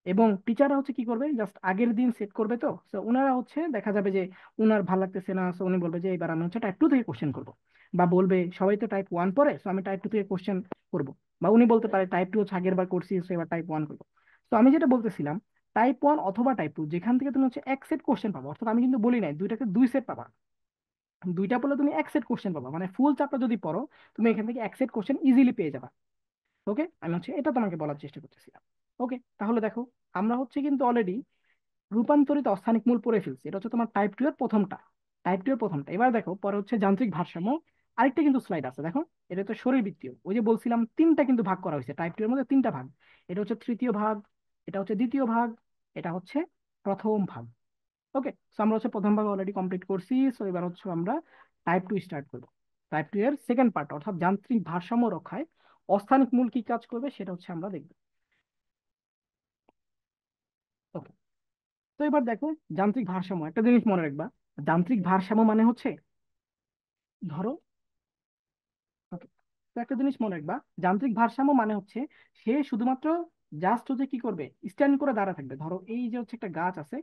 এবং টিচাররা হচ্ছে কি করবে, জাস্ট আগের দিন সেট করবে। তো তো ওনারা হচ্ছে দেখা যাবে যে উনার ভালো লাগতেছে না, তো উনি বলবে যে এবার আমি হচ্ছে টাইপ 2 থেকে কোশ্চেন করবো। বা বলবে সবাই তো টাইপ 1 পড়ে, তো আমি টাইপ 2 থেকে কোশ্চেন করবো। বা উনি বলতে পারে টাইপ 2 হচ্ছে আগের বার করছি, তো এবার টাইপ 1 করবো। তো আমি যেটা বলতেছিলাম, টাইপ 1 অথবা টাইপ 2 যেখান থেকে তুমি হচ্ছে এক সেট কোশ্চেন পাবো, অর্থাৎ আমি কিন্তু বলি নাই দুইটাকে দুই সেট পাবা। দুইটা পড়লে তুমি এক সেট কোশ্চেন পাবা, মানে ফুল চাপটা যদি পড়ো তুমি এখান থেকে এক সেট কোশ্চেন ইজিলি পেয়ে যাবা। ওকে, আমি হচ্ছে এটা তোমাকে বলার চেষ্টা করতেছিলাম। ওকে, তাহলে দেখো আমরা হচ্ছে কিন্তু অলরেডি রূপান্তরিত অস্থানিক মূল পড়ে ফেলছি। এটা হচ্ছে তোমার টাইপ 2 এর প্রথমটা। এবার দেখো পরে হচ্ছে যান্ত্রিক ভারসাম্য। আরেকটা কিন্তু স্লাইড আছে, দেখো। এটা তো শরীরবৃত্তীয়, ওই যে বলছিলাম তিনটা কিন্তু ভাগ করা হয়েছে টাইপ 2 এর মধ্যে, তিনটা ভাগ। এটা হচ্ছে তৃতীয় ভাগ, এটা হচ্ছে দ্বিতীয় ভাগ, এটা হচ্ছে প্রথম ভাগ। ওকে, সো আমরা হচ্ছে প্রথম ভাগ অলরেডি কমপ্লিট করছি। সো এবার হচ্ছে আমরা টাইপ 2 স্টার্ট করবো। টাইপ 2 এর সেকেন্ড পার্ট, অর্থাৎ যান্ত্রিক ভারসাম্য রক্ষায় অস্থানিক মূল কি কাজ করবে সেটা হচ্ছে আমরা দেখবো। ওকে, তো এবার দেখো যান্ত্রিক ভারসাম্য, একটা জিনিস মনে রাখবা। যান্ত্রিক ভারসাম্য মানে হচ্ছে, ধরো, okay, তো একটা জিনিস মনে রাখবা, যান্ত্রিক ভারসাম্য মানে হচ্ছে সে শুধুমাত্র জাস্ট হচ্ছে কি করবে, স্ট্যান্ড করে দাঁড়া থাকবে। ধরো এই যে হচ্ছে একটা গাছ আছে,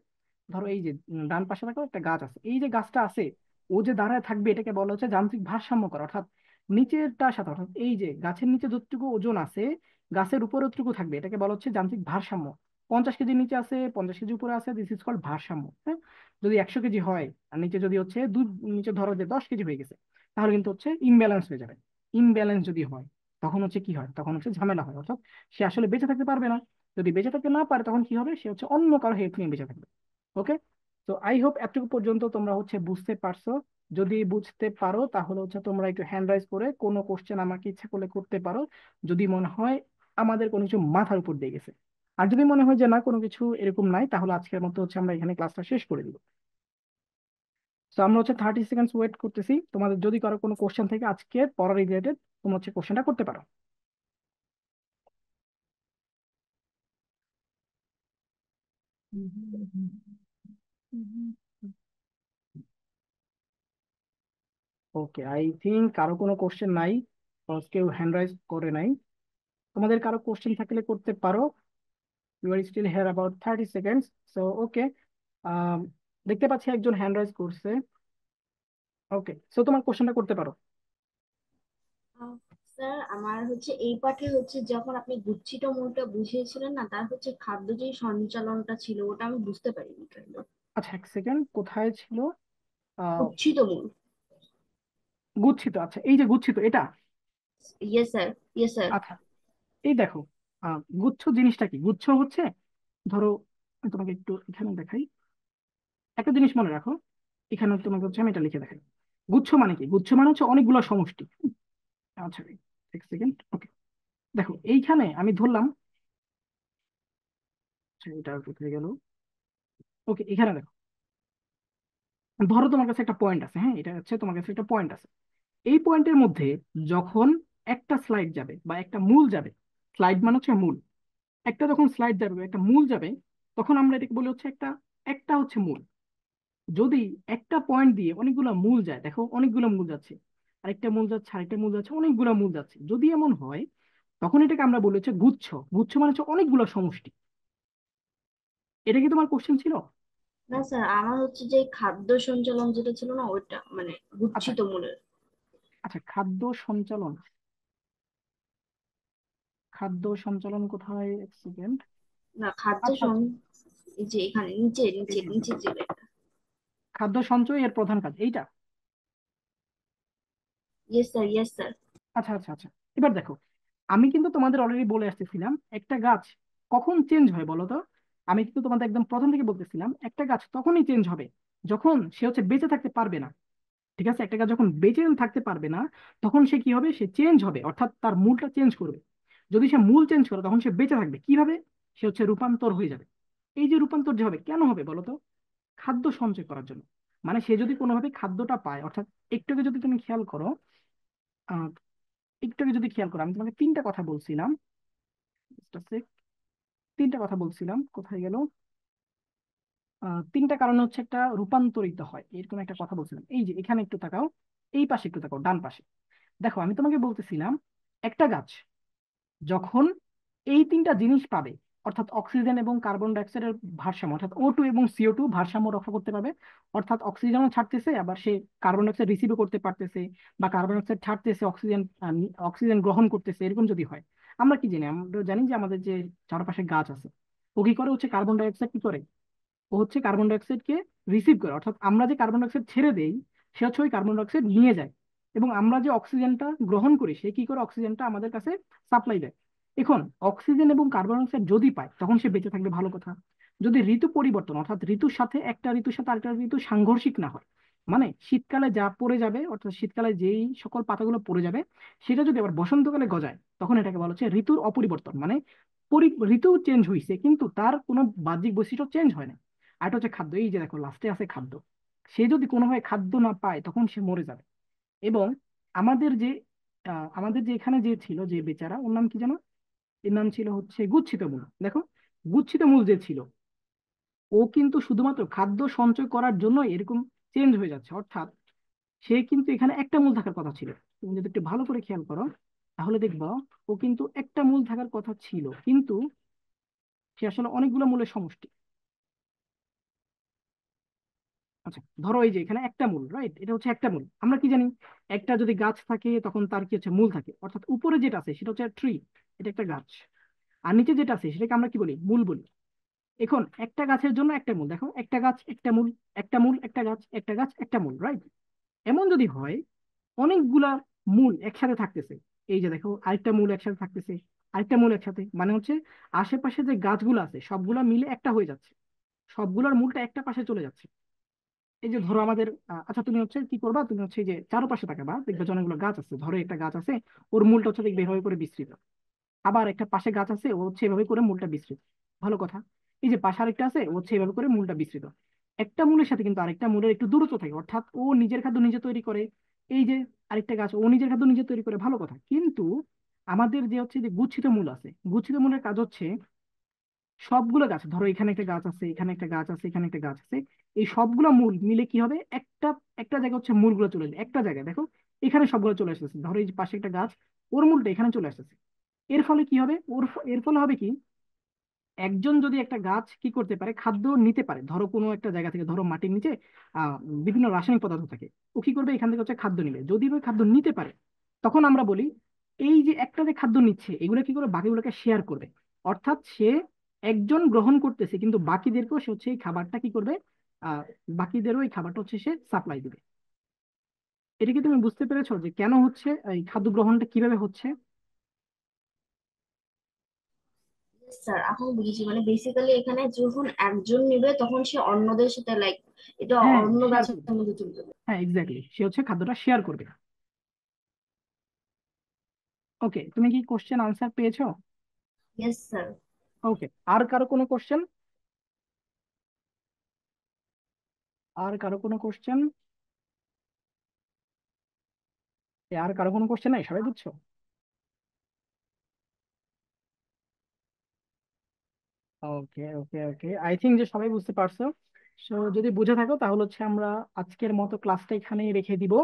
ধরো এই যে ডান পাশে দেখো একটা গাছ আছে, এই যে গাছটা আছে, ও যে দাঁড়ায় থাকবে এটাকে বলা হচ্ছে যান্ত্রিক ভারসাম্য করা। অর্থাৎ নিচেরটার সাথে, অর্থাৎ এই যে গাছের নিচে যতটুকু ওজন আছে গাছের উপরে যতটুকু থাকবে, এটাকে বলা হচ্ছে যান্ত্রিক ভারসাম্য। 50 কেজি নিচে আছে, 50 কেজি উপরে আছে, দিস ইজ কল্ড ভারসাম্য। হ্যাঁ, যদি 100 কেজি হয় আর নিচে যদি হচ্ছে দুই, নিচে ধরো যে 10 কেজি হয়ে গেছে, তাহলে কিন্তু হচ্ছে ইমব্যালেন্স হয়ে যাবে। ইমব্যালেন্স যদি হয় তখন হচ্ছে কি হয়, তখন হচ্ছে ঝামেলা হয়, অর্থাৎ সে আসলে বেঁচে থাকতে পারবে না। যদি বেঁচে থাকতে না পারে তখন কি হবে, সে হচ্ছে অন্য কারো হেল্প নিয়ে বেঁচে থাকবে। ওকে, তো আই হোপ এতটুকু পর্যন্ত তোমরা হচ্ছে বুঝতে পারছো। যদি বুঝতে পারো তাহলে হচ্ছে তোমরা একটু হ্যান্ড রাইজ করে কোনো কোশ্চেন আমাকে ইচ্ছা করলে করতে পারো, যদি মনে হয় আমাদের কোনো কিছু মাথার উপর দিয়ে গেছে। আর যদি মনে হয় যে না কোনো কিছু এরকম নাই, তাহলে আজকের মতো হচ্ছে আমরা এখানে ক্লাসটা শেষ করে দিব। তো আমরা হচ্ছে 30 সেকেন্ডস ওয়েট করতেছি, তোমাদের যদি কারো কোনো কোশ্চেন থেকে আজকের পড়া রিলেটেড, তোমরা হচ্ছে কোশ্চেনটা করতে পারো। ওকে, আই থিঙ্ক কারো কোনো কোশ্চেন নাই, cause কেউ হ্যান্ড রাইজ করে নাই। তোমাদের কারো কোশ্চেন থাকলে করতে পারো। You are still here about 30 seconds. So okay, দেখতে পাচ্ছি একজন হ্যান্ড রাইজ করছে। ওকে, সো তোমার কোশ্চেনটা করতে পারো। আহ, স্যার আমার হচ্ছে এই পাঠে হচ্ছে যখন আপনি গুচ্ছিত মূলটা বুঝিয়েছিলেন না, তার হচ্ছে খাদ্য যে সঞ্চালনটা ছিল ওটা আমি বুঝতে পারিনি কাইন্ড। আচ্ছা, এক সেকেন্ড, কোথায় ছিল? আহ গুচ্ছিত মূল। গুচ্ছিত, আচ্ছা এই যে গুচ্ছিত এটা। Yes sir, yes sir. আচ্ছা, এই দেখো, গুচ্ছ জিনিসটা কি? গুচ্ছ হচ্ছে, ধরো আমি তোমাকে একটু এখানে দেখাই, একটা জিনিস মনে রাখো। এখানে তোমাকে হচ্ছে আমি এটা লিখে দেখাই। গুচ্ছ মানে কি? গুচ্ছ মানে হচ্ছে অনেকগুলো সমষ্টি। আচ্ছা, এক সেকেন্ড, ওকে। দেখো এইখানে আমি ধরলাম, আচ্ছা, এটা কোথায় গেল? ওকে, এখানে দেখো, ধরো তোমার কাছে একটা পয়েন্ট আছে, হ্যাঁ এটা হচ্ছে তোমার কাছে একটা পয়েন্ট আছে। এই পয়েন্টের মধ্যে যখন একটা স্লাইড যাবে বা একটা মূল যাবে, স্লাইড মানে হচ্ছে মূল, একটা যখন স্লাইড যাবে বা একটা মূল যাবে, তখন আমরা এটাকে বলি হচ্ছে একটা, একটা হচ্ছে মূল। যদি একটা পয়েন্ট দিয়ে অনেকগুলো মূল যায়, দেখো অনেকগুলো মূল যাচ্ছে, আরেকটা মূল যাচ্ছে, আরেকটা মূল যাচ্ছে, অনেকগুলো মূল যাচ্ছে, যদি এমন হয় তখন এটাকে আমরা বলি হচ্ছে গুচ্ছ। গুচ্ছ মানে হচ্ছে অনেকগুলো সমষ্টি। এটা কি তোমার কোশ্চেন ছিল? না স্যার, আমার হচ্ছে যে খাদ্য সঞ্চালন যেটা ছিল না ওইটা মানে আচ্ছা, গুচ্ছিত মূলের। আচ্ছা, খাদ্য সঞ্চালন, খাদ্য সঞ্চালন কোথায়? এক সেকেন্ড। না খাদ্য আচ্ছা, আচ্ছা, এই যে এখানে নিচে এই নিচে যে নিচে যে লেখা। খাদ্য সঞ্চয় এর প্রধান কাজ এইটা। Yes sir, yes sir. আচ্ছা, আচ্ছা, আচ্ছা, এবার দেখো, আমি কিন্তু তোমাদের অলরেডি বলে আসতেছিলাম একটা গাছ কখন চেঞ্জ হয় বলো তো। আমি কিন্তু তোমাদের একদম প্রথম থেকে বলতেছিলাম একটা গাছ তখনই চেঞ্জ হবে যখন সে হচ্ছে বেঁচে থাকতে পারবে না। ঠিক আছে, একটা গাছ যখন বেঁচে থাকতে পারবে না, তখন সে কি হবে? সে চেঞ্জ হবে, অর্থাৎ তার মূলটা চেঞ্জ করবে। যদি সে মূল চেঞ্জ করে তখন সে বেঁচে থাকবে কিভাবে? সে হচ্ছে রূপান্তর হয়ে যাবে। এই যে রূপান্তর যে হবে, কেন হবে বলো তো? খাদ্য সঞ্চয় করার জন্য। মানে সে যদি কোনোভাবে খাদ্যটা পায়, অর্থাৎ একটুকে যদি তুমি খেয়াল করো, আহ একটুকে যদি খেয়াল করো, আমি তোমাকে তিনটা কথা বলছিলাম, Just a sec, তিনটা কথা বলছিলাম, কোথায় গেল? তিনটা কারণে হচ্ছে একটা রূপান্তরিত হয়, এরকম একটা কথা বলছিলাম। এই যে এখানে একটু তাকাও, এই পাশে একটু তাকাও, ডান পাশে। দেখো আমি তোমাকে বলতেছিলাম একটা গাছ যখন এই তিনটা জিনিস পাবে, অর্থাৎ অক্সিজেন এবং কার্বন ডাইঅক্সাইডের ভারসাম্য, অর্থাৎ O2 এবং CO2 ভারসাম্য রক্ষা করতে পারবে, অর্থাৎ অক্সিজেনও ছাড়তেছে আবার সে কার্বন ডাইঅক্সাইড রিসিভও করতে পারতেছে, বা কার্বন ডাইঅক্সাইড ছাড়তেছে, অক্সিজেন অক্সিজেন গ্রহণ করতেছে, এরকম যদি হয়, আমরা কি জানি? আমরা জানি যে আমাদের যে চারপাশে গাছ আছে, ও কি করে? হচ্ছে কার্বন ডাইঅক্সাইড কি করে? ও হচ্ছে কার্বন ডাইঅক্সাইডকে রিসিভ করে, অর্থাৎ আমরা যে কার্বন ডাইঅক্সাইড ছেড়ে দেই, সে হচ্ছে ওই কার্বন ডাইঅক্সাইড নিয়ে যায়, এবং আমরা যে অক্সিজেনটা গ্রহণ করি, সে কি করে? অক্সিজেনটা আমাদের কাছে সাপ্লাই দেয়। এখন অক্সিজেন এবং কার্বন ডাইঅক্সাইড যদি পায় তখন সে বেঁচে থাকবে, ভালো কথা। যদি ঋতু পরিবর্তন, অর্থাৎ ঋতুর সাথে একটা ঋতুর সাথে আরেকটা ঋতু সাংঘর্ষিক না হয়, মানে শীতকালে যা পড়ে যাবে, অর্থাৎ শীতকালে যেই সকল পাতাগুলো পড়ে যাবে, সেটা যদি আবার বসন্তকালে গজায়, তখন এটাকে বলা হচ্ছে ঋতুর অপরিবর্তন। মানে ঋতু চেঞ্জ হয়েছে কিন্তু তার কোনো বাহ্যিক বৈশিষ্ট্য চেঞ্জ হয় না। আর এটা হচ্ছে খাদ্য, এই যে দেখো লাস্টে আছে খাদ্য। সে যদি কোনোভাবে খাদ্য না পায় তখন সে মরে যাবে। এবং আমাদের যে আমাদের যে এখানে যে ছিল, যে বেচারা, ওর নাম কি জানো? এর নাম ছিল হচ্ছে গুচ্ছিত মূল। দেখো, গুচ্ছিত মূল যে ছিল, ও কিন্তু শুধুমাত্র খাদ্য সঞ্চয় করার জন্য এরকম চেঞ্জ হয়ে যাচ্ছে, অর্থাৎ সে কিন্তু এখানে একটা মূল থাকার কথা ছিল। তুমি যদি একটু ভালো করে খেয়াল করো তাহলে দেখবা ও কিন্তু একটা মূল থাকার কথা ছিল, কিন্তু সে আসলে অনেকগুলো মূলের সমষ্টি। আচ্ছা, ধরো এই যে এখানে একটা মূল, রাইট? এটা হচ্ছে একটা মূল। আমরা কি জানি? একটা যদি গাছ থাকে তখন তার কি হচ্ছে? মূল থাকে, অর্থাৎ উপরে যেটা আছে সেটা হচ্ছে ট্রি, এটা একটা গাছ। আর নিচে যেটা আছে সেটাকে আমরা কি বলি? মূল বলি। এখন একটা গাছের জন্য একটা মূল, দেখো একটা গাছ একটা মূল, একটা মূল একটা গাছ, একটা গাছ একটা মূল, রাইট? এমন যদি হয় অনেকগুলা মূল একসাথে থাকতেছে, এই যে দেখো আরেকটা মূল একসাথে থাকতেছে, আরেকটা মূল একসাথে, মানে হচ্ছে আশেপাশে যে গাছগুলো আছে সবগুলা মিলে একটা হয়ে যাচ্ছে, সবগুলোর মূলটা একটা পাশে চলে যাচ্ছে। এই যে ধরো আমাদের আচ্ছা, তুমি হচ্ছে কি করবা? তুমি হচ্ছে এই যে চারপাশে তাকাবা, দেখবে যে অনেকগুলো গাছ আছে। ধরো একটা গাছ আছে, ওর মূলটা হচ্ছে দেখবে এভাবে করে বিস্তৃত, আবার একটা পাশে গাছ আছে, ও হচ্ছে এভাবে করে মূলটা বিস্তৃত। ভালো কথা। এই যে পাশে আরেকটা আছে, ও হচ্ছে এইভাবে করে মূলটা বিস্তৃত। একটা মূলের সাথে কিন্তু আরেকটা মূলের একটু দূরত্ব থাকে, অর্থাৎ ও নিজের খাদ্য নিজে তৈরি করে। এই যে আরেকটা গাছ, ও নিজের খাদ্য নিজে তৈরি করে, ভালো কথা। কিন্তু আমাদের যে হচ্ছে যে গুচ্ছিত মূল আছে, গুচ্ছিত মূলের কাজ হচ্ছে সবগুলো গাছ, ধরো এখানে একটা গাছ আছে, এখানে একটা গাছ আছে, এখানে একটা গাছ আছে, এই সবগুলো মূল মিলে কি হবে, একটা একটা জায়গায় হচ্ছে মূলগুলো চলে যাবে একটা জায়গায়। দেখো এখানে সবগুলো চলে আসতেছে, ধরো এই যে পাশে একটা গাছ, ওর মূলটা এখানে চলে আসতেছে। এর ফলে কি হবে, এর ফলে হবে কি, একজন যদি একটা গাছ কি করতে পারে, খাদ্য নিতে পারে, ধরো কোনো একটা জায়গা থেকে, ধরো মাটির নিচে বিভিন্ন রাসায়নিক পদার্থ থাকে, ও কি করবে, এখান থেকে হচ্ছে খাদ্য নিবে। যদি ওই খাদ্য নিতে পারে, তখন আমরা বলি এই যে একটা যে খাদ্য নিচ্ছে, এগুলো কি করে, বাকিগুলোকে শেয়ার করবে। অর্থাৎ সে একজন গ্রহণ করতেছে, কিন্তু বাকিদেরকেও সে হচ্ছে এই খাবারটা কি করবে, আহ বাকিদেরও এই খাবারটা হচ্ছে সে সাপ্লাই দিবে। এটা কি তুমি বুঝতে পেরেছো যে কেন হচ্ছে এই খাদ্য গ্রহণটা কিভাবে হচ্ছে? স্যার এখন বুঝেছি, মানে বেসিক্যালি এখানে যখন একজন নেবে তখন সে অন্যদের সাথে লাইক এটা হ্যাঁ, অন্য শেয়ার গাছের করবে। মধ্যে চলে যাবে। হ্যাঁ, এক্স্যাক্টলি, সে হচ্ছে খাদ্যটা শেয়ার করবে। ওকে, তুমি কি কোশ্চেন আনসার পেয়েছো? Yes sir. ওকে, আর কারো কোনো কোশ্চেন? আর কারো কোনো কোশ্চেন? আর কারো কোনো কোশ্চেন নাই, সবাই বুঝছো? ওকে ওকে ওকে, আই থিঙ্ক যে সবাই বুঝতে পারছো। সো যদি বুঝে থাকো তাহলে হচ্ছে আমরা আজকের মতো ক্লাসটা এখানেই রেখে দিব।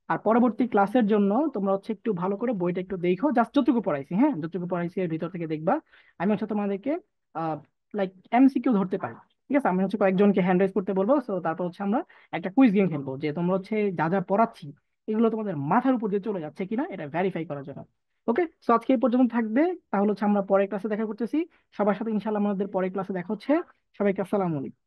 আর পরবর্তী ক্লাসের জন্য তোমরা হচ্ছে একটু ভালো করে বইটা একটু দেখো, জাস্ট যতটুকু পড়াইছি, হ্যাঁ যতটুকু পড়াইছি এর ভিতর থেকে দেখবা। আমি হচ্ছে তোমাদেরকে লাইক এমসিকিউ ধরতে পারি, ঠিক আছে? আমি হচ্ছে কয়েকজনকে হ্যান্ড রাইজ করতে বলবো, সো তারপর হচ্ছে আমরা একটা কুইজ গেম খেলবো, যে তোমরা হচ্ছে যা যা পড়াচ্ছি এগুলো তোমাদের মাথার উপর দিয়ে চলে যাচ্ছে কিনা এটা ভেরিফাই করার জন্য। ওকে, সো আজকে এই পর্যন্ত থাকবে। তাহলে হচ্ছে আমরা পরের ক্লাসে দেখা করতেছি। সবার সাথে ইনশাল্লাহ আমাদের পরের ক্লাসে দেখা হচ্ছে। সবাইকে আসসালামু আলাইকুম।